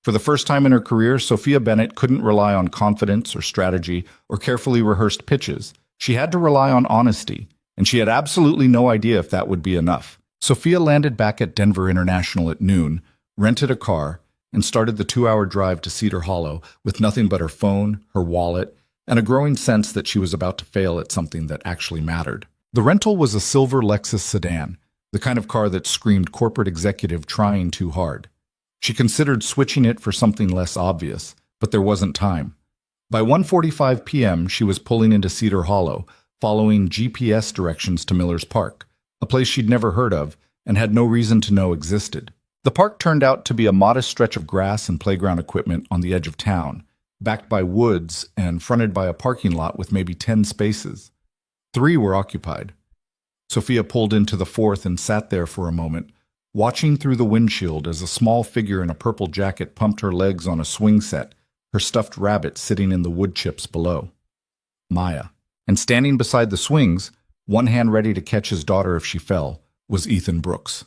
For the first time in her career, Sophia Bennett couldn't rely on confidence or strategy or carefully rehearsed pitches. She had to rely on honesty, and she had absolutely no idea if that would be enough. Sophia landed back at Denver International at noon, rented a car, and started the 2-hour drive to Cedar Hollow with nothing but her phone, her wallet, and a growing sense that she was about to fail at something that actually mattered. The rental was a silver Lexus sedan, the kind of car that screamed corporate executive trying too hard. She considered switching it for something less obvious, but there wasn't time. By 1:45 p.m., she was pulling into Cedar Hollow, following GPS directions to Miller's Park, a place she'd never heard of and had no reason to know existed. The park turned out to be a modest stretch of grass and playground equipment on the edge of town, backed by woods and fronted by a parking lot with maybe 10 spaces. 3 were occupied. Sophia pulled into the 4th and sat there for a moment, watching through the windshield as a small figure in a purple jacket pumped her legs on a swing set, her stuffed rabbit sitting in the wood chips below. Maya. And standing beside the swings, one hand ready to catch his daughter if she fell, was Ethan Brooks.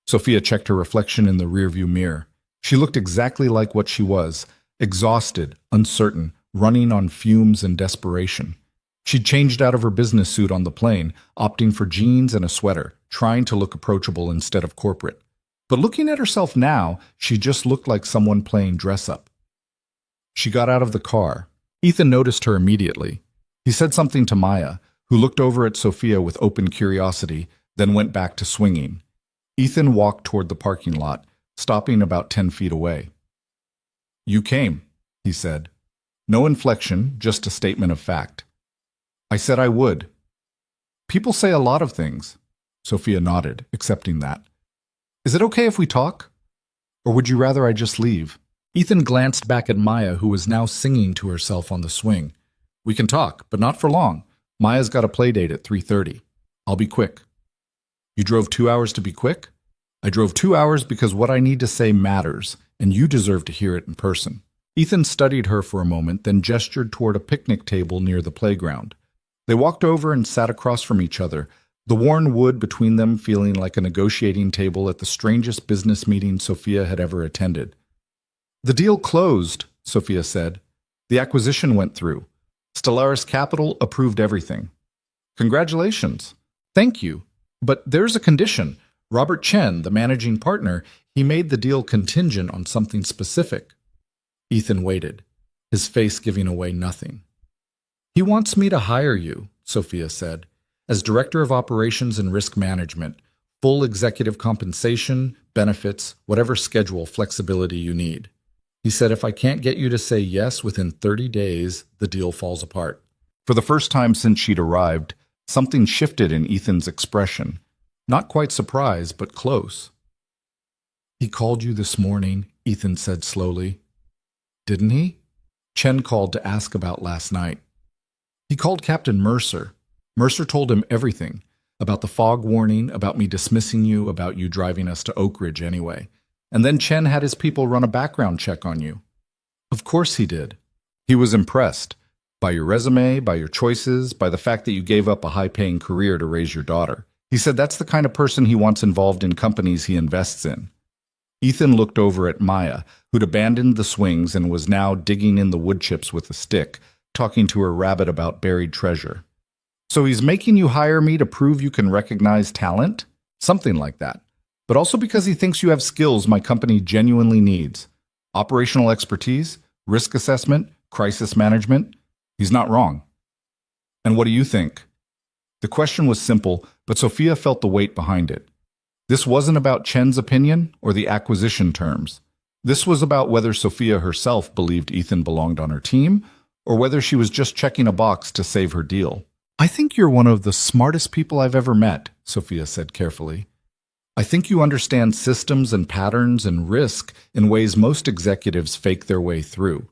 Sophia checked her reflection in the rearview mirror. She looked exactly like what she was, exhausted, uncertain, running on fumes and desperation. She'd changed out of her business suit on the plane, opting for jeans and a sweater, trying to look approachable instead of corporate. But looking at herself now, she just looked like someone playing dress-up. She got out of the car. Ethan noticed her immediately. He said something to Maya, who looked over at Sophia with open curiosity, then went back to swinging. Ethan walked toward the parking lot, stopping about 10 feet away. "You came," he said. No inflection, just a statement of fact. "I said I would." "People say a lot of things." Sophia nodded, accepting that. "Is it okay if we talk? Or would you rather I just leave?" Ethan glanced back at Maya, who was now singing to herself on the swing. "We can talk, but not for long. Maya's got a play date at 3:30. I'll be quick." "You drove 2 hours to be quick?" "I drove 2 hours because what I need to say matters, and you deserve to hear it in person." Ethan studied her for a moment, then gestured toward a picnic table near the playground. They walked over and sat across from each other, the worn wood between them feeling like a negotiating table at the strangest business meeting Sophia had ever attended. "The deal closed," Sophia said. "The acquisition went through. Stellaris Capital approved everything." "Congratulations." "Thank you. But there's a condition. Robert Chen, the managing partner, he made the deal contingent on something specific." Ethan waited, his face giving away nothing. "He wants me to hire you," Sophia said, "as Director of Operations and Risk Management, full executive compensation, benefits, whatever schedule flexibility you need. He said if I can't get you to say yes within 30 days, the deal falls apart." For the first time since she'd arrived, something shifted in Ethan's expression. Not quite surprise, but close. "He called you this morning," Ethan said slowly. "Didn't he?" Chen called to ask about last night. "He called Captain Mercer. Mercer told him everything. About the fog warning, about me dismissing you, about you driving us to Oak Ridge anyway. And then Chen had his people run a background check on you." "Of course he did." "He was impressed. By your resume, by your choices, by the fact that you gave up a high-paying career to raise your daughter. He said that's the kind of person he wants involved in companies he invests in." Ethan looked over at Maya, who'd abandoned the swings and was now digging in the wood chips with a stick, talking to her rabbit about buried treasure. "So he's making you hire me to prove you can recognize talent?" "Something like that. But also because he thinks you have skills my company genuinely needs. Operational expertise, risk assessment, crisis management. He's not wrong." "And what do you think?" The question was simple, but Sophia felt the weight behind it. This wasn't about Chen's opinion or the acquisition terms. This was about whether Sophia herself believed Ethan belonged on her team, or whether she was just checking a box to save her deal. "I think you're one of the smartest people I've ever met," Sophia said carefully. "I think you understand systems and patterns and risk in ways most executives fake their way through.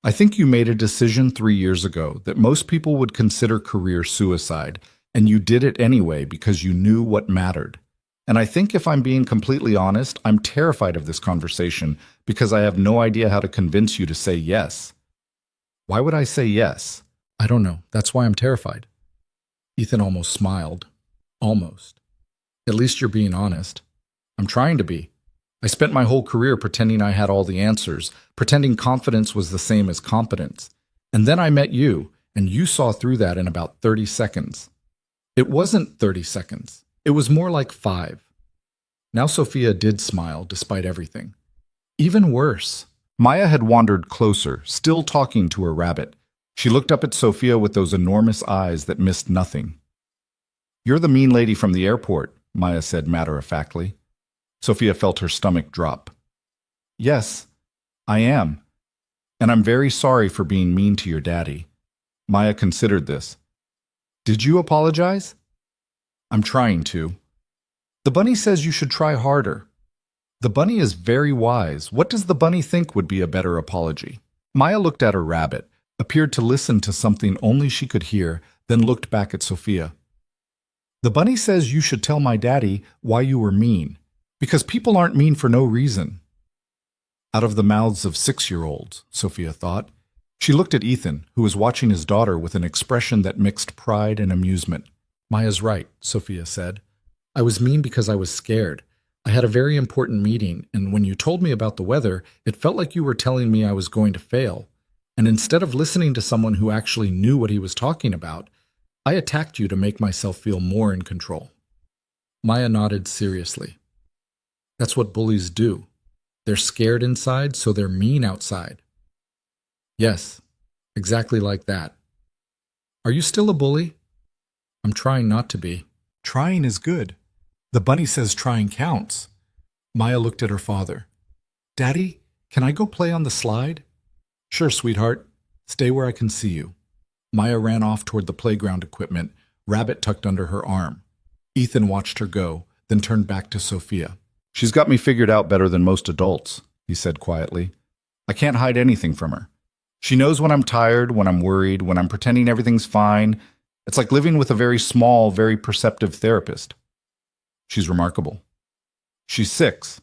I think you made a decision 3 years ago that most people would consider career suicide, and you did it anyway because you knew what mattered. And I think if I'm being completely honest, I'm terrified of this conversation because I have no idea how to convince you to say yes." "Why would I say yes?" "I don't know. That's why I'm terrified." Ethan almost smiled. Almost. At least you're being honest. I'm trying to be. I spent my whole career pretending I had all the answers, pretending confidence was the same as competence. And then I met you, and you saw through that in about 30 seconds. It wasn't 30 seconds. It was more like 5. Now Sophia did smile despite everything. Even worse. Maya had wandered closer, still talking to her rabbit. She looked up at Sophia with those enormous eyes that missed nothing. "You're the mean lady from the airport," Maya said matter-of-factly. Sophia felt her stomach drop. "Yes, I am. And I'm very sorry for being mean to your daddy." Maya considered this. "Did you apologize?" "I'm trying to." "The bunny says you should try harder." "The bunny is very wise. What does the bunny think would be a better apology?" Maya looked at her rabbit, appeared to listen to something only she could hear, then looked back at Sophia. "The bunny says you should tell my daddy why you were mean, because people aren't mean for no reason." Out of the mouths of 6-year-olds, Sophia thought. She looked at Ethan, who was watching his daughter with an expression that mixed pride and amusement. "Maya's right," Sophia said. "I was mean because I was scared. I had a very important meeting, and when you told me about the weather, it felt like you were telling me I was going to fail. And instead of listening to someone who actually knew what he was talking about, I attacked you to make myself feel more in control." Maya nodded seriously. "That's what bullies do. They're scared inside, so they're mean outside." "Yes, exactly like that." "Are you still a bully?" "I'm trying not to be." "Trying is good. The bunny says trying counts." Maya looked at her father. "Daddy, can I go play on the slide?" "Sure, sweetheart. Stay where I can see you." Maya ran off toward the playground equipment, rabbit tucked under her arm. Ethan watched her go, then turned back to Sophia. "She's got me figured out better than most adults," he said quietly. "I can't hide anything from her. She knows when I'm tired, when I'm worried, when I'm pretending everything's fine. It's like living with a very small, very perceptive therapist. She's remarkable. She's 6.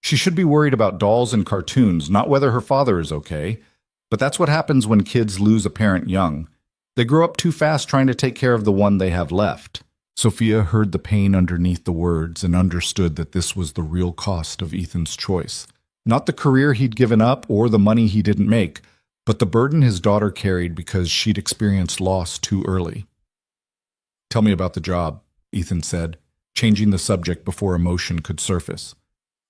She should be worried about dolls and cartoons, not whether her father is okay. But that's what happens when kids lose a parent young. They grow up too fast trying to take care of the one they have left." Sophia heard the pain underneath the words and understood that this was the real cost of Ethan's choice. Not the career he'd given up or the money he didn't make, but the burden his daughter carried because she'd experienced loss too early. "Tell me about the job," Ethan said, changing the subject before emotion could surface.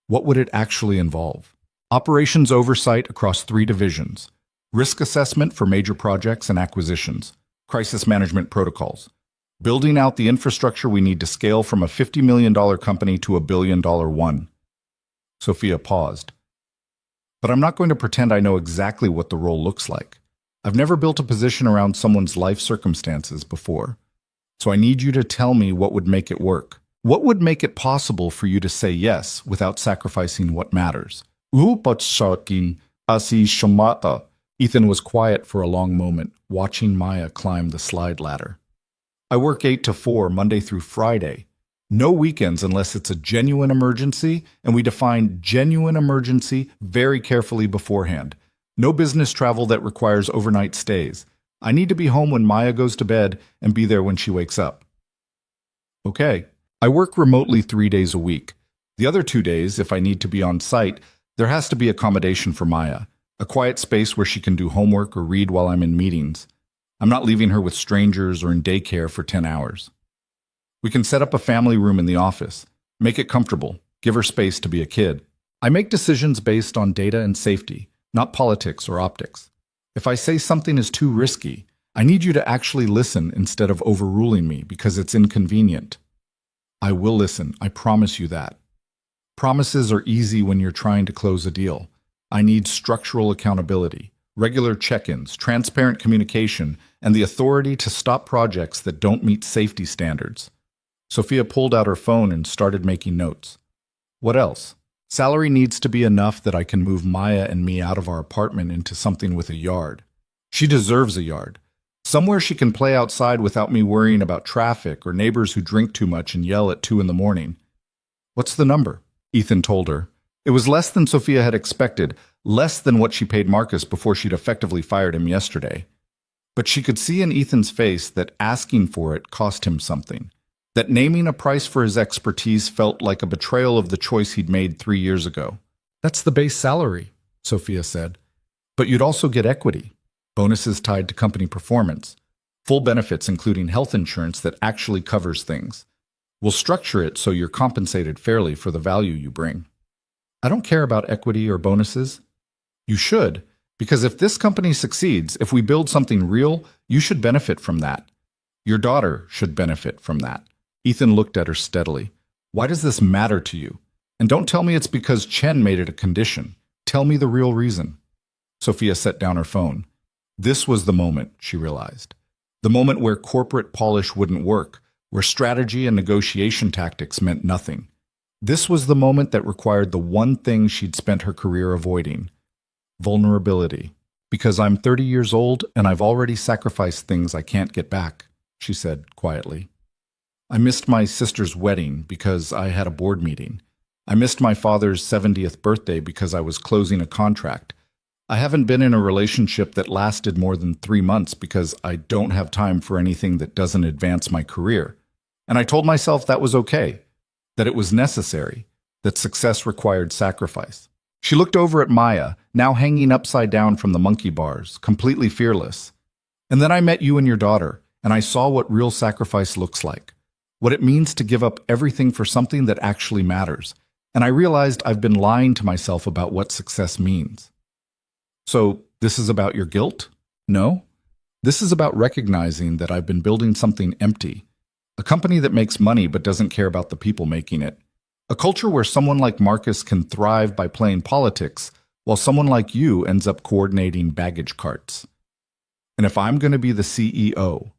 "What would it actually involve?" "Operations oversight across 3 divisions. Risk assessment for major projects and acquisitions. Crisis management protocols. Building out the infrastructure we need to scale from a $50 million company to a $1 billion one." Sophia paused. "But I'm not going to pretend I know exactly what the role looks like. I've never built a position around someone's life circumstances before. So I need you to tell me what would make it work. What would make it possible for you to say yes without sacrificing what matters?" Ethan was quiet for a long moment, watching Maya climb the slide ladder. "I work 8 to 4, Monday through Friday. No weekends unless it's a genuine emergency, and we define genuine emergency very carefully beforehand. No business travel that requires overnight stays. I need to be home when Maya goes to bed and be there when she wakes up." "Okay. I work remotely 3 days a week. The other 2 days, if I need to be on site, there has to be accommodation for Maya. A quiet space where she can do homework or read while I'm in meetings. I'm not leaving her with strangers or in daycare for 10 hours. We can set up a family room in the office. Make it comfortable. Give her space to be a kid. I make decisions based on data and safety, not politics or optics. If I say something is too risky, I need you to actually listen instead of overruling me because it's inconvenient." "I will listen, I promise you that." "Promises are easy when you're trying to close a deal. I need structural accountability, regular check-ins, transparent communication, and the authority to stop projects that don't meet safety standards." Sophia pulled out her phone and started making notes. "What else?" "Salary needs to be enough that I can move Maya and me out of our apartment into something with a yard. She deserves a yard. Somewhere she can play outside without me worrying about traffic or neighbors who drink too much and yell at 2 in the morning." "What's the number?" Ethan told her. It was less than Sophia had expected, less than what she paid Marcus before she'd effectively fired him yesterday. But she could see in Ethan's face that asking for it cost him something, that naming a price for his expertise felt like a betrayal of the choice he'd made 3 years ago. "That's the base salary," Sophia said. "But you'd also get equity, bonuses tied to company performance, full benefits including health insurance that actually covers things. We'll structure it so you're compensated fairly for the value you bring." "I don't care about equity or bonuses." "You should, because if this company succeeds, if we build something real, you should benefit from that. Your daughter should benefit from that." Ethan looked at her steadily. "Why does this matter to you? And don't tell me it's because Chen made it a condition. Tell me the real reason." Sophia set down her phone. This was the moment, she realized. The moment where corporate polish wouldn't work, where strategy and negotiation tactics meant nothing. This was the moment that required the one thing she'd spent her career avoiding: vulnerability. "Because I'm 30 years old and I've already sacrificed things I can't get back," she said quietly. "I missed my sister's wedding because I had a board meeting. I missed my father's 70th birthday because I was closing a contract. I haven't been in a relationship that lasted more than 3 months because I don't have time for anything that doesn't advance my career. And I told myself that was okay, that it was necessary, that success required sacrifice." She looked over at Maya, now hanging upside down from the monkey bars, completely fearless. "And then I met you and your daughter, and I saw what real sacrifice looks like, what it means to give up everything for something that actually matters. And I realized I've been lying to myself about what success means." "So this is about your guilt?" "No. This is about recognizing that I've been building something empty, a company that makes money but doesn't care about the people making it. A culture where someone like Marcus can thrive by playing politics, while someone like you ends up coordinating baggage carts. And if I'm going to be the CEO,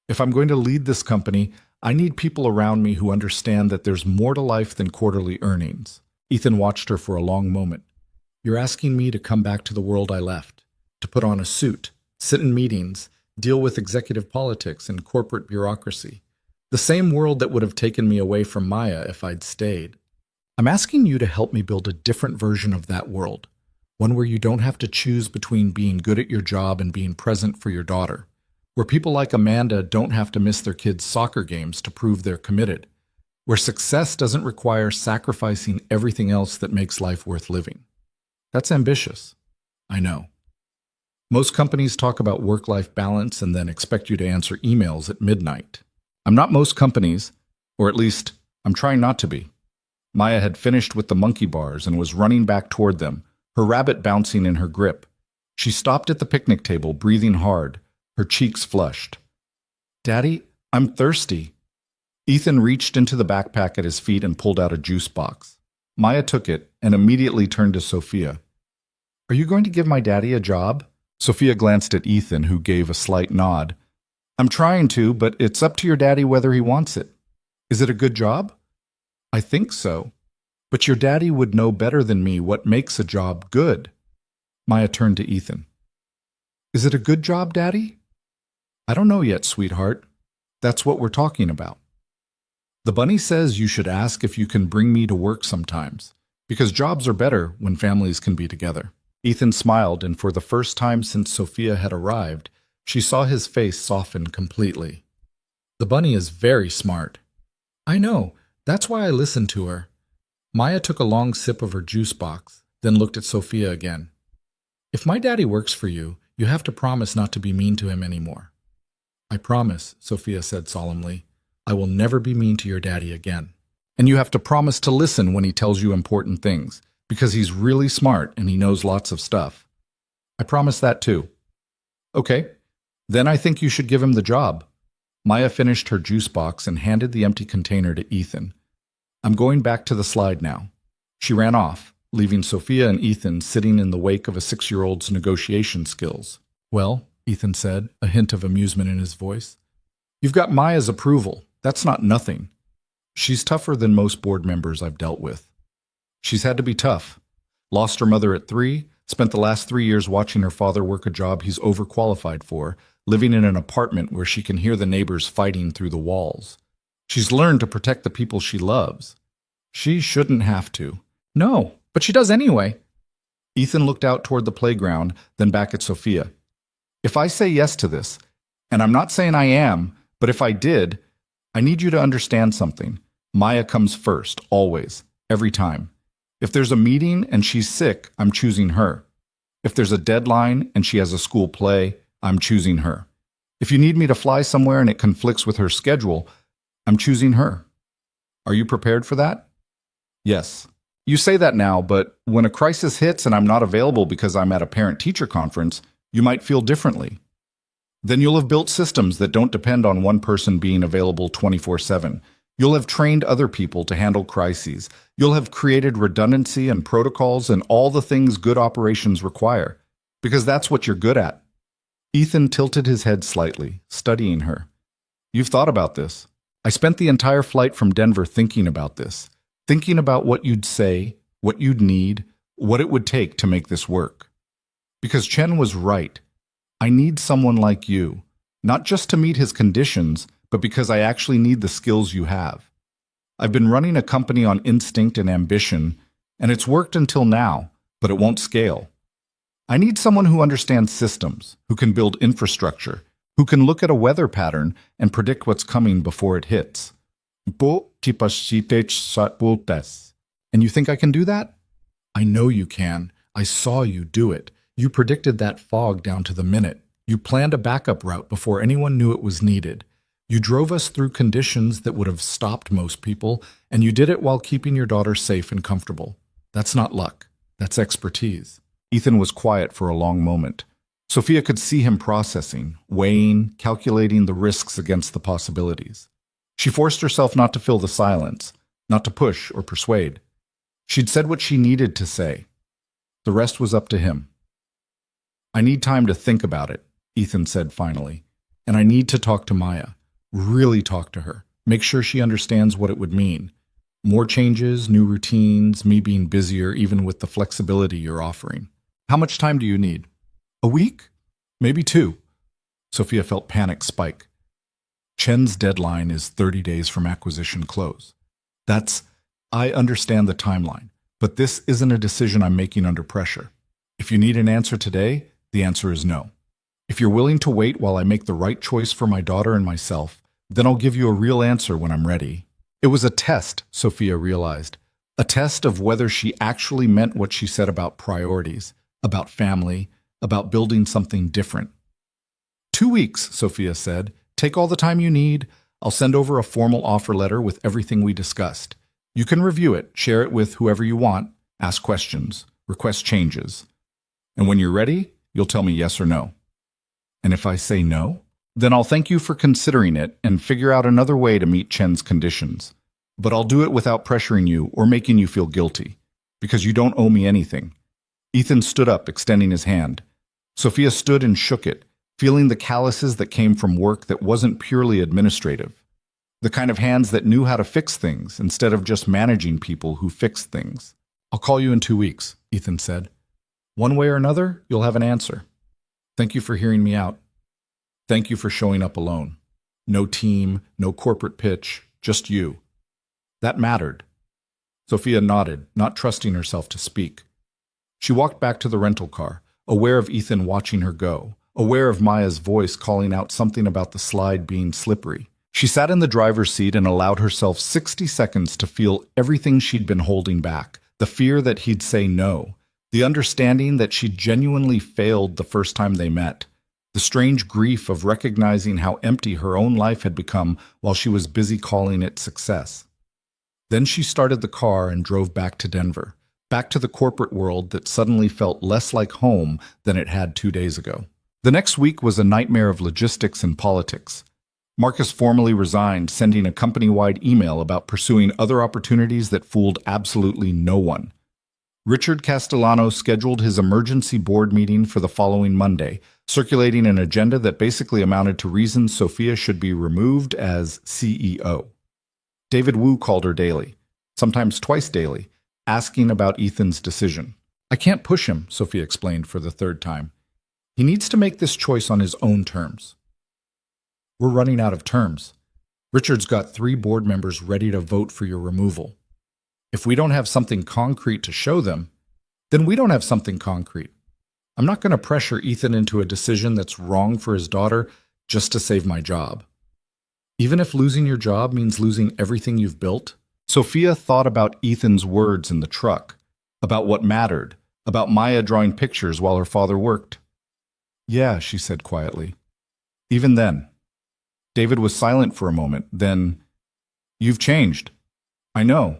if I'm going to lead this company, I need people around me who understand that there's more to life than quarterly earnings." Ethan watched her for a long moment. "You're asking me to come back to the world I left, to put on a suit, sit in meetings, deal with executive politics and corporate bureaucracy. The same world that would have taken me away from Maya if I'd stayed. I'm asking you to help me build a different version of that world, one where you don't have to choose between being good at your job and being present for your daughter, where people like Amanda don't have to miss their kids' soccer games to prove they're committed, where success doesn't require sacrificing everything else that makes life worth living." That's ambitious. I know. Most companies talk about work-life balance and then expect you to answer emails at midnight. I'm not most companies, or at least, I'm trying not to be. Maya had finished with the monkey bars and was running back toward them, her rabbit bouncing in her grip. She stopped at the picnic table, breathing hard, her cheeks flushed. "Daddy, I'm thirsty." Ethan reached into the backpack at his feet and pulled out a juice box. Maya took it and immediately turned to Sophia. "Are you going to give my daddy a job?" Sophia glanced at Ethan, who gave a slight nod. "I'm trying to, but it's up to your daddy whether he wants it." "Is it a good job?" "I think so. But your daddy would know better than me what makes a job good." Maya turned to Ethan. "Is it a good job, Daddy?" "I don't know yet, sweetheart. That's what we're talking about. The bunny says you should ask if you can bring me to work sometimes, because jobs are better when families can be together." Ethan smiled, and for the first time since Sophia had arrived, she saw his face soften completely. "The bunny is very smart." "I know. That's why I listened to her." Maya took a long sip of her juice box, then looked at Sophia again. "If my daddy works for you, you have to promise not to be mean to him anymore." "I promise," Sophia said solemnly. "I will never be mean to your daddy again. And you have to promise to listen when he tells you important things, because he's really smart and he knows lots of stuff." "I promise that too." "Okay, then I think you should give him the job." Maya finished her juice box and handed the empty container to Ethan. "I'm going back to the slide now." She ran off, leaving Sophia and Ethan sitting in the wake of a 6-year-old's negotiation skills. "Well," Ethan said, a hint of amusement in his voice, "you've got Maya's approval. That's not nothing. She's tougher than most board members I've dealt with. She's had to be tough. Lost her mother at 3, spent the last 3 years watching her father work a job he's overqualified for, living in an apartment where she can hear the neighbors fighting through the walls. She's learned to protect the people she loves. She shouldn't have to." "No, but she does anyway." Ethan looked out toward the playground, then back at Sophia. "If I say yes to this, And I'm not saying I am, but if I did, I need you to understand something. Maya comes first, always, every time. If there's a meeting and she's sick, I'm choosing her. If there's a deadline and she has a school play, I'm choosing her. If you need me to fly somewhere and it conflicts with her schedule, I'm choosing her. Are you prepared for that? Yes. You say that now, but when a crisis hits and I'm not available because I'm at a parent-teacher conference, you might feel differently. Then you'll have built systems that don't depend on one person being available 24/7. You'll have trained other people to handle crises. You'll have created redundancy and protocols and all the things good operations require, because that's what you're good at. Ethan tilted his head slightly, studying her. You've thought about this. I spent the entire flight from Denver thinking about this, thinking about what you'd say, what you'd need, what it would take to make this work. Because Chen was right. I need someone like you, not just to meet his conditions, but because I actually need the skills you have. I've been running a company on instinct and ambition, and it's worked until now, but it won't scale. I need someone who understands systems, who can build infrastructure, who can look at a weather pattern and predict what's coming before it hits. And you think I can do that? I know you can. I saw you do it. You predicted that fog down to the minute. You planned a backup route before anyone knew it was needed. You drove us through conditions that would have stopped most people, and you did it while keeping your daughter safe and comfortable. That's not luck. That's expertise. Ethan was quiet for a long moment. Sophia could see him processing, weighing, calculating the risks against the possibilities. She forced herself not to fill the silence, not to push or persuade. She'd said what she needed to say. The rest was up to him. I need time to think about it, Ethan said finally. And I need to talk to Maya. Really talk to her. Make sure she understands what it would mean. More changes, new routines, me being busier, even with the flexibility you're offering. How much time do you need? A week? Maybe 2. Sophia felt panic spike. Chen's deadline is 30 days from acquisition close. I understand the timeline, but this isn't a decision I'm making under pressure. If you need an answer today, the answer is no. If you're willing to wait while I make the right choice for my daughter and myself, then I'll give you a real answer when I'm ready. It was a test, Sophia realized. A test of whether she actually meant what she said about priorities, about family, about building something different. 2 weeks, Sophia said. Take all the time you need. I'll send over a formal offer letter with everything we discussed. You can review it, share it with whoever you want, ask questions, request changes. And when you're ready, you'll tell me yes or no. And if I say no, then I'll thank you for considering it and figure out another way to meet Chen's conditions. But I'll do it without pressuring you or making you feel guilty, because you don't owe me anything. Ethan stood up, extending his hand. Sophia stood and shook it, feeling the calluses that came from work that wasn't purely administrative. The kind of hands that knew how to fix things instead of just managing people who fixed things. I'll call you in 2 weeks, Ethan said. One way or another, you'll have an answer. Thank you for hearing me out. Thank you for showing up alone. No team, no corporate pitch, just you. That mattered. Sophia nodded, not trusting herself to speak. She walked back to the rental car, aware of Ethan watching her go, aware of Maya's voice calling out something about the slide being slippery. She sat in the driver's seat and allowed herself 60 seconds to feel everything she'd been holding back, the fear that he'd say no, the understanding that she'd genuinely failed the first time they met, the strange grief of recognizing how empty her own life had become while she was busy calling it success. Then she started the car and drove back to Denver, back to the corporate world that suddenly felt less like home than it had 2 days ago. The next week was a nightmare of logistics and politics. Marcus formally resigned, sending a company-wide email about pursuing other opportunities that fooled absolutely no one. Richard Castellano scheduled his emergency board meeting for the following Monday, circulating an agenda that basically amounted to reasons Sophia should be removed as CEO. David Wu called her daily, sometimes twice daily, asking about Ethan's decision. I can't push him, Sophia explained for the 3rd time. He needs to make this choice on his own terms. We're running out of terms. Richard's got 3 board members ready to vote for your removal. If we don't have something concrete to show them, then we don't have something concrete. I'm not going to pressure Ethan into a decision that's wrong for his daughter just to save my job. Even if losing your job means losing everything you've built? Sophia thought about Ethan's words in the truck, about what mattered, about Maya drawing pictures while her father worked. Yeah, she said quietly. Even then. David was silent for a moment. Then, you've changed. I know.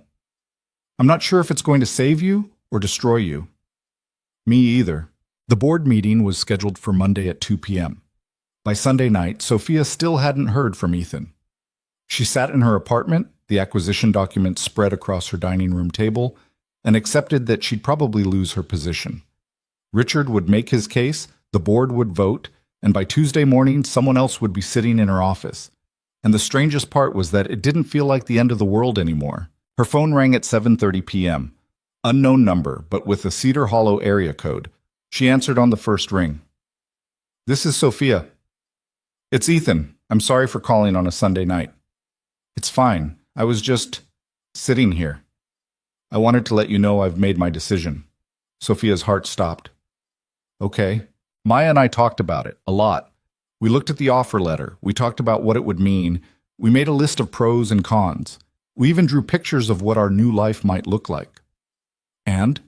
I'm not sure if it's going to save you or destroy you. Me either. The board meeting was scheduled for Monday at 2 p.m. By Sunday night, Sophia still hadn't heard from Ethan. She sat in her apartment, the acquisition documents spread across her dining room table, and accepted that she'd probably lose her position. Richard would make his case, the board would vote, and by Tuesday morning, someone else would be sitting in her office. And the strangest part was that it didn't feel like the end of the world anymore. Her phone rang at 7:30 p.m. Unknown number, but with a Cedar Hollow area code. She answered on the first ring. This is Sophia. It's Ethan. I'm sorry for calling on a Sunday night. It's fine. I was just sitting here. I wanted to let you know I've made my decision. Sophia's heart stopped. Okay. Maya and I talked about it, a lot. We looked at the offer letter. We talked about what it would mean. We made a list of pros and cons. We even drew pictures of what our new life might look like. And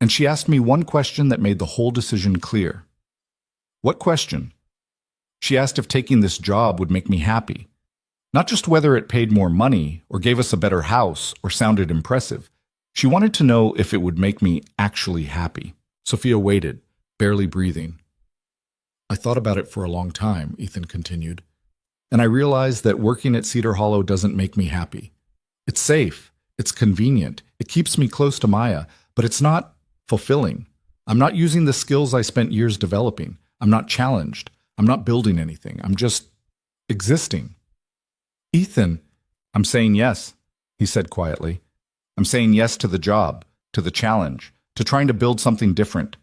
she asked me one question that made the whole decision clear. What question? She asked if taking this job would make me happy. Not just whether it paid more money or gave us a better house or sounded impressive. She wanted to know if it would make me actually happy. Sophia waited, barely breathing. I thought about it for a long time, Ethan continued, and I realized that working at Cedar Hollow doesn't make me happy. It's safe, it's convenient, it keeps me close to Maya, but it's not fulfilling. I'm not using the skills I spent years developing. I'm not challenged. I'm not building anything. I'm just existing. Ethan, I'm saying yes, he said quietly. I'm saying yes to the job, to the challenge, to trying to build something different.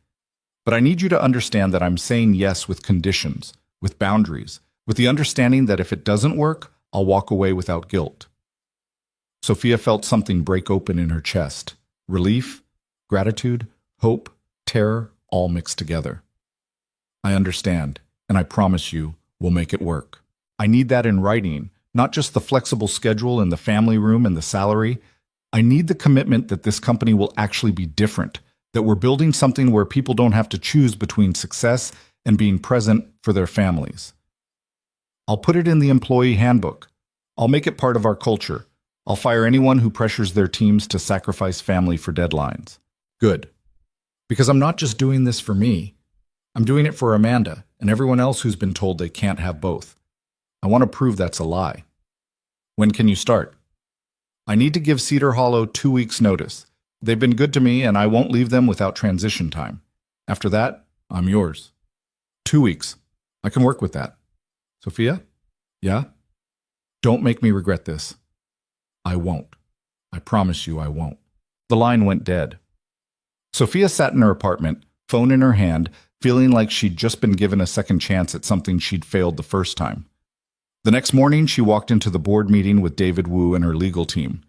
But I need you to understand that I'm saying yes with conditions, with boundaries, with the understanding that if it doesn't work, I'll walk away without guilt. Sophia felt something break open in her chest. Relief, gratitude, hope, terror, all mixed together. I understand, and I promise you, we'll make it work. I need that in writing, not just the flexible schedule and the family room and the salary. I need the commitment that this company will actually be different, that we're building something where people don't have to choose between success and being present for their families. I'll put it in the employee handbook. I'll make it part of our culture. I'll fire anyone who pressures their teams to sacrifice family for deadlines. Good. Because I'm not just doing this for me. I'm doing it for Amanda and everyone else who's been told they can't have both. I want to prove that's a lie. When can you start? I need to give Cedar Hollow 2 weeks' notice. They've been good to me, and I won't leave them without transition time. After that, I'm yours. 2 weeks. I can work with that. Sophia? Yeah? Don't make me regret this. I won't. I promise you I won't. The line went dead. Sophia sat in her apartment, phone in her hand, feeling like she'd just been given a second chance at something she'd failed the first time. The next morning, she walked into the board meeting with David Wu and her legal team.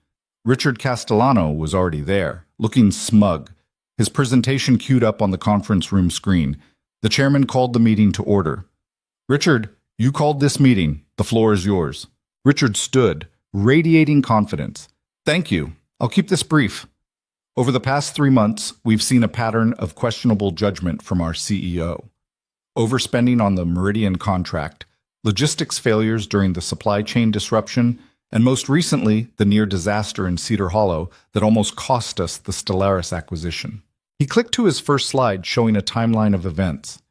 Richard Castellano was already there, looking smug, his presentation queued up on the conference room screen. The chairman called the meeting to order. Richard, you called this meeting. The floor is yours. Richard stood, radiating confidence. Thank you. I'll keep this brief. Over the past 3 months, we've seen a pattern of questionable judgment from our CEO. Overspending on the Meridian contract, logistics failures during the supply chain disruption, and most recently, the near disaster in Cedar Hollow that almost cost us the Stellaris acquisition. He clicked to his first slide showing a timeline of events.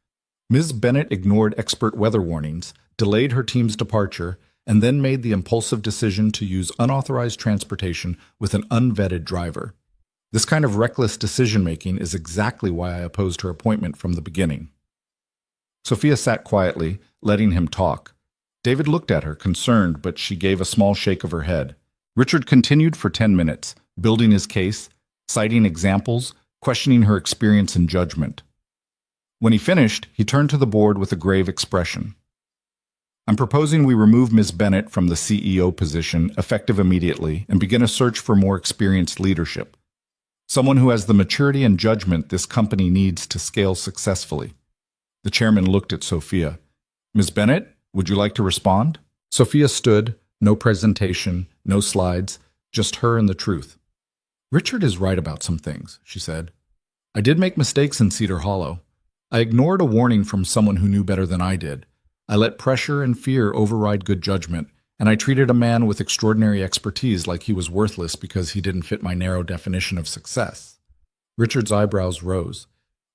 Ms. Bennett ignored expert weather warnings, delayed her team's departure, and then made the impulsive decision to use unauthorized transportation with an unvetted driver. This kind of reckless decision-making is exactly why I opposed her appointment from the beginning. Sophia sat quietly, letting him talk. David looked at her, concerned, but she gave a small shake of her head. Richard continued for 10 minutes, building his case, citing examples, questioning her experience and judgment. When he finished, he turned to the board with a grave expression. I'm proposing we remove Ms. Bennett from the CEO position, effective immediately, and begin a search for more experienced leadership. Someone who has the maturity and judgment this company needs to scale successfully. The chairman looked at Sophia. Ms. Bennett, would you like to respond? Sophia stood, no presentation, no slides, just her and the truth. Richard is right about some things, she said. I did make mistakes in Cedar Hollow. I ignored a warning from someone who knew better than I did. I let pressure and fear override good judgment, and I treated a man with extraordinary expertise like he was worthless because he didn't fit my narrow definition of success. Richard's eyebrows rose.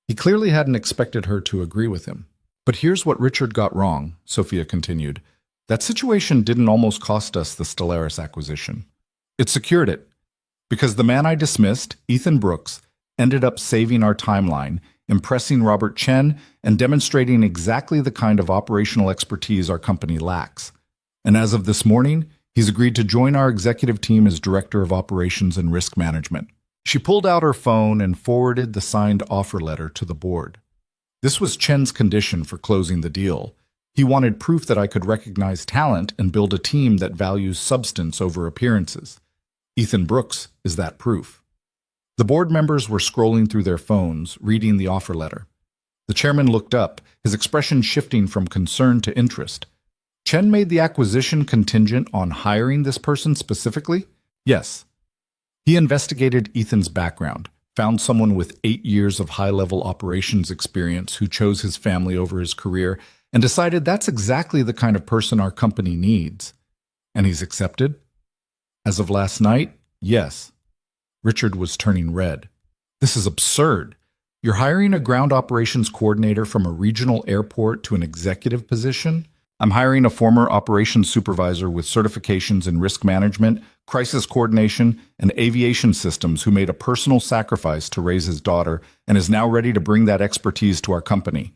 He clearly hadn't expected her to agree with him. But here's what Richard got wrong, Sophia continued. That situation didn't almost cost us the Stellaris acquisition. It secured it. Because the man I dismissed, Ethan Brooks, ended up saving our timeline, impressing Robert Chen, and demonstrating exactly the kind of operational expertise our company lacks. And as of this morning, he's agreed to join our executive team as Director of Operations and Risk Management. She pulled out her phone and forwarded the signed offer letter to the board. This was Chen's condition for closing the deal. He wanted proof that I could recognize talent and build a team that values substance over appearances. Ethan Brooks is that proof. The board members were scrolling through their phones, reading the offer letter. The chairman looked up, his expression shifting from concern to interest. Chen made the acquisition contingent on hiring this person specifically? Yes. He investigated Ethan's background, found someone with 8 years of high-level operations experience who chose his family over his career, and decided that's exactly the kind of person our company needs. And he's accepted? As of last night, yes. Richard was turning red. This is absurd. You're hiring a ground operations coordinator from a regional airport to an executive position? I'm hiring a former operations supervisor with certifications in risk management, crisis coordination, and aviation systems who made a personal sacrifice to raise his daughter and is now ready to bring that expertise to our company.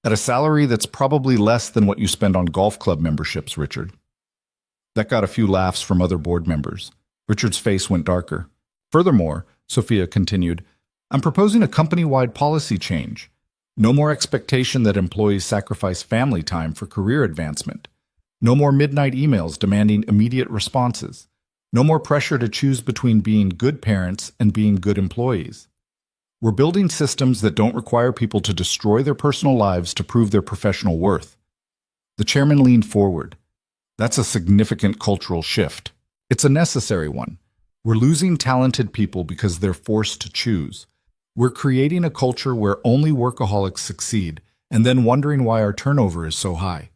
At a salary that's probably less than what you spend on golf club memberships, Richard. That got a few laughs from other board members. Richard's face went darker. Furthermore, Sophia continued, I'm proposing a company-wide policy change. No more expectation that employees sacrifice family time for career advancement. No more midnight emails demanding immediate responses. No more pressure to choose between being good parents and being good employees. We're building systems that don't require people to destroy their personal lives to prove their professional worth. The chairman leaned forward. That's a significant cultural shift. It's a necessary one. We're losing talented people because they're forced to choose. We're creating a culture where only workaholics succeed, and then wondering why our turnover is so high.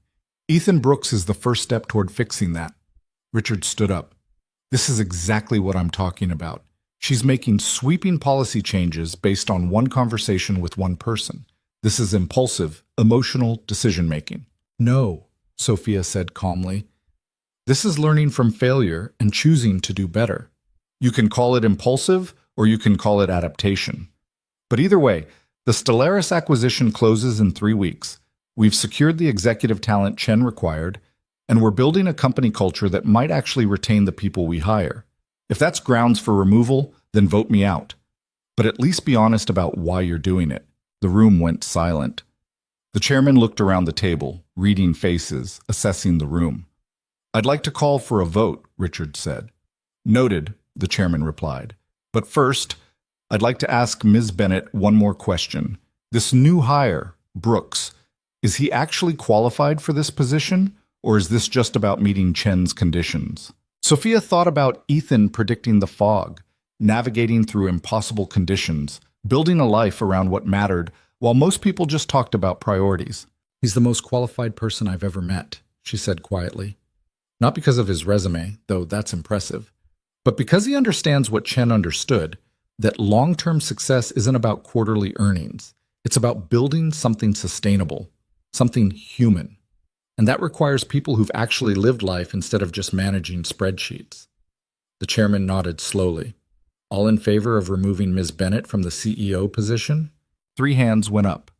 Ethan Brooks is the first step toward fixing that. Richard stood up. This is exactly what I'm talking about. She's making sweeping policy changes based on one conversation with one person. This is impulsive, emotional decision-making. No, Sophia said calmly. This is learning from failure and choosing to do better. You can call it impulsive, or you can call it adaptation. But either way, the Stellaris acquisition closes in 3 weeks. We've secured the executive talent Chen required, and we're building a company culture that might actually retain the people we hire. If that's grounds for removal, then vote me out. But at least be honest about why you're doing it. The room went silent. The chairman looked around the table, reading faces, assessing the room. I'd like to call for a vote, Richard said. Noted, the chairman replied. But first, I'd like to ask Ms. Bennett one more question. This new hire, Brooks, is he actually qualified for this position, or is this just about meeting Chen's conditions? Sophia thought about Ethan predicting the fog, navigating through impossible conditions, building a life around what mattered, while most people just talked about priorities. He's the most qualified person I've ever met, she said quietly. Not because of his resume, though that's impressive, but because he understands what Chen understood, that long-term success isn't about quarterly earnings. It's about building something sustainable, something human. And that requires people who've actually lived life instead of just managing spreadsheets. The chairman nodded slowly. All in favor of removing Ms. Bennett from the CEO position? 3 hands went up.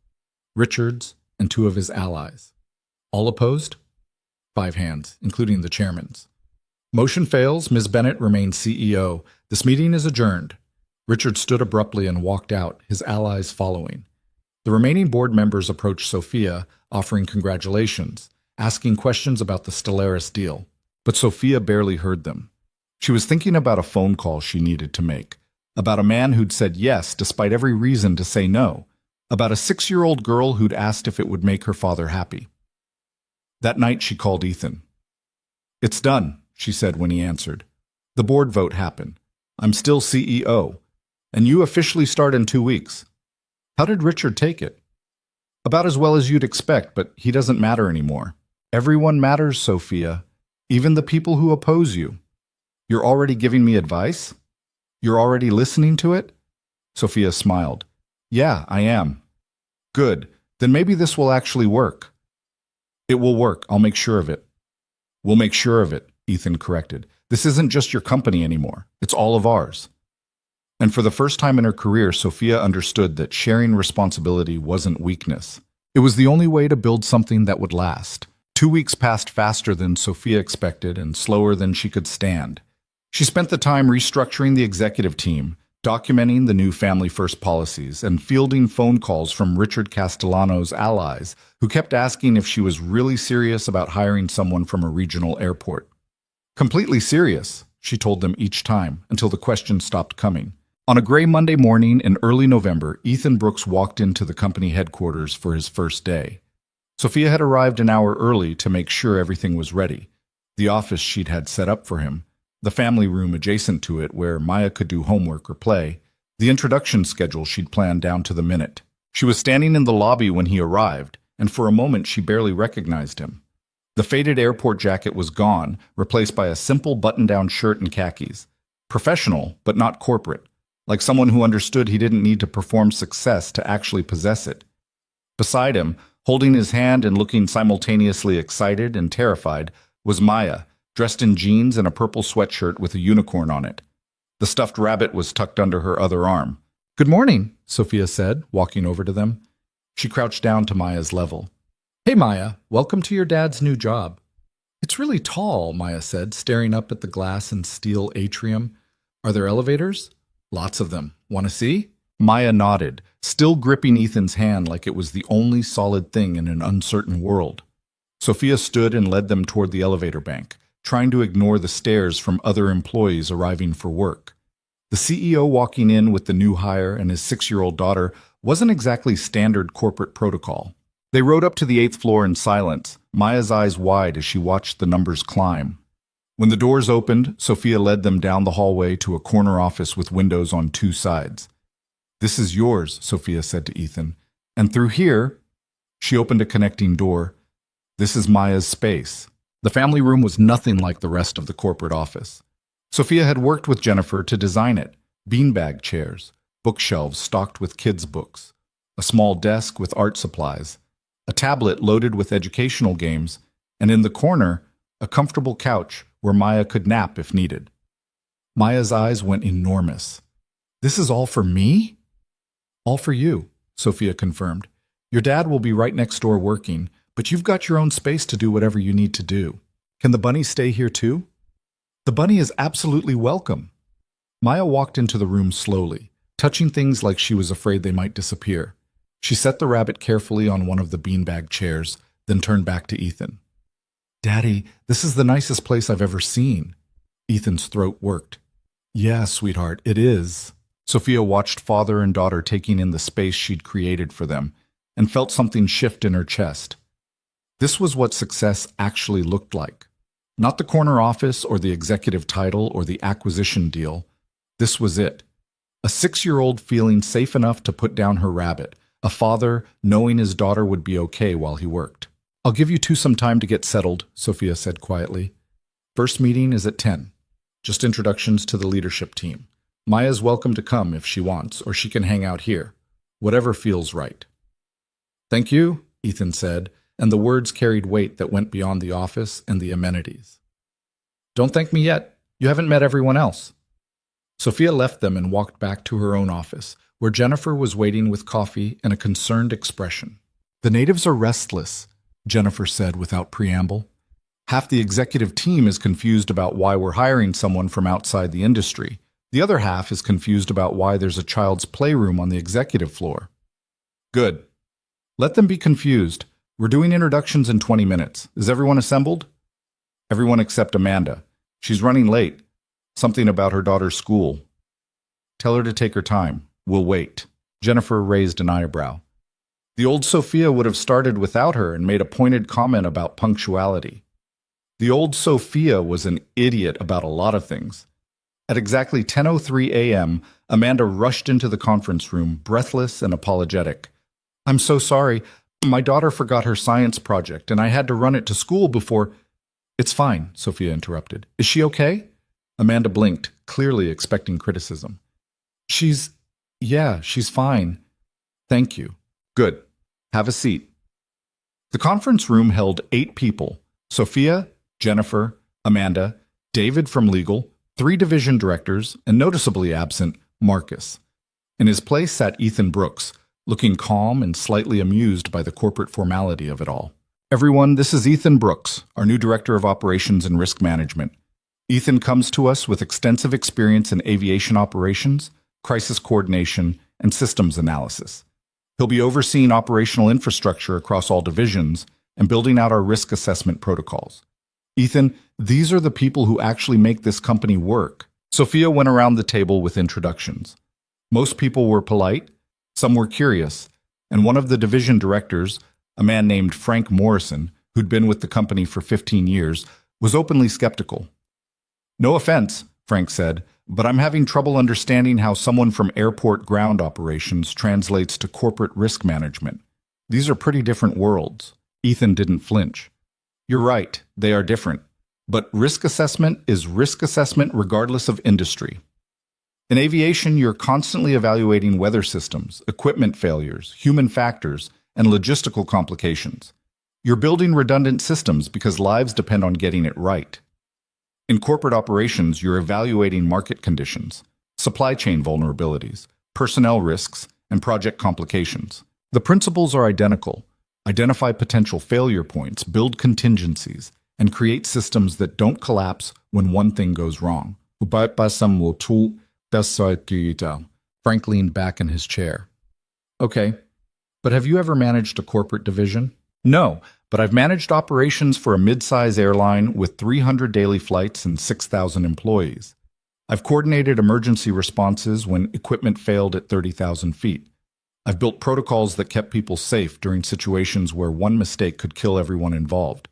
Richard's and 2 of his allies. All opposed? 5 hands, including the chairman's. Motion fails. Ms. Bennett remains CEO. This meeting is adjourned. Richard stood abruptly and walked out, his allies following. The remaining board members approached Sophia, offering congratulations, asking questions about the Stellaris deal. But Sophia barely heard them. She was thinking about a phone call she needed to make, about a man who'd said yes despite every reason to say no, about a 6-year-old girl who'd asked if it would make her father happy. That night she called Ethan. "It's done," she said when he answered. "The board vote happened. I'm still CEO, and you officially start in 2 weeks. How did Richard take it?" "About as well as you'd expect, but he doesn't matter anymore. Everyone matters, Sophia, even the people who oppose you. You're already giving me advice? You're already listening to it?" Sophia smiled. "Yeah, I am." "Good. Then maybe this will actually work." "It will work. I'll make sure of it." "We'll make sure of it," Ethan corrected. "This isn't just your company anymore. It's all of ours." And for the first time in her career, Sophia understood that sharing responsibility wasn't weakness. It was the only way to build something that would last. 2 weeks passed faster than Sophia expected and slower than she could stand. She spent the time restructuring the executive team, documenting the new Family First policies, and fielding phone calls from Richard Castellano's allies, who kept asking if she was really serious about hiring someone from a regional airport. "Completely serious," she told them each time, until the questions stopped coming. On a gray Monday morning in early November, Ethan Brooks walked into the company headquarters for his first day. Sophia had arrived an hour early to make sure everything was ready. The office she'd had set up for him, the family room adjacent to it where Maya could do homework or play, the introduction schedule she'd planned down to the minute. She was standing in the lobby when he arrived, and for a moment she barely recognized him. The faded airport jacket was gone, replaced by a simple button-down shirt and khakis. Professional, but not corporate, like someone who understood he didn't need to perform success to actually possess it. Beside him, holding his hand and looking simultaneously excited and terrified, was Maya, dressed in jeans and a purple sweatshirt with a unicorn on it. The stuffed rabbit was tucked under her other arm. "Good morning," Sophia said, walking over to them. She crouched down to Maya's level. "Hey, Maya, welcome to your dad's new job." "It's really tall," Maya said, staring up at the glass and steel atrium. "Are there elevators?" "Lots of them. Want to see?" Maya nodded, still gripping Ethan's hand like it was the only solid thing in an uncertain world. Sophia stood and led them toward the elevator bank, trying to ignore the stares from other employees arriving for work. The CEO walking in with the new hire and his 6-year-old daughter wasn't exactly standard corporate protocol. They rode up to the 8th floor in silence, Maya's eyes wide as she watched the numbers climb. When the doors opened, Sophia led them down the hallway to a corner office with windows on 2 sides. "This is yours," Sophia said to Ethan. "And through here," she opened a connecting door, "this is Maya's space." The family room was nothing like the rest of the corporate office. Sophia had worked with Jennifer to design it: beanbag chairs, bookshelves stocked with kids' books, a small desk with art supplies, a tablet loaded with educational games, and in the corner, a comfortable couch where Maya could nap if needed. Maya's eyes went enormous. "This is all for me?" "All for you," Sophia confirmed. "Your dad will be right next door working, but you've got your own space to do whatever you need to do. Can the bunny stay here too?" "The bunny is absolutely welcome." Maya walked into the room slowly, touching things like she was afraid they might disappear. She set the rabbit carefully on one of the beanbag chairs, then turned back to Ethan. "Daddy, this is the nicest place I've ever seen." Ethan's throat worked. "Yeah, sweetheart, it is." Sophia watched father and daughter taking in the space she'd created for them and felt something shift in her chest. This was what success actually looked like. Not the corner office or the executive title or the acquisition deal. This was it. A 6-year-old feeling safe enough to put down her rabbit. A father knowing his daughter would be okay while he worked. "I'll give you two some time to get settled," Sophia said quietly. "First meeting is at 10. Just introductions to the leadership team. Maya's welcome to come if she wants, or she can hang out here. Whatever feels right." "Thank you," Ethan said, and the words carried weight that went beyond the office and the amenities. "Don't thank me yet. You haven't met everyone else." Sophia left them and walked back to her own office, where Jennifer was waiting with coffee and a concerned expression. "The natives are restless," Jennifer said without preamble. "Half the executive team is confused about why we're hiring someone from outside the industry. The other half is confused about why there's a child's playroom on the executive floor." "Good. Let them be confused. We're doing introductions in 20 minutes. Is everyone assembled?" "Everyone except Amanda. She's running late. Something about her daughter's school." "Tell her to take her time. We'll wait." Jennifer raised an eyebrow. The old Sophia would have started without her and made a pointed comment about punctuality. The old Sophia was an idiot about a lot of things. At exactly 10:03 a.m., Amanda rushed into the conference room, breathless and apologetic. "I'm so sorry. My daughter forgot her science project, and I had to run it to school before—" "It's fine," Sophia interrupted. "Is she okay?" Amanda blinked, clearly expecting criticism. She's fine. Thank you. Good. Have a seat." The conference room held 8 people: Sophia, Jennifer, Amanda, David from legal, 3 division directors, and noticeably absent, Marcus. In his place sat Ethan Brooks, looking calm and slightly amused by the corporate formality of it all. "Everyone, this is Ethan Brooks, our new Director of Operations and Risk Management. Ethan comes to us with extensive experience in aviation operations, crisis coordination, and systems analysis. He'll be overseeing operational infrastructure across all divisions and building out our risk assessment protocols. Ethan, these are the people who actually make this company work." Sophia went around the table with introductions. Most people were polite, some were curious, and one of the division directors, a man named Frank Morrison, who'd been with the company for 15 years, was openly skeptical. "No offense," Frank said, "but I'm having trouble understanding how someone from airport ground operations translates to corporate risk management. These are pretty different worlds." Ethan didn't flinch. "You're right, they are different. But risk assessment is risk assessment regardless of industry. In aviation, you're constantly evaluating weather systems, equipment failures, human factors, and logistical complications. You're building redundant systems because lives depend on getting it right. In corporate operations, you're evaluating market conditions, supply chain vulnerabilities, personnel risks, and project complications. The principles are identical. Identify potential failure points, build contingencies, and create systems that don't collapse when one thing goes wrong." Frank leaned back in his chair. "Okay, but have you ever managed a corporate division?" "No, but I've managed operations for a mid-size airline with 300 daily flights and 6,000 employees. I've coordinated emergency responses when equipment failed at 30,000 feet. I've built protocols that kept people safe during situations where one mistake could kill everyone involved.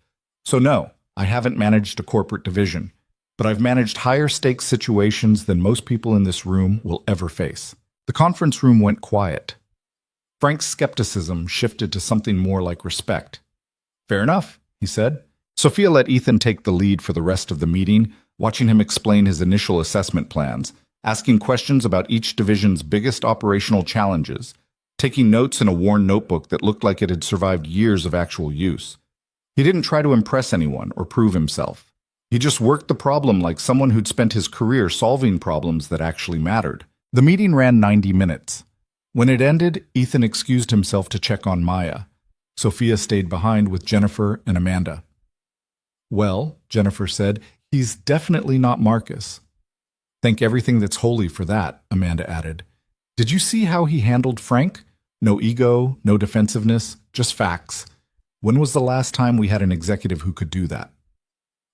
So no, I haven't managed a corporate division, but I've managed higher stakes situations than most people in this room will ever face." The conference room went quiet. Frank's skepticism shifted to something more like respect. "Fair enough," he said. Sophia let Ethan take the lead for the rest of the meeting, watching him explain his initial assessment plans, asking questions about each division's biggest operational challenges, taking notes in a worn notebook that looked like it had survived years of actual use. He didn't try to impress anyone or prove himself. He just worked the problem like someone who'd spent his career solving problems that actually mattered. The meeting ran 90 minutes. When it ended, Ethan excused himself to check on Maya. Sophia stayed behind with Jennifer and Amanda. "Well," Jennifer said, "he's definitely not Marcus." "Thank everything that's holy for that," Amanda added. "Did you see how he handled Frank? No ego, no defensiveness, just facts. When was the last time we had an executive who could do that?"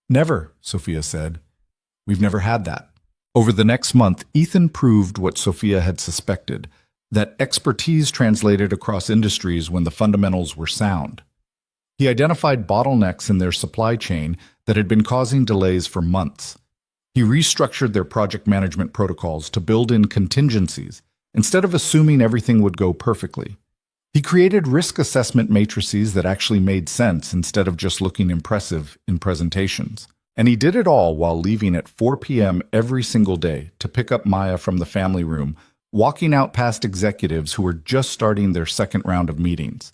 "Never," Sophia said. "We've never had that." Over the next month, Ethan proved what Sophia had suspected, that expertise translated across industries when the fundamentals were sound. He identified bottlenecks in their supply chain that had been causing delays for months. He restructured their project management protocols to build in contingencies instead of assuming everything would go perfectly. He created risk assessment matrices that actually made sense instead of just looking impressive in presentations. And he did it all while leaving at 4 p.m. every single day to pick up Maya from the family room, walking out past executives who were just starting their second round of meetings.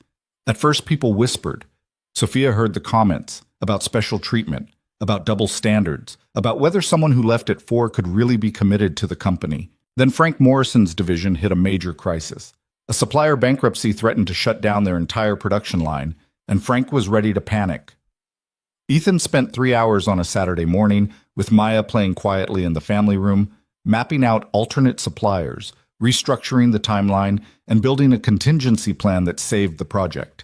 At first, people whispered. Sophia heard the comments about special treatment, about double standards, about whether someone who left at 4 could really be committed to the company. Then Frank Morrison's division hit a major crisis. A supplier bankruptcy threatened to shut down their entire production line, and Frank was ready to panic. Ethan spent 3 hours on a Saturday morning with Maya playing quietly in the family room, mapping out alternate suppliers, restructuring the timeline, and building a contingency plan that saved the project.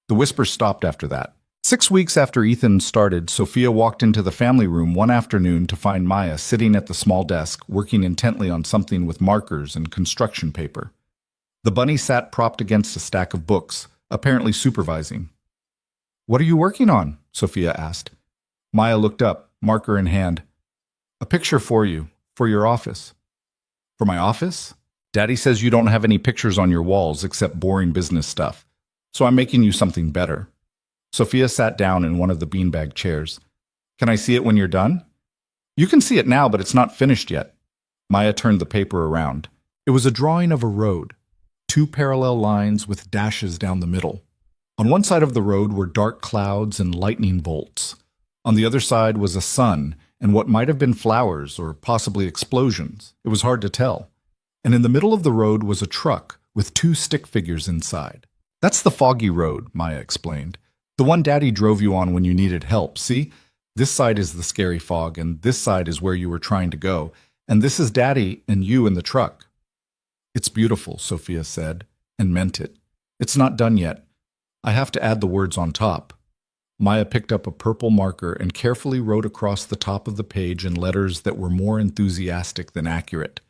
The whispers stopped after that. 6 weeks after Ethan started, Sophia walked into the family room one afternoon to find Maya sitting at the small desk, working intently on something with markers and construction paper. The bunny sat propped against a stack of books, apparently supervising. What are you working on? Sophia asked. Maya looked up, marker in hand. A picture for you, for your office. For my office? Daddy says you don't have any pictures on your walls except boring business stuff, so I'm making you something better. Sophia sat down in one of the beanbag chairs. Can I see it when you're done? You can see it now, but it's not finished yet. Maya turned the paper around. It was a drawing of a road, 2 parallel lines with dashes down the middle. On one side of the road were dark clouds and lightning bolts. On the other side was a sun and what might have been flowers or possibly explosions. It was hard to tell. And in the middle of the road was a truck with 2 stick figures inside. That's the foggy road, Maya explained. The one Daddy drove you on when you needed help, see? This side is the scary fog, and this side is where you were trying to go. And this is Daddy and you in the truck. It's beautiful, Sophia said, and meant it. It's not done yet. I have to add the words on top. Maya picked up a purple marker and carefully wrote across the top of the page in letters that were more enthusiastic than accurate.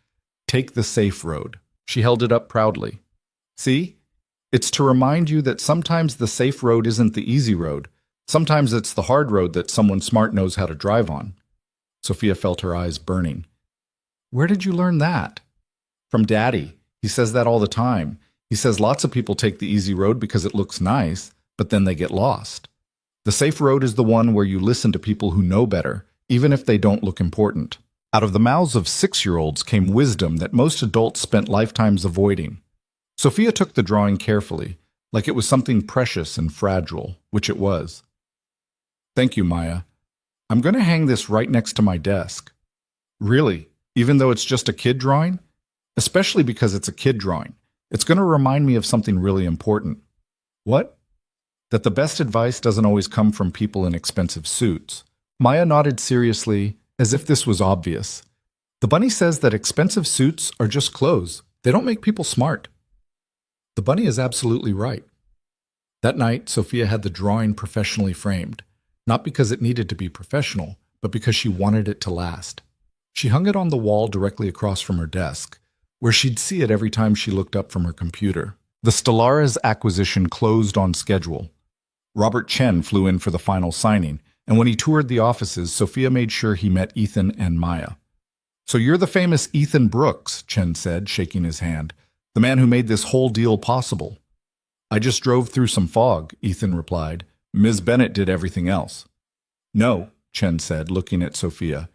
Take the safe road. She held it up proudly. See? It's to remind you that sometimes the safe road isn't the easy road. Sometimes it's the hard road that someone smart knows how to drive on. Sophia felt her eyes burning. Where did you learn that? From Daddy. He says that all the time. He says lots of people take the easy road because it looks nice, but then they get lost. The safe road is the one where you listen to people who know better, even if they don't look important. Out of the mouths of 6-year-olds came wisdom that most adults spent lifetimes avoiding. Sophia took the drawing carefully, like it was something precious and fragile, which it was. Thank you, Maya. I'm going to hang this right next to my desk. Really? Even though it's just a kid drawing? Especially because it's a kid drawing. It's going to remind me of something really important. What? That the best advice doesn't always come from people in expensive suits. Maya nodded seriously, as if this was obvious. The bunny says that expensive suits are just clothes. They don't make people smart. The bunny is absolutely right. That night, Sophia had the drawing professionally framed, not because it needed to be professional, but because she wanted it to last. She hung it on the wall directly across from her desk, where she'd see it every time she looked up from her computer. The Stellaris acquisition closed on schedule. Robert Chen flew in for the final signing, and when he toured the offices, Sophia made sure he met Ethan and Maya. So you're the famous Ethan Brooks, Chen said, shaking his hand. The man who made this whole deal possible. I just drove through some fog, Ethan replied. Ms. Bennett did everything else. No, Chen said, looking at Sophia.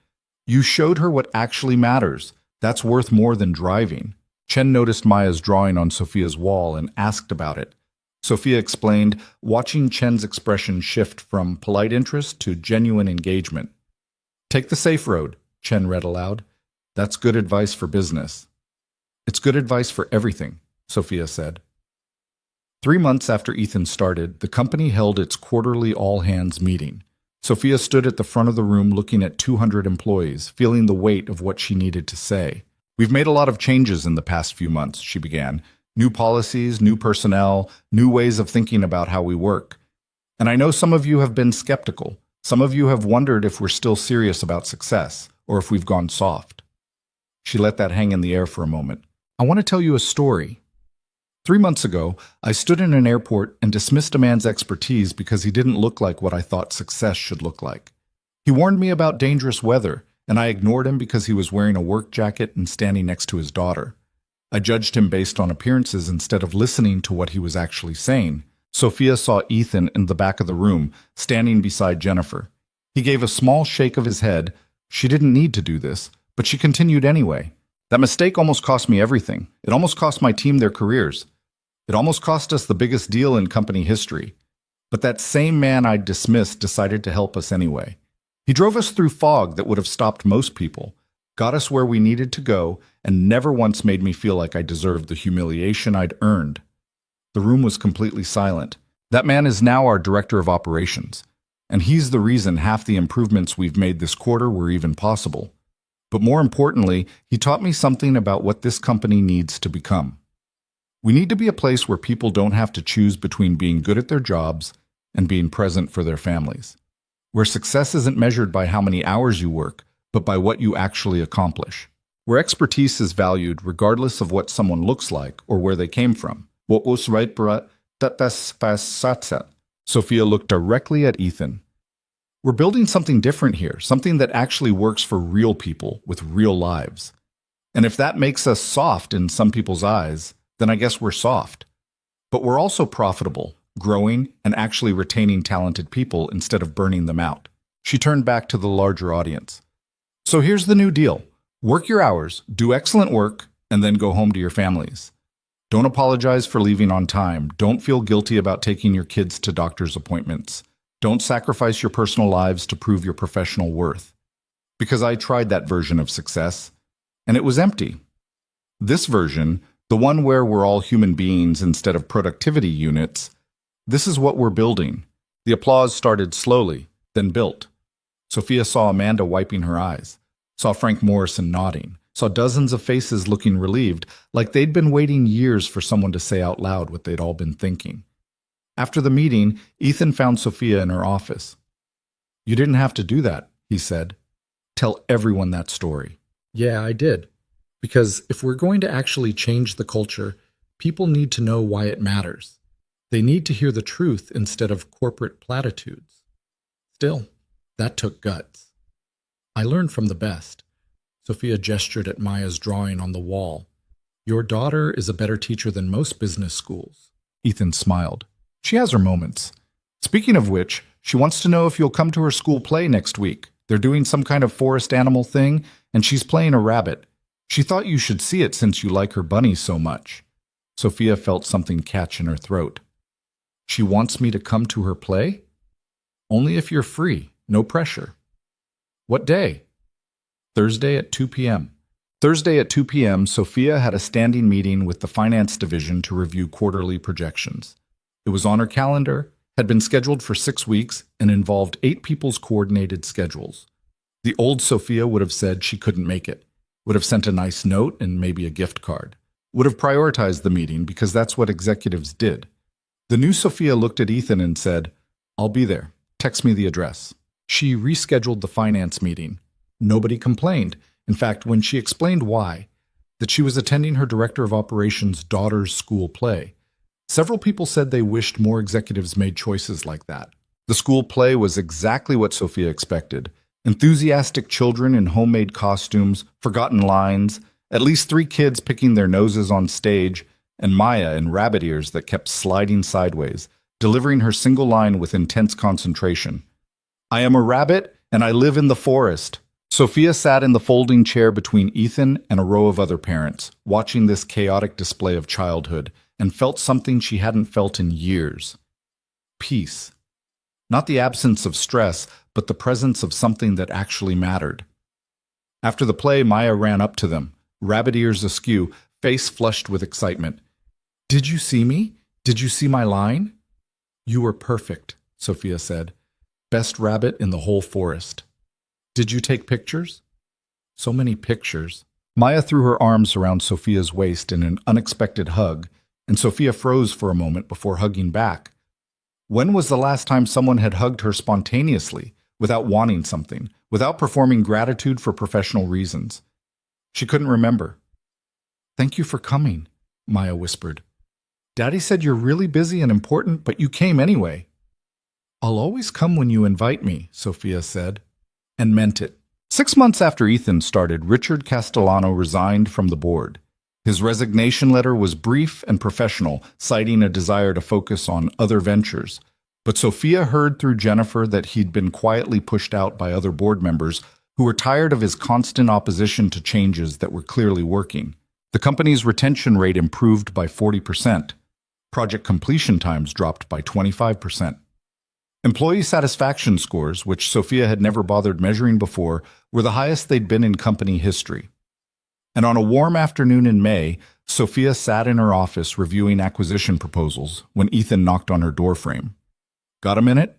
You showed her what actually matters. That's worth more than driving. Chen noticed Maya's drawing on Sophia's wall and asked about it. Sophia explained, watching Chen's expression shift from polite interest to genuine engagement. Take the safe road, Chen read aloud. That's good advice for business. It's good advice for everything, Sophia said. 3 months after Ethan started, the company held its quarterly all-hands meeting. Sophia stood at the front of the room looking at 200 employees, feeling the weight of what she needed to say. We've made a lot of changes in the past few months, she began. New policies, new personnel, new ways of thinking about how we work. And I know some of you have been skeptical. Some of you have wondered if we're still serious about success, or if we've gone soft. She let that hang in the air for a moment. I want to tell you a story. 3 months ago, I stood in an airport and dismissed a man's expertise because he didn't look like what I thought success should look like. He warned me about dangerous weather, and I ignored him because he was wearing a work jacket and standing next to his daughter. I judged him based on appearances instead of listening to what he was actually saying. Sophia saw Ethan in the back of the room, standing beside Jennifer. He gave a small shake of his head. She didn't need to do this, but she continued anyway. That mistake almost cost me everything. It almost cost my team their careers. It almost cost us the biggest deal in company history. But that same man I'd dismissed decided to help us anyway. He drove us through fog that would have stopped most people, got us where we needed to go, and never once made me feel like I deserved the humiliation I'd earned. The room was completely silent. That man is now our director of operations, and he's the reason half the improvements we've made this quarter were even possible. But more importantly, he taught me something about what this company needs to become. We need to be a place where people don't have to choose between being good at their jobs and being present for their families. Where success isn't measured by how many hours you work, but by what you actually accomplish. Where expertise is valued regardless of what someone looks like or where they came from. What was right, Bharat? Sophia looked directly at Ethan. We're building something different here, something that actually works for real people with real lives. And if that makes us soft in some people's eyes, then I guess we're soft. But we're also profitable, growing, and actually retaining talented people instead of burning them out. She turned back to the larger audience. So here's the new deal. Work your hours, do excellent work, and then go home to your families. Don't apologize for leaving on time. Don't feel guilty about taking your kids to doctor's appointments. Don't sacrifice your personal lives to prove your professional worth. Because I tried that version of success, and it was empty. This version, the one where we're all human beings instead of productivity units, this is what we're building. The applause started slowly, then built. Sophia saw Amanda wiping her eyes, saw Frank Morrison nodding, saw dozens of faces looking relieved, like they'd been waiting years for someone to say out loud what they'd all been thinking. After the meeting, Ethan found Sophia in her office. You didn't have to do that, he said. Tell everyone that story. Yeah, I did. Because if we're going to actually change the culture, people need to know why it matters. They need to hear the truth instead of corporate platitudes. Still, that took guts. I learned from the best. Sophia gestured at Maya's drawing on the wall. Your daughter is a better teacher than most business schools. Ethan smiled. She has her moments. Speaking of which, she wants to know if you'll come to her school play next week. They're doing some kind of forest animal thing, and she's playing a rabbit. She thought you should see it since you like her bunny so much. Sophia felt something catch in her throat. She wants me to come to her play? Only if you're free, no pressure. What day? Thursday at 2 p.m. Thursday at 2 p.m., Sophia had a standing meeting with the finance division to review quarterly projections. It was on her calendar, had been scheduled for 6 weeks, and involved 8 people's coordinated schedules. The old Sophia would have said she couldn't make it, would have sent a nice note and maybe a gift card, would have prioritized the meeting because that's what executives did. The new Sophia looked at Ethan and said, I'll be there. Text me the address. She rescheduled the finance meeting. Nobody complained. In fact, when she explained why, that she was attending her director of operations' daughter's school play, several people said they wished more executives made choices like that. The school play was exactly what Sophia expected. Enthusiastic children in homemade costumes, forgotten lines, at least 3 kids picking their noses on stage, and Maya in rabbit ears that kept sliding sideways, delivering her single line with intense concentration. I am a rabbit, and I live in the forest. Sophia sat in the folding chair between Ethan and a row of other parents, watching this chaotic display of childhood, and felt something she hadn't felt in years. Peace. Not the absence of stress, but the presence of something that actually mattered. After the play, Maya ran up to them, rabbit ears askew, face flushed with excitement. Did you see me? Did you see my line? You were perfect, Sophia said. Best rabbit in the whole forest. Did you take pictures? So many pictures. Maya threw her arms around Sophia's waist in an unexpected hug, and Sophia froze for a moment before hugging back. When was the last time someone had hugged her spontaneously, without wanting something, without performing gratitude for professional reasons? She couldn't remember. Thank you for coming, Maya whispered. Daddy said you're really busy and important, but you came anyway. I'll always come when you invite me, Sophia said, and meant it. 6 months after Ethan started, Richard Castellano resigned from the board. His resignation letter was brief and professional, citing a desire to focus on other ventures. But Sophia heard through Jennifer that he'd been quietly pushed out by other board members who were tired of his constant opposition to changes that were clearly working. The company's retention rate improved by 40%. Project completion times dropped by 25%. Employee satisfaction scores, which Sophia had never bothered measuring before, were the highest they'd been in company history. And on a warm afternoon in May, Sophia sat in her office reviewing acquisition proposals when Ethan knocked on her doorframe. Got a minute?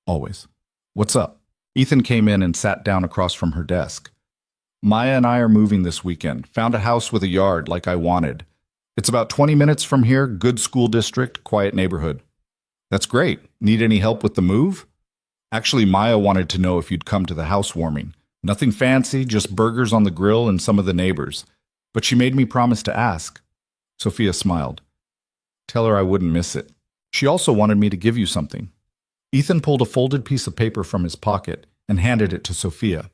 Always. What's up? Ethan came in and sat down across from her desk. Maya and I are moving this weekend. Found a house with a yard like I wanted. It's about 20 minutes from here, good school district, quiet neighborhood. That's great. Need any help with the move? Actually, Maya wanted to know if you'd come to the housewarming. Nothing fancy, just burgers on the grill and some of the neighbors. But she made me promise to ask. Sophia smiled. Tell her I wouldn't miss it. She also wanted me to give you something. Ethan pulled a folded piece of paper from his pocket and handed it to Sophia.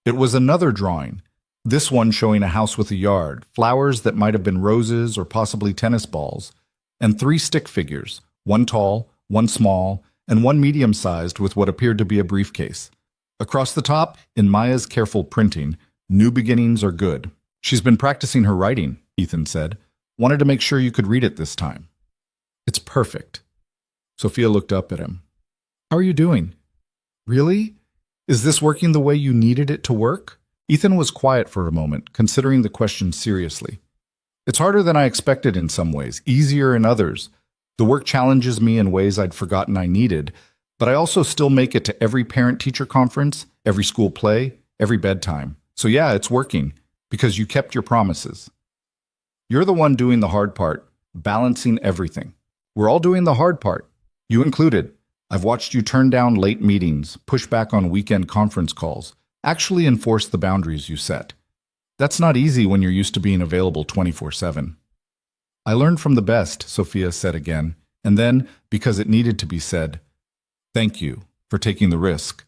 It was another drawing, this one showing a house with a yard, flowers that might have been roses or possibly tennis balls, and 3 stick figures, one tall, one small, and one medium-sized with what appeared to be a briefcase. Across the top, in Maya's careful printing, "New beginnings are good." "She's been practicing her writing," Ethan said. "Wanted to make sure you could read it this time." "It's perfect." Sophia looked up at him. "How are you doing?" "Really? Is this working the way you needed it to work?" Ethan was quiet for a moment, considering the question seriously. "It's harder than I expected in some ways, easier in others. The work challenges me in ways I'd forgotten I needed, but I also still make it to every parent-teacher conference, every school play, every bedtime. So yeah, it's working, because you kept your promises. You're the one doing the hard part, balancing everything. We're all doing the hard part, you included. I've watched you turn down late meetings, push back on weekend conference calls, actually enforce the boundaries you set. That's not easy when you're used to being available 24/7. I learned from the best, Sophia said again, and then, because it needed to be said, thank you for taking the risk,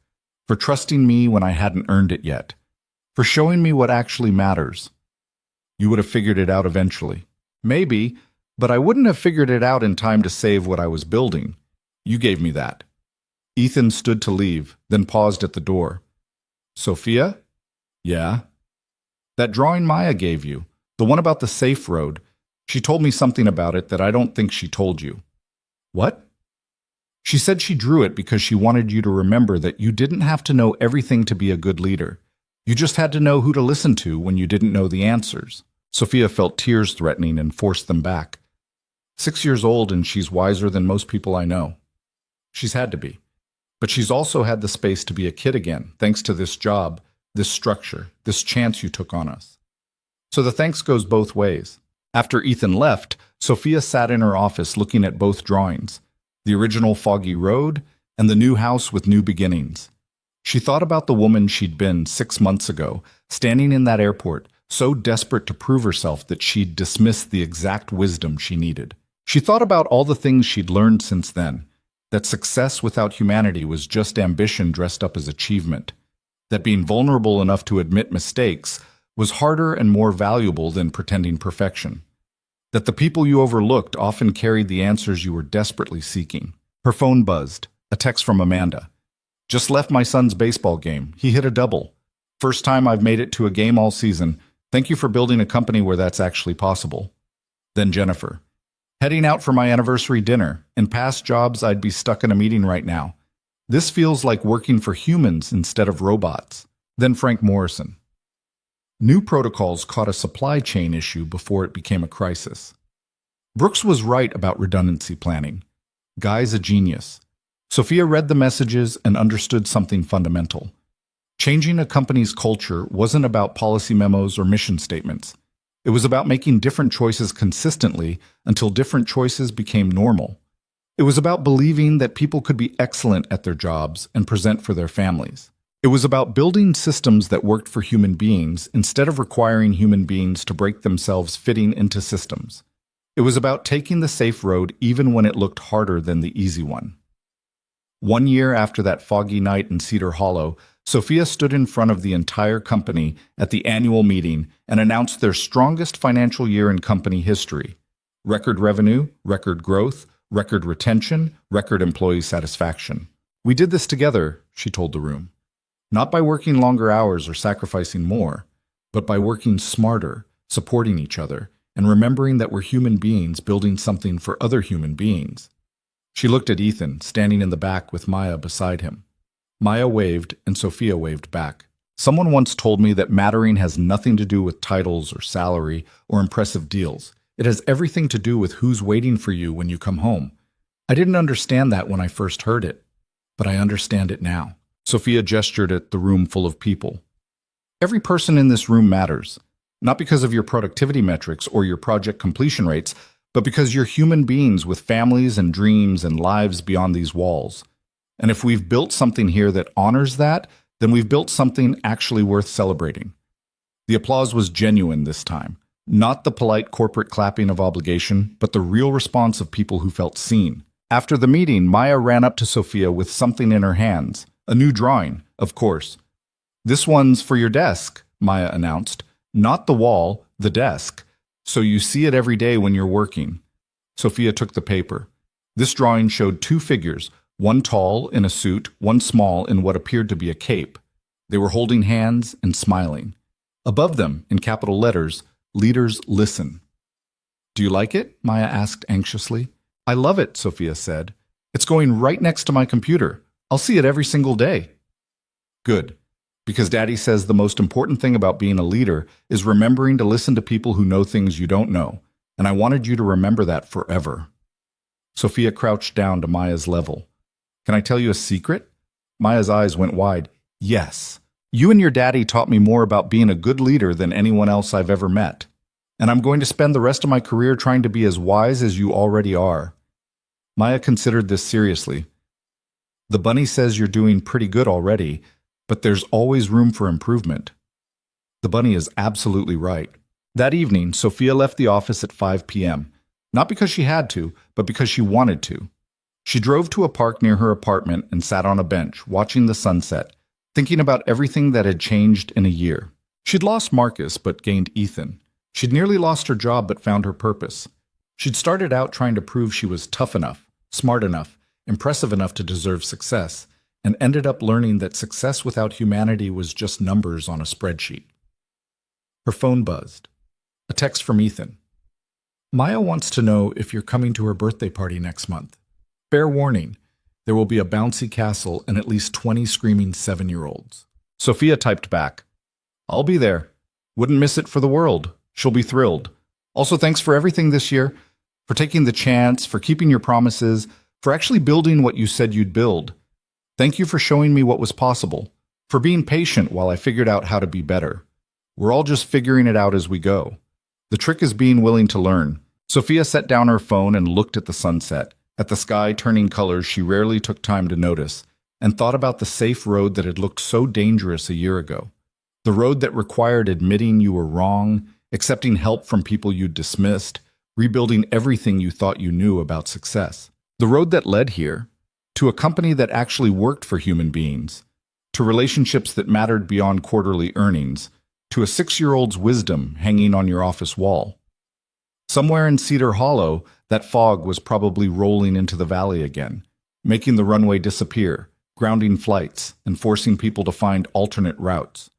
for trusting me when I hadn't earned it yet, for showing me what actually matters. You would have figured it out eventually. Maybe, but I wouldn't have figured it out in time to save what I was building. You gave me that. Ethan stood to leave, then paused at the door. Sophia? Yeah? That drawing Maya gave you, the one about the safe road, she told me something about it that I don't think she told you. What? She said she drew it because she wanted you to remember that you didn't have to know everything to be a good leader. You just had to know who to listen to when you didn't know the answers. Sophia felt tears threatening and forced them back. 6 years old and she's wiser than most people I know. She's had to be. But she's also had the space to be a kid again, thanks to this job, this structure, this chance you took on us. So the thanks goes both ways. After Ethan left, Sophia sat in her office looking at both drawings, the original foggy road and the new house with new beginnings. She thought about the woman she'd been 6 months ago, standing in that airport, so desperate to prove herself that she'd dismissed the exact wisdom she needed. She thought about all the things she'd learned since then, that success without humanity was just ambition dressed up as achievement, that being vulnerable enough to admit mistakes was harder and more valuable than pretending perfection, that the people you overlooked often carried the answers you were desperately seeking. Her phone buzzed, a text from Amanda. Just left my son's baseball game. He hit a double. First time I've made it to a game all season. Thank you for building a company where that's actually possible. Then Jennifer. Heading out for my anniversary dinner. In past jobs, I'd be stuck in a meeting right now. This feels like working for humans instead of robots. Then Frank Morrison. New protocols caught a supply chain issue before it became a crisis. Brooks was right about redundancy planning. Guy's a genius. Sophia read the messages and understood something fundamental. Changing a company's culture wasn't about policy memos or mission statements. It was about making different choices consistently until different choices became normal. It was about believing that people could be excellent at their jobs and present for their families. It was about building systems that worked for human beings instead of requiring human beings to break themselves fitting into systems. It was about taking the safe road even when it looked harder than the easy one. 1 year after that foggy night in Cedar Hollow, Sophia stood in front of the entire company at the annual meeting and announced their strongest financial year in company history. Record revenue, record growth, record retention, record employee satisfaction. We did this together, she told the room. Not by working longer hours or sacrificing more, but by working smarter, supporting each other, and remembering that we're human beings building something for other human beings. She looked at Ethan, standing in the back with Maya beside him. Maya waved, and Sophia waved back. Someone once told me that mattering has nothing to do with titles or salary or impressive deals. It has everything to do with who's waiting for you when you come home. I didn't understand that when I first heard it, but I understand it now. Sophia gestured at the room full of people. Every person in this room matters, not because of your productivity metrics or your project completion rates, but because you're human beings with families and dreams and lives beyond these walls. And if we've built something here that honors that, then we've built something actually worth celebrating. The applause was genuine this time, not the polite corporate clapping of obligation, but the real response of people who felt seen, After the meeting, Maya ran up to Sophia with something in her hands. A new drawing, of course. "This one's for your desk," Maya announced. "Not the wall, the desk. So you see it every day when you're working." Sophia took the paper. This drawing showed two figures, one tall in a suit, one small in what appeared to be a cape. They were holding hands and smiling. Above them, in capital letters, "Leaders Listen." "Do you like it?" Maya asked anxiously. "I love it," Sophia said. "It's going right next to my computer. I'll see it every single day." "Good, because Daddy says the most important thing about being a leader is remembering to listen to people who know things you don't know, and I wanted you to remember that forever." Sophia crouched down to Maya's level. "Can I tell you a secret?" Maya's eyes went wide. "Yes. You and your daddy taught me more about being a good leader than anyone else I've ever met. And I'm going to spend the rest of my career trying to be as wise as you already are." Maya considered this seriously. "The bunny says you're doing pretty good already, but there's always room for improvement." The bunny is absolutely right. That evening, Sophia left the office at 5 p.m., not because she had to, but because she wanted to. She drove to a park near her apartment and sat on a bench, watching the sunset, thinking about everything that had changed in a year. She'd lost Marcus, but gained Ethan. She'd nearly lost her job, but found her purpose. She'd started out trying to prove she was tough enough, smart enough, impressive enough to deserve success, and ended up learning that success without humanity was just numbers on a spreadsheet. Her phone buzzed. A text from Ethan. "Maya wants to know if you're coming to her birthday party next month. Fair warning, there will be a bouncy castle and at least 20 screaming 7-year-olds. Sophia typed back, "I'll be there. Wouldn't miss it for the world. She'll be thrilled. Also, thanks for everything this year, for taking the chance, for keeping your promises, for actually building what you said you'd build. Thank you for showing me what was possible, for being patient while I figured out how to be better. We're all just figuring it out as we go. The trick is being willing to learn." Sophia set down her phone and looked at the sunset, at the sky turning colors she rarely took time to notice, and thought about the safe road that had looked so dangerous a year ago. The road that required admitting you were wrong, accepting help from people you'd dismissed, rebuilding everything you thought you knew about success. The road that led here, to a company that actually worked for human beings, to relationships that mattered beyond quarterly earnings, to a 6-year-old's wisdom hanging on your office wall. Somewhere in Cedar Hollow, that fog was probably rolling into the valley again, making the runway disappear, grounding flights, and forcing people to find alternate routes.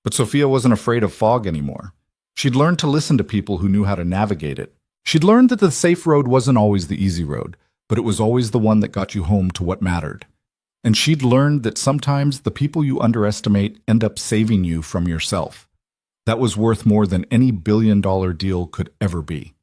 But Sophia wasn't afraid of fog anymore. She'd learned to listen to people who knew how to navigate it. She'd learned that the safe road wasn't always the easy road, but it was always the one that got you home to what mattered. And she'd learned that sometimes the people you underestimate end up saving you from yourself. That was worth more than any billion-dollar deal could ever be.